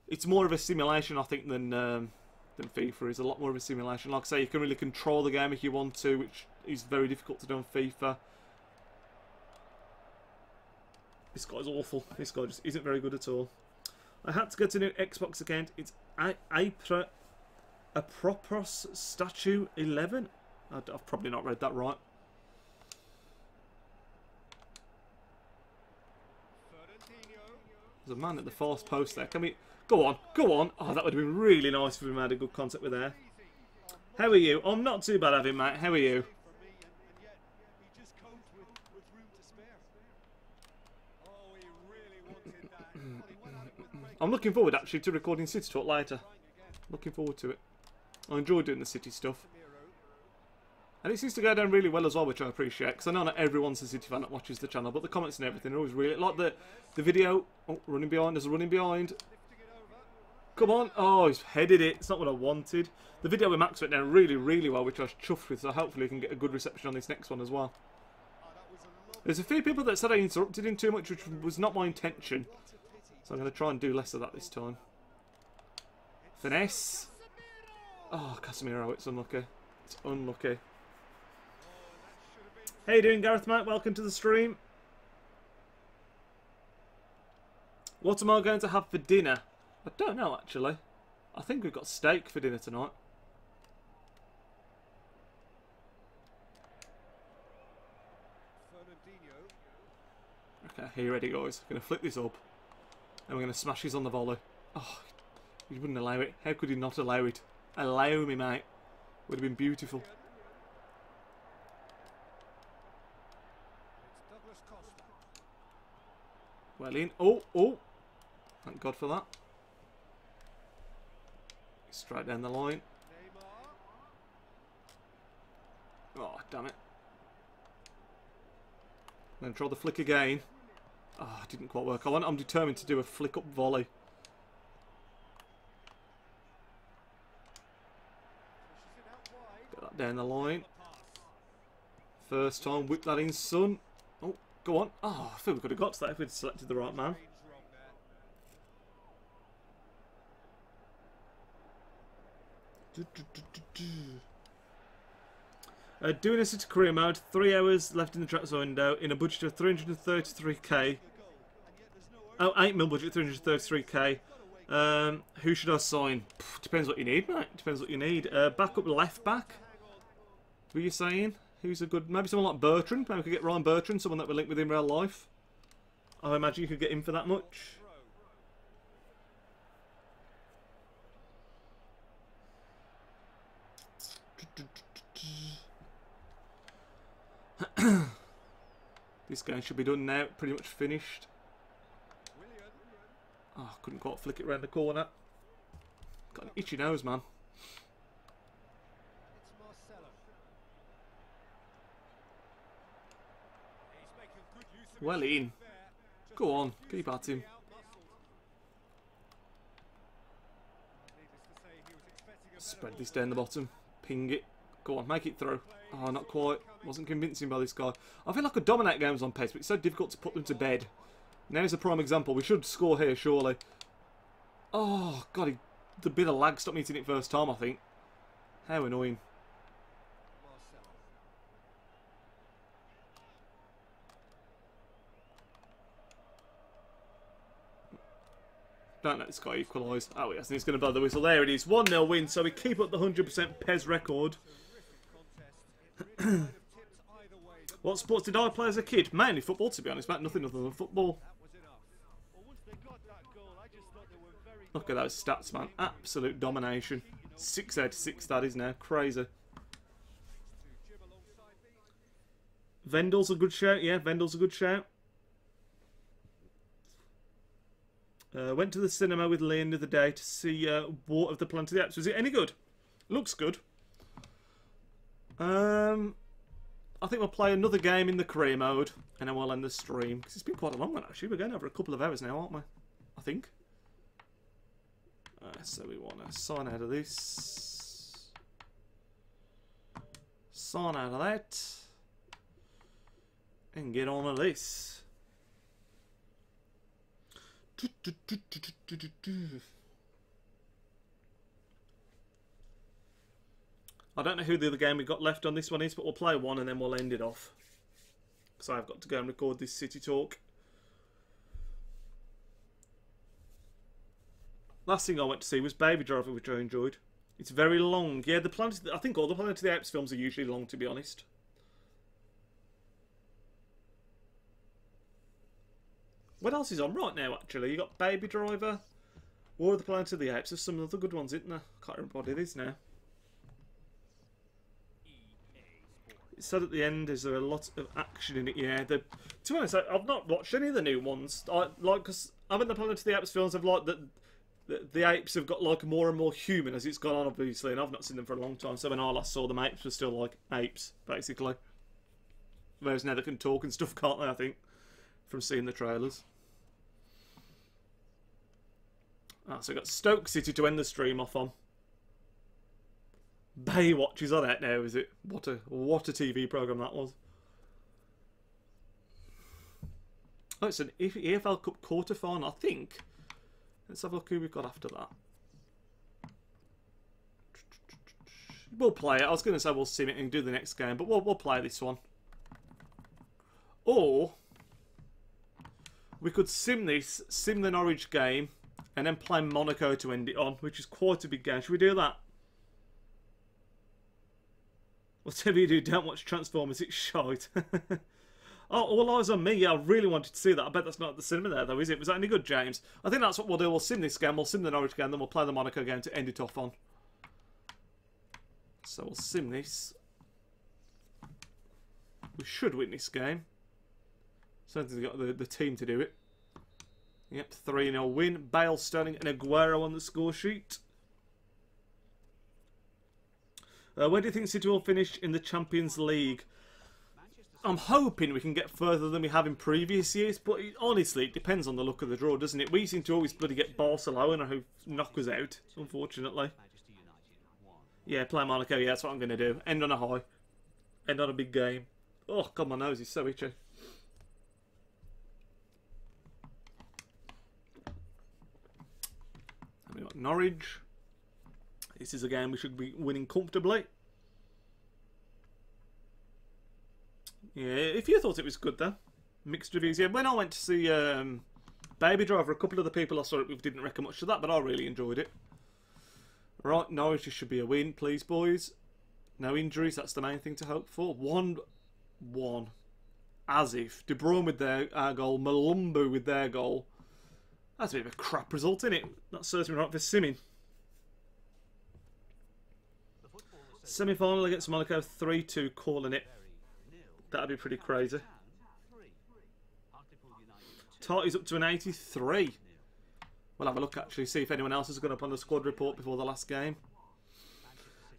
it's more of a simulation, I think, than FIFA is. A lot more of a simulation. Like I say, you can really control the game if you want to, which is very difficult to do on FIFA. This guy's awful. This guy just isn't very good at all. I had to get a new Xbox account. It's Apropos Statue 11. I've probably not read that right. There's a man at the fourth post there. Can we... Go on, go on. Oh, that would have been really nice if we had a good contact with there. How are you? I'm not too bad, having mate. How are you? I'm looking forward, actually, to recording City Talk later. Looking forward to it. I enjoy doing the City stuff. And it seems to go down really well as well, which I appreciate. Because I know not everyone's a City fan that watches the channel, but the comments and everything are always really... Like the video... Oh, running behind. There's a running behind. Come on. Oh, he's headed it. It's not what I wanted. The video with Max went down really, really well, which I was chuffed with. So hopefully we can get a good reception on this next one as well. There's a few people that said I interrupted him too much, which was not my intention. So I'm going to try and do less of that this time. Finesse. Oh, Casemiro, it's unlucky. It's unlucky. How you doing, Gareth, mate? Welcome to the stream. What am I going to have for dinner? I don't know, actually. I think we've got steak for dinner tonight. Okay, are you ready, guys? I'm going to flip this up. And we're going to smash his on the volley. Oh, he wouldn't allow it. How could he not allow it? Allow me, mate. Would have been beautiful. Well in. Oh, oh. Thank God for that. Straight down the line. Oh, damn it. Then try the flick again. Oh, it didn't quite work. I'm determined to do a flick up volley. Get that down the line. First time, whip that in, son. Oh, go on. Oh, I feel we could have got to that if we'd selected the right man. Doing a City career mode, 3 hours left in the transfer window in a budget of 333k. Oh, 8 mil budget, 333k. Who should I sign? Depends what you need, mate. Depends what you need. Backup left back. Were you saying? Who's a good... Maybe someone like Bertrand. Maybe we could get Ryan Bertrand, someone that would link with in real life. I imagine you could get him for that much. This game should be done now. Pretty much finished. Oh, couldn't quite flick it around the corner. Got an itchy nose, man. Well in. Go on, keep at him. Spread this down the bottom. Ping it. Go on, make it through. Oh, not quite. Wasn't convincing by this guy. I feel like I could dominate games on pace, but it's so difficult to put them to bed. Now's a prime example. We should score here, surely. Oh, God, the bit of lag stopped me hitting it first time, I think. How annoying. Don't let this guy equalise. Oh, yes, and he's going to blow the whistle. There it is. 1-0 win, so we keep up the 100% Pez record. What sports did I play as a kid? Mainly football, to be honest, mate. Nothing other than football. Look at those stats, man. Absolute domination. 6 out of 6 that is now. Crazy. Vendal's a good shout. Yeah, Vendal's a good shout. Went to the cinema with Liam the other day to see War of the Planet of the Apes. Was it any good? Looks good. I think we'll play another game in the career mode, and then we'll end the stream. Because it's been quite a long one, actually. We're going over a couple of hours now, aren't we? I think. So we want to sign out of this. Sign out of that. And get on to this. I don't know who the other game we got left on this one is, but we'll play one and then we'll end it off. Because I've got to go and record this City Talk. last thing I went to see was Baby Driver, which I enjoyed. It's very long. Yeah, I think all the Planet of the Apes films are usually long, to be honest. What else is on right now, actually? You got Baby Driver, War of the Planet of the Apes. There's some other good ones, isn't there? Can't remember what it is now. It said at the end, is there a lot of action in it? Yeah, to be honest, I've not watched any of the new ones. Because having the Planet of the Apes films, I've like the apes have got like more and more human as it's gone on, obviously, and I've not seen them for a long time. So when I last saw them, apes were still like apes, basically. Whereas now they can talk and stuff, can't they? I think from seeing the trailers. So we've got Stoke City to end the stream off on. Baywatch is on it now, is it? What a TV programme that was. Oh, it's an EFL Cup quarter-final, I think. Let's have a look who we've got after that. We'll play it. I was going to say we'll sim it and do the next game, but we'll play this one. Or we could sim the Norwich game, and then play Monaco to end it on, which is quite a big game. Should we do that? Whatever you do, don't watch Transformers, it's shite. Oh, all eyes on me. Yeah, I really wanted to see that. I bet that's not at the cinema there, though, is it? Was that any good, James? I think that's what we'll do. We'll sim this game, we'll sim the Norwich game, then we'll play the Monaco game to end it off on. So we'll sim this. We should win this game. Certainly got the team to do it. Yep, 3-0 win. Bale, Sterling and Aguero on the score sheet. Where do you think City will finish in the Champions League? I'm hoping we can get further than we have in previous years, but honestly, it depends on the look of the draw, doesn't it? We seem to always bloody get Barcelona who knock us out, unfortunately. Yeah, play Monaco, yeah, that's what I'm going to do. End on a high. End on a big game. Oh, God, my nose is so itchy. And we got Norwich. This is a game we should be winning comfortably. Yeah, if you thought it was good though. Mixed reviews. Yeah, when I went to see Baby Driver, a couple of the people I saw it with didn't reckon much to that, but I really enjoyed it. Right, Norwich, this should be a win, please, boys. No injuries, that's the main thing to hope for. 1-1. As if. De Bruyne with their goal, Malumbu with their goal. That's a bit of a crap result, isn't it? That serves me right for simming. Semi-final against Monaco, 3-2, calling it. That'd be pretty crazy. Tarty's up to an 83. We'll have a look, actually, see if anyone else has gone up on the squad report before the last game.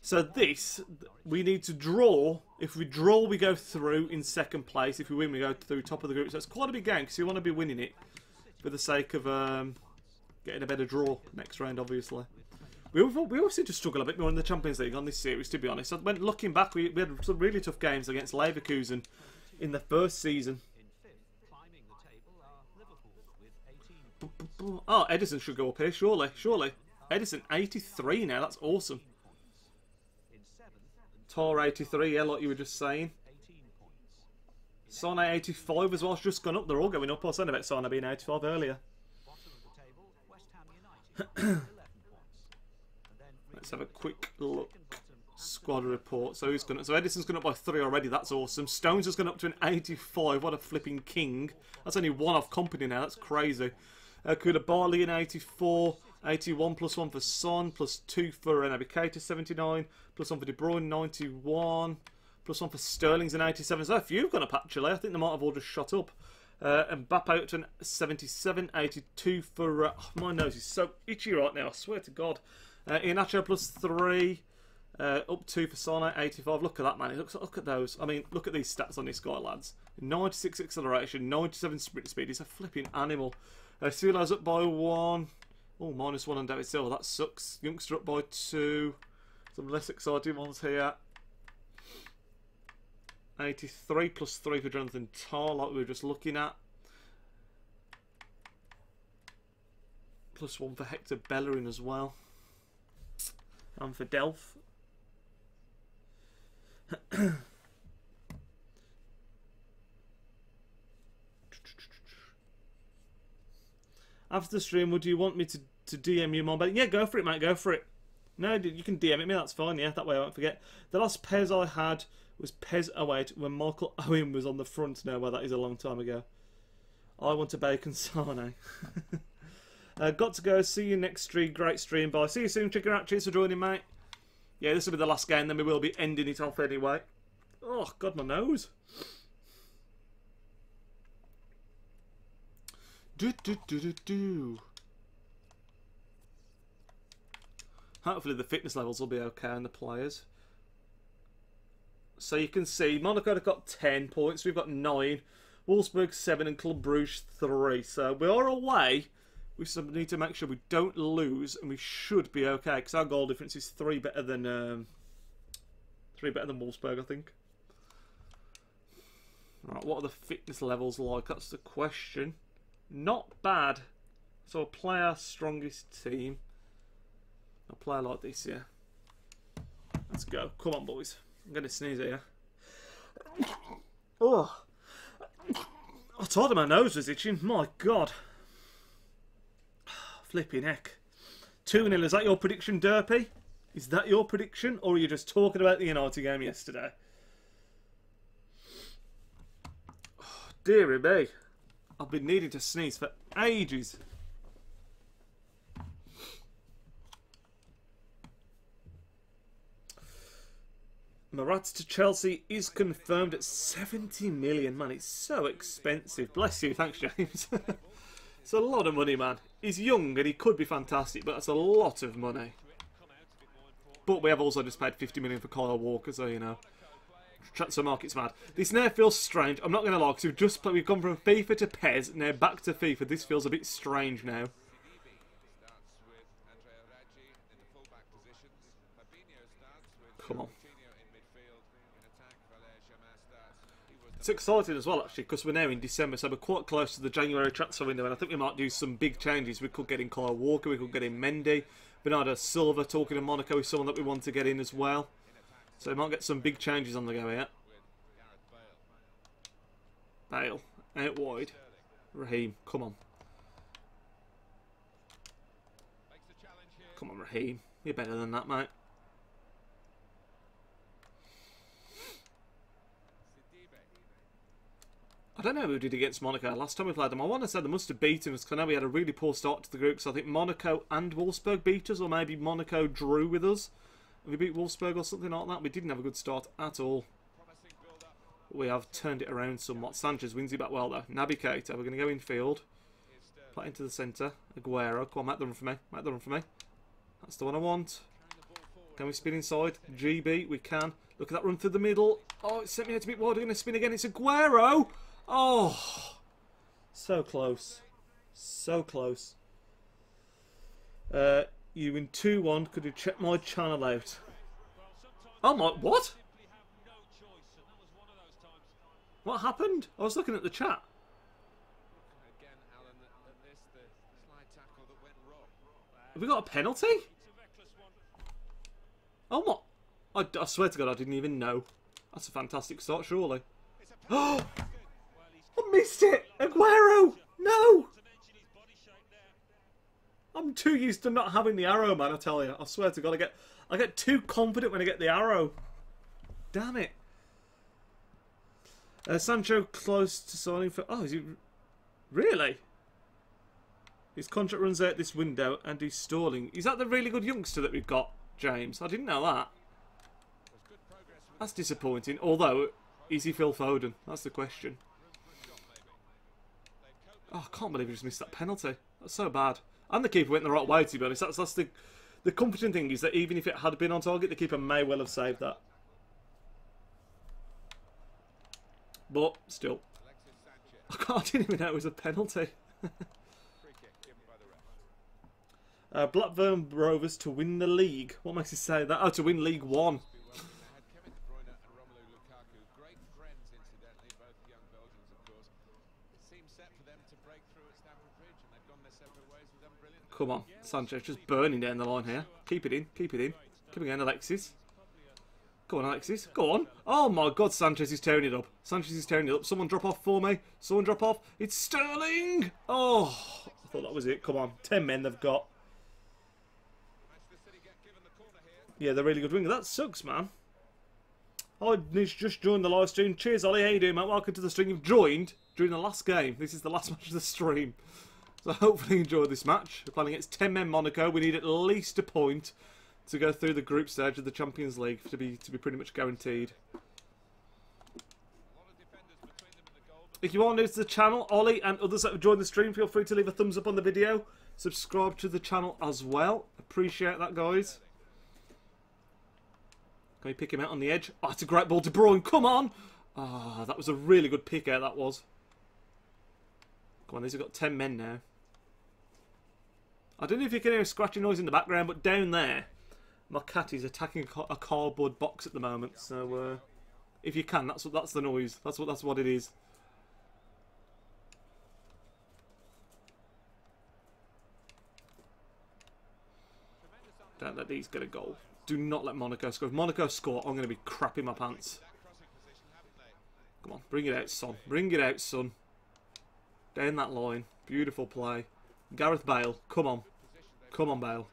So this, we need to draw. If we draw, we go through in second place. If we win, we go through top of the group. So it's quite a big game, because you want to be winning it for the sake of getting a better draw next round, obviously. We always seem to struggle a bit more in the Champions League on this series, to be honest. When looking back, we had some really tough games against Leverkusen in the first season. Oh, Edison should go up here, surely. Surely. Edison, 83 now, that's awesome. Tor, 83, yeah, like you were just saying. Sane, 85 as well, it's just gone up. They're all going up. I was saying about Sane being 85 earlier. Let's have a quick look. Squad report. So Edison's gone up by 3 already. That's awesome. Stones has gone up to an 85. What a flipping king. That's only one off company now. That's crazy. Koulibaly an 84. 81 plus 1 for Son. Plus 2 for Naby 79. Plus 1 for De Bruyne 91. Plus 1 for Sterling's an 87. So a few have gone up actually. I think they might have all just shot up. Mbappe out to an 77. 82 for... my nose is so itchy right now. I swear to God. Iheanacho plus 3, up 2 for Sane, 85. Look at that, man. Look at those. I mean, look at these stats on this guy, lads. 96 acceleration, 97 sprint speed. He's a flipping animal. Silo's up by 1. Oh, minus 1 on David Silva. That sucks. Youngster up by 2. Some less exciting ones here. 83 plus 3 for Jonathan Tah, like we were just looking at. Plus 1 for Hector Bellerin as well. And for Delph. After the stream, would you want me to to DM you more. But yeah, go for it, mate. Go for it. No, you can DM it me. That's fine. Yeah, that way I won't forget. The last Pez I had was Pez 08 when Michael Owen was on the front. No, well, that is a long time ago. I want a bacon Sane. Got to go. See you next stream. Great stream. Bye. See you soon. Chicken out. Cheers for joining, mate. Yeah, this will be the last game. Then we will be ending it off anyway. Oh, God, my nose. Hopefully the fitness levels will be okay on the players. So you can see Monaco have got 10 points. We've got 9. Wolfsburg 7 and Club Brugge 3. So we are away. We need to make sure we don't lose, and we should be okay because our goal difference is 3 better than Wolfsburg, I think. Right, what are the fitness levels like? That's the question. Not bad. So I'll play our strongest team. I'll play like this, yeah. Let's go. Come on, boys. I'm going to sneeze here. Oh. I told him my nose was itching. My God. Flipping heck. 2-0. Is that your prediction, Derpy? Is that your prediction? Or are you just talking about the United game yesterday? Oh, dearie me. I've been needing to sneeze for ages. Marat to Chelsea is confirmed at 70 million. Man, it's so expensive. Bless you. Thanks, James. It's a lot of money, man. He's young and he could be fantastic, but that's a lot of money. But we have also just paid 50 million for Kyle Walker, so you know. Transfer market's mad. This now feels strange. I'm not going to lie, because we've gone from FIFA to PES, now back to FIFA. This feels a bit strange now. Come on. It's exciting as well, actually, because we're now in December, so we're quite close to the January transfer window, and I think we might do some big changes. We could get in Kyle Walker, we could get in Mendy, Bernardo Silva. Talking to Monaco is someone that we want to get in as well. So we might get some big changes on the go here. Bale, out wide. Raheem, come on. Come on, Raheem. You're better than that, mate. I don't know who did against Monaco last time we played them. I want to say they must have beaten us because I know we had a really poor start to the group. So I think Monaco and Wolfsburg beat us, or maybe Monaco drew with us. We beat Wolfsburg or something like that. We didn't have a good start at all. We have turned it around somewhat. Sanchez wins it back well though. Naby Keita, we're going to go in field. Play into the centre. Aguero, come on, make the run for me. Make the run for me. That's the one I want. Can we spin inside? GB, we can. Look at that run through the middle. Oh, it sent me out a bit wide. We're going to spin again. It's Aguero. Oh, so close. So close. You win 2-1. Could you check my channel out? Oh my, what? What happened? I was looking at the chat. Have we got a penalty? Oh my! I swear to God, I didn't even know. That's a fantastic start, surely. Oh! I missed it! Aguero! No! I'm too used to not having the arrow, man, I tell you. I swear to God, I get too confident when I get the arrow. Damn it. Sancho close to signing for... Oh, is he... Really? His contract runs out this window and he's stalling. Is that the really good youngster that we've got, James? I didn't know that. That's disappointing. Although, is he Phil Foden? That's the question. Oh, I can't believe we just missed that penalty. That's so bad. And the keeper went the right way, to be honest. That's the comforting thing, is that even if it had been on target, the keeper may well have saved that. But, still. I didn't even know it was a penalty. Blackburn Rovers to win the league. What makes you say that? Oh, to win League One. Come on, Sanchez just burning down the line here. Keep it in, keep it in. Come again, Alexis. Go on, Alexis. Go on. Oh my God, Sanchez is tearing it up. Sanchez is tearing it up. Someone drop off for me. Someone drop off. It's Sterling. Oh, I thought that was it. Come on, 10 men they've got. Yeah, they're really good winger. That sucks, man. I just joined the live stream. Cheers, Ollie. How you doing, mate? Welcome to the stream. You've joined during the last game. This is the last match of the stream. So hopefully you enjoy this match. We're playing against 10-men Monaco. We need at least a point to go through the group stage of the Champions League to be pretty much guaranteed. If you are new to the channel, Ollie and others that have joined the stream, feel free to leave a thumbs up on the video. Subscribe to the channel as well. Appreciate that, guys. Can we pick him out on the edge? Oh, it's a great ball. De Bruyne, come on! Ah, that was a really good pick out, that was. Come on, these have got 10 men now. I don't know if you can hear a scratching noise in the background, but down there, my cat is attacking a cardboard box at the moment. So, if you can, that's the noise. That's what it is. Don't let these get a goal. Do not let Monaco score. If Monaco score, I'm going to be crapping my pants. Come on, bring it out, son. Bring it out, son. Down that line. Beautiful play. Gareth Bale, come on. Come on, Bale.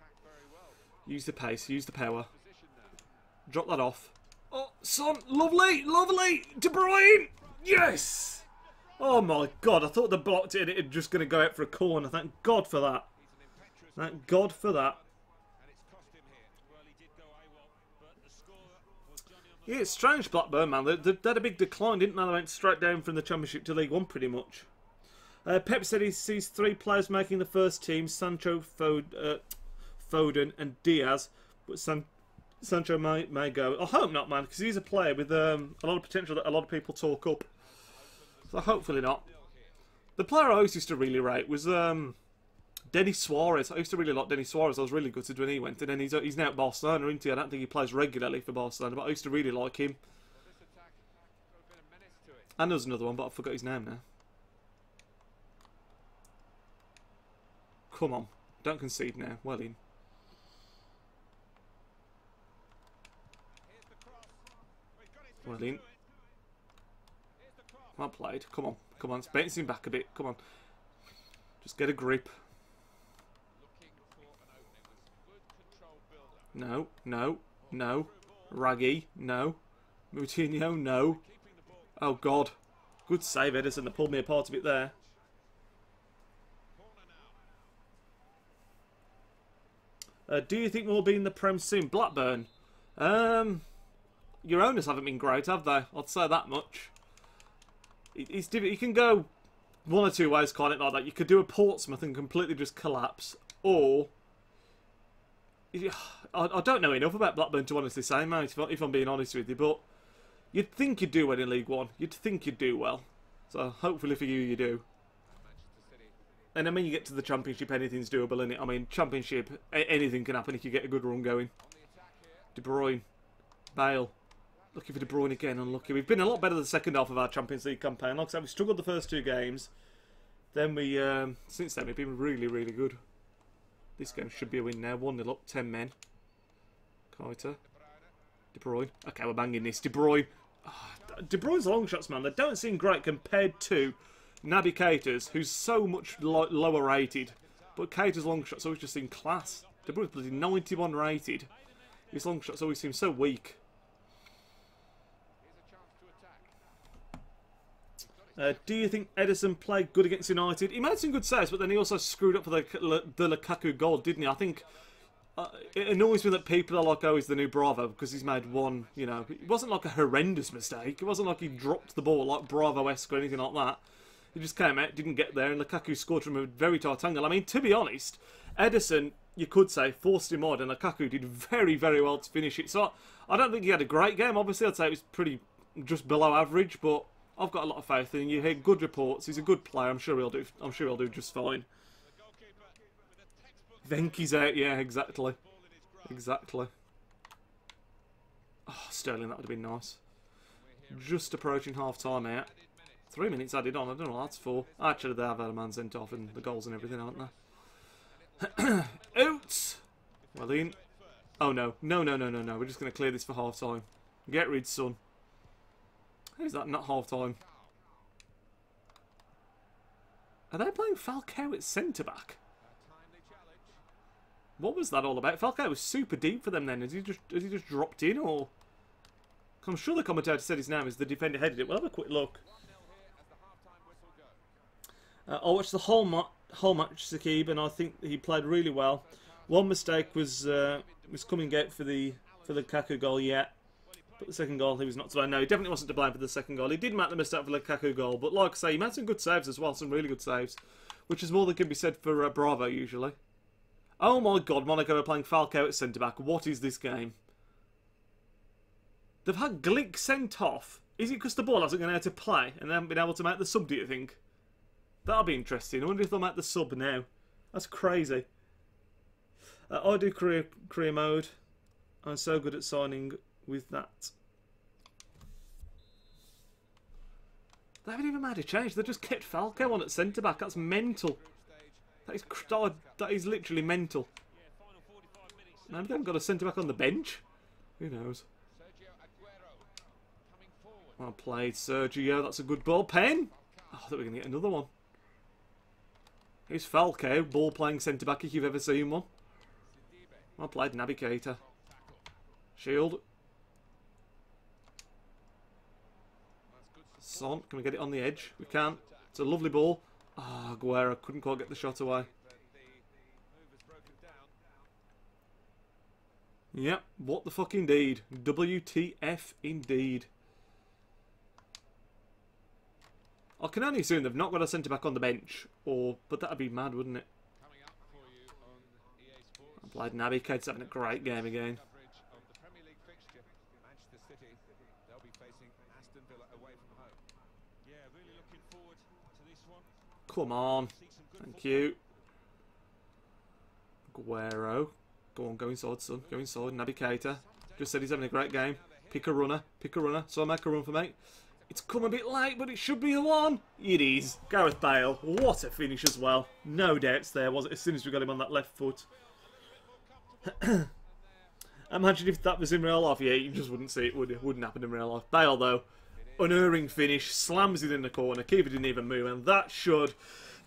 Use the pace, use the power. Drop that off. Oh, son, lovely, lovely. De Bruyne, yes! Oh my God, I thought they blocked it and it was just going to go out for a corner. Thank God for that. Thank God for that. Yeah, it's strange, Blackburn, man. They had a big decline, didn't they? They went straight down from the Championship to League One, pretty much. Pep said he sees 3 players making the first team: Sancho, Foden, and Diaz. But Sancho may go. I hope not, man, because he's a player with a lot of potential that a lot of people talk up. So hopefully not. The player I always used to really rate was Denis Suarez. I used to really like Denis Suarez. I was really gutted when he went, and then he's now at Barcelona, isn't he? I don't think he plays regularly for Barcelona, but I used to really like him. And there's another one, but I forgot his name now. Come on, don't concede now. Well in. Well in. Well played. Come on, come on. It's bouncing back a bit. Come on. Just get a grip. No, no, no. Raggy, no. Moutinho, no. Oh, God. Good save, Edison. They pulled me apart a bit there. Do you think we'll be in the Prem soon? Blackburn? Your owners haven't been great, have they? I'd say that much. You can go one or two ways, kind of like that. You could do a Portsmouth and completely just collapse, or I don't know enough about Blackburn to honestly say, mate, if I'm being honest with you, but you'd think you'd do well in League One. You'd think you'd do well. So hopefully for you, you do. And I mean, you get to the Championship, anything's doable, innit? I mean, Championship, anything can happen if you get a good run going. De Bruyne. Bale. Looking for De Bruyne again, unlucky. We've been a lot better the second half of our Champions League campaign. Like I said, we struggled the first 2 games. Then we, since then, we've been really, really good. This game should be a win now. 1-0 up, 10 men. Carter. De Bruyne. Okay, we're banging this. De Bruyne. Oh, De Bruyne's long shots, man. They don't seem great compared to Naby Keita's, who's so much lower rated. But Keita's long shots always just seem class. De Bruyne's bloody 91 rated. His long shots always seem so weak. Do you think Edison played good against United? He made some good saves, but then he also screwed up for the Lukaku goal, didn't he? I think it annoys me that people are like, oh, he's the new Bravo, because he's made one, you know. It wasn't like a horrendous mistake. It wasn't like he dropped the ball like Bravo-esque or anything like that. He just came out, didn't get there, and Lukaku scored from a very tight angle. I mean, to be honest, Edison, you could say, forced him on, and Lukaku did very, very well to finish it. So I don't think he had a great game. Obviously, I'd say it was pretty just below average, but I've got a lot of faith in him. You hear good reports. He's a good player. I'm sure he'll do. I'm sure he'll do just fine. Venky's out. Yeah, exactly. Exactly. Oh, Sterling, that would have been nice. Just approaching half-time out. 3 minutes added on. I don't know what that's for. Actually, they have had a man sent off and the goals and everything, aren't they? Oots! Well, in. Oh, no. No, no, no, no, no. We're just going to clear this for half-time. Get rid, son. Who's that? Not half-time. Are they playing Falcao at centre-back? What was that all about? Falcao was super deep for them then. Has he just dropped in, or? I'm sure the commentator said his name as the defender headed it. We'll have a quick look. I watched the whole match, Sakib, and I think he played really well. One mistake was coming out for the Lukaku goal, yeah. But the second goal, he was not to blame. No, he definitely wasn't to blame for the second goal. He did make the mistake for the Lukaku goal, but like I say, he made some good saves as well, some really good saves, which is more than can be said for Bravo usually. Oh my God, Monaco are playing Falcao at centre back. What is this game? They've had Glick sent off. Is it because the ball hasn't been able to play and they haven't been able to make the sub? Do you think? That'll be interesting. I wonder if they'll make the sub now. That's crazy. I do career mode. I'm so good at signing with that. They haven't even made a change. They just kept Falcao on at centre back. That's mental. That is literally mental. Maybe they haven't got a centre back on the bench. Who knows? Well played, Sergio. That's a good ball. Pen. Oh, I thought we were going to get another one. Here's Falcao, ball playing centre back if you've ever seen one. Well played, Naby Keita. Shield. Son, can we get it on the edge? We can't. It's a lovely ball. Ah, Aguero couldn't quite get the shot away. Yep, what the fuck indeed. WTF indeed. I can only assume they've not got a centre back on the bench, but that'd be mad, wouldn't it? I played Naby Keita's having a great game again. Come on. Thank you. Aguero. Go on, go inside, son. Go inside. Naby Keita. Just said he's having a great game. Pick a runner. Pick a runner. So I make a run for me. It's come a bit late, but it should be the one. It is. Gareth Bale. What a finish as well. No doubts there, was it? As soon as we got him on that left foot. Imagine if that was in real life. Yeah, you just wouldn't see it, would it? Wouldn't happen in real life. Bale, though. Unerring finish, slams it in the corner, keeper didn't even move, and that should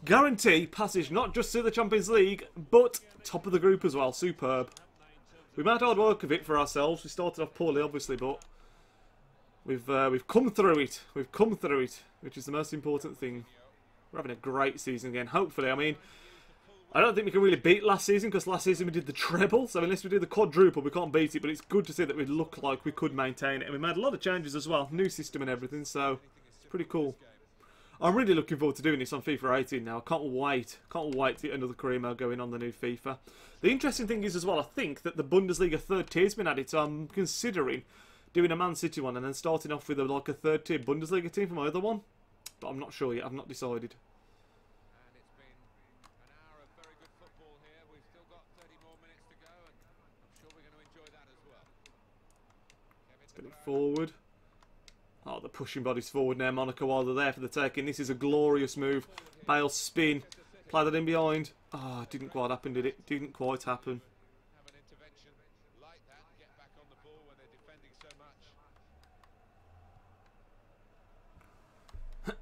guarantee passage not just to the Champions League, but top of the group as well. Superb. We made hard work of it for ourselves. We started off poorly, obviously, but we've come through it. We've come through it, which is the most important thing. We're having a great season again, hopefully. I mean, I don't think we can really beat last season, because last season we did the treble, so unless we do the quadruple, we can't beat it, but it's good to see that we look like we could maintain it, and we made a lot of changes as well, new system and everything, so it's pretty cool. I'm really looking forward to doing this on FIFA 18 now. I can't wait to get another career mode going on the new FIFA. The interesting thing is as well, I think that the Bundesliga third tier's been added, so I'm considering doing a Man City one and then starting off with like a third tier Bundesliga team for my other one, but I'm not sure yet, I've not decided. Get it forward. Oh, they're pushing bodies forward now, Monaco, while they're there for the taking. This is a glorious move. Bale spin. Play that in behind. Oh, it didn't quite happen, did it? Didn't quite happen.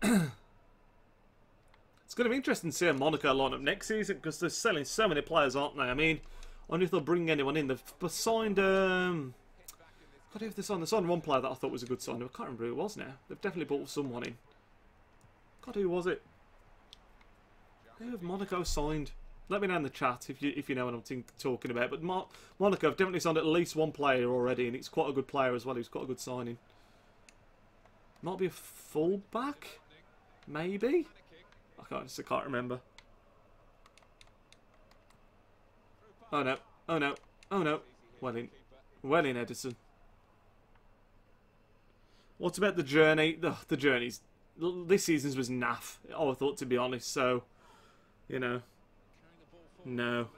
It's going to be interesting to see a Monaco lineup next season, because they're selling so many players, aren't they? I mean, I wonder if they'll bring anyone in. They've signed... God, if they signed one player that I thought was a good sign. I can't remember who it was now. They've definitely brought someone in. God, who was it? Who have Monaco signed? Let me know in the chat if you know what I'm talking about. But Monaco have definitely signed at least one player already, and it's quite a good player as well. He's quite a good signing. Might be a full-back? Maybe? I can't remember. Oh no. Oh no. Oh no. Well in Edison. What about the journey? The journeys. This season's was naff. I thought, to be honest. So, you know, no.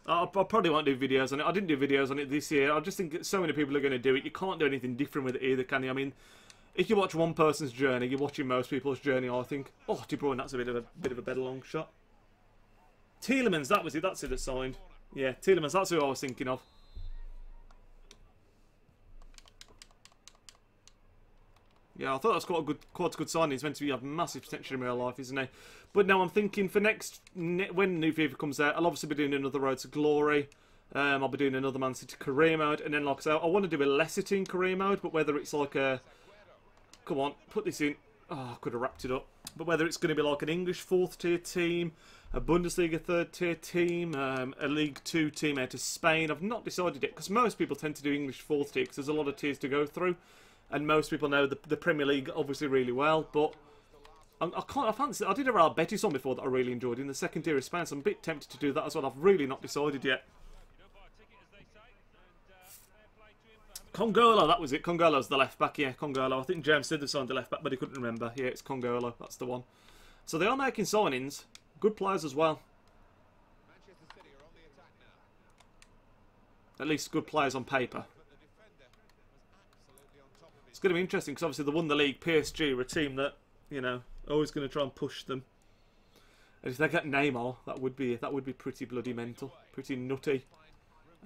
I probably won't do videos on it. I didn't do videos on it this year. I just think that so many people are going to do it. You can't do anything different with it either, can you? I mean, if you watch one person's journey, you're watching most people's journey. I think. Oh, De Bruyne, that's a bit of a better long shot. Tielemans, that was it. That's it that signed. Yeah, Tielemans. That's who I was thinking of. Yeah, I thought that was quite a good signing. He's meant to have massive potential in real life, isn't he? But now I'm thinking for when new FIFA comes out, I'll obviously be doing another Road to Glory. I'll be doing another Man City career mode, and then like I say, I want to do a Leicester team career mode, but whether it's like a... Come on, put this in. Oh, I could have wrapped it up. But whether it's going to be like an English 4th tier team, a Bundesliga 3rd tier team, a League 2 team out of Spain, I've not decided yet, because most people tend to do English 4th tier, because there's a lot of tiers to go through, and most people know the Premier League obviously really well, but I fancy... I did a Real Betis one before that I really enjoyed in the 2nd tier of Spain, so I'm a bit tempted to do that as well. I've really not decided yet. Congolo, that was it. Congolo's the left back, yeah, Congolo. I think James said they signed the left back, but he couldn't remember. Yeah, it's Congolo, that's the one. So they are making signings. Good players as well. At least good players on paper. It's going to be interesting because obviously they won the league. PSG are a team that, you know, always going to try and push them. And if they get Neymar, that would be pretty bloody mental, pretty nutty.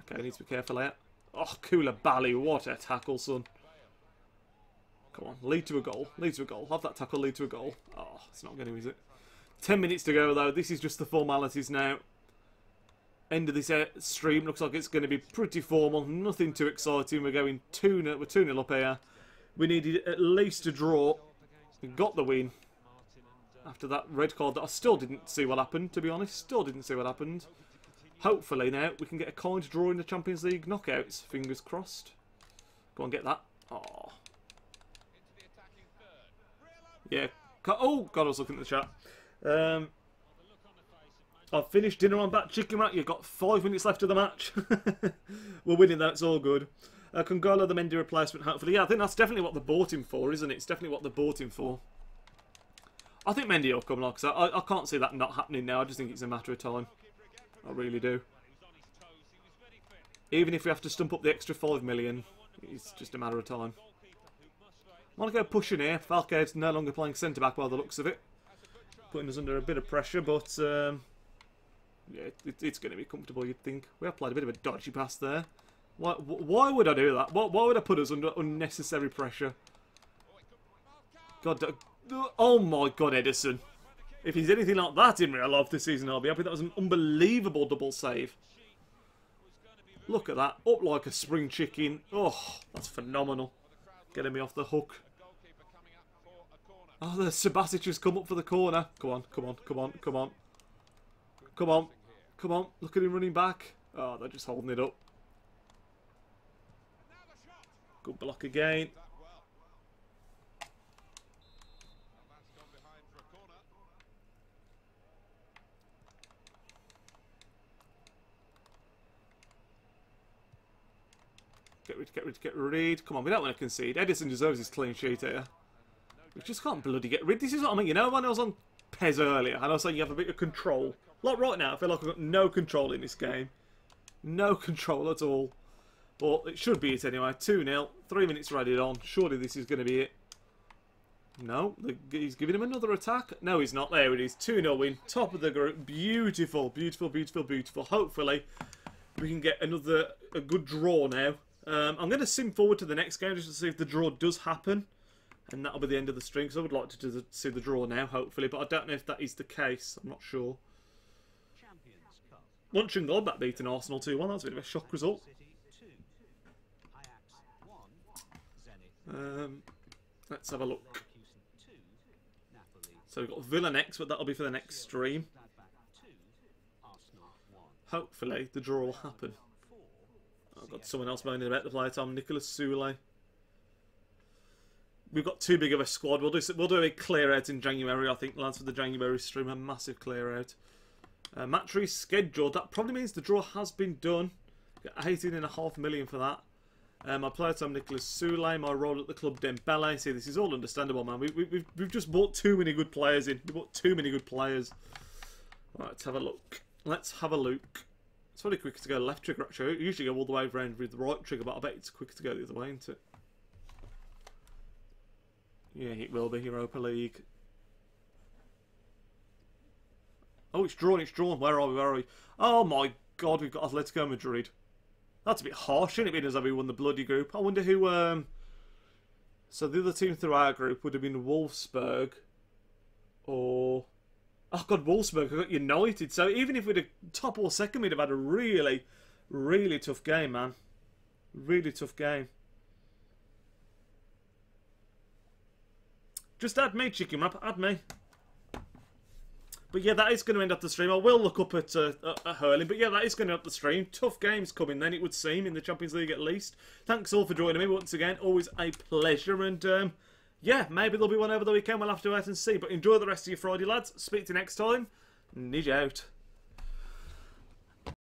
Okay, I need to be careful here. Oh, Koulibaly, what a tackle, son. Come on, lead to a goal, lead to a goal. Have that tackle lead to a goal. Oh, it's not going to, is it? 10 minutes to go, though. This is just the formalities now. End of this stream. Looks like it's going to be pretty formal. Nothing too exciting. We're going 2-0. We're 2-0 up here. We needed at least a draw. We got the win. After that red card that I still didn't see what happened, to be honest. Still didn't see what happened. Hopefully now we can get a kind draw in the Champions League knockouts. Fingers crossed. Go on, get that. Oh. Yeah. Oh, God, I was looking at the chat. I've finished dinner on that chicken rack. You've got 5 minutes left of the match. We're winning that. It's all good. Congolo, the Mendy replacement, hopefully. Yeah, I think that's definitely what they bought him for, isn't it? It's definitely what they bought him for. I think Mendy will come, like I can't see that not happening now. I just think it's a matter of time. I really do. Even if we have to stump up the extra 5 million, it's just a matter of time. I want to go pushing here. Falcao's no longer playing centre-back by the looks of it. Putting us under a bit of pressure, but yeah, it's going to be comfortable, you'd think. We have played a bit of a dodgy pass there. Why would I do that? Why would I put us under unnecessary pressure? God, oh my God, Edison. If he's anything like that in real life this season, I'll be happy. That was an unbelievable double save. Look at that. Up like a spring chicken. Oh, that's phenomenal. Getting me off the hook. Oh, the Subasic has come up for the corner. Come on, come on, come on, come on. Come on. Come on. Look at him running back. Oh, they're just holding it up. Good block again. Get rid. Come on, we don't want to concede. Edison deserves his clean sheet here. We just can't bloody get rid. This is what I mean. You know, when I was on PES earlier, and I was saying you have a bit of control. Like right now, I feel like I've got no control in this game. No control at all. But it should be it anyway. 2-0. 3 minutes added on. Surely this is going to be it. No, he's giving him another attack. No, he's not. There it is. 2-0 win. Top of the group. Beautiful, beautiful, beautiful, beautiful. Hopefully, we can get a good draw now. I'm going to sim forward to the next game just to see if the draw does happen. And that'll be the end of the stream, because I would like to see the draw now, hopefully. But I don't know if that is the case. I'm not sure. Mönchengladbach beating Arsenal 2-1. That's a bit of a shock result. Let's have a look. So we've got Villa next, but that'll be for the next stream. Hopefully the draw will happen. I've got someone else moaning about the player time. Nicolas Soule. We've got too big of a squad. We'll do a clear out in January, I think, lads, for the January stream. A massive clear out. Match rescheduled. That probably means the draw has been done. Got 18.5 million for that. My player time, Nicolas Soule. My role at the club, Dembele. See, this is all understandable, man. We've just bought too many good players in. We bought too many good players. Right, let's have a look. Let's have a look. It's probably quicker to go left trigger, actually. I usually go all the way around with the right trigger, but I bet it's quicker to go the other way, isn't it? Yeah, it will be. Europa League. Oh, it's drawn, it's drawn. Where are we, where are we? Oh my God, we've got Atletico Madrid. That's a bit harsh, isn't it, being as though we won the bloody group? I wonder who, so the other team through our group would have been Wolfsburg. Or... Oh God, Wolfsburg got United. So even if we'd have top or second, we'd have had a really Really tough game, man. Really tough game. Just add me, Chicken Wrap. Add me. But yeah, that is going to end up the stream. I will look up at hurling. But yeah, that is going to end up the stream. Tough games coming then, it would seem, in the Champions League at least. Thanks all for joining me once again. Always a pleasure. And yeah, maybe there'll be one over the weekend. We'll have to wait and see. But enjoy the rest of your Friday, lads. Speak to you next time. Nidge out.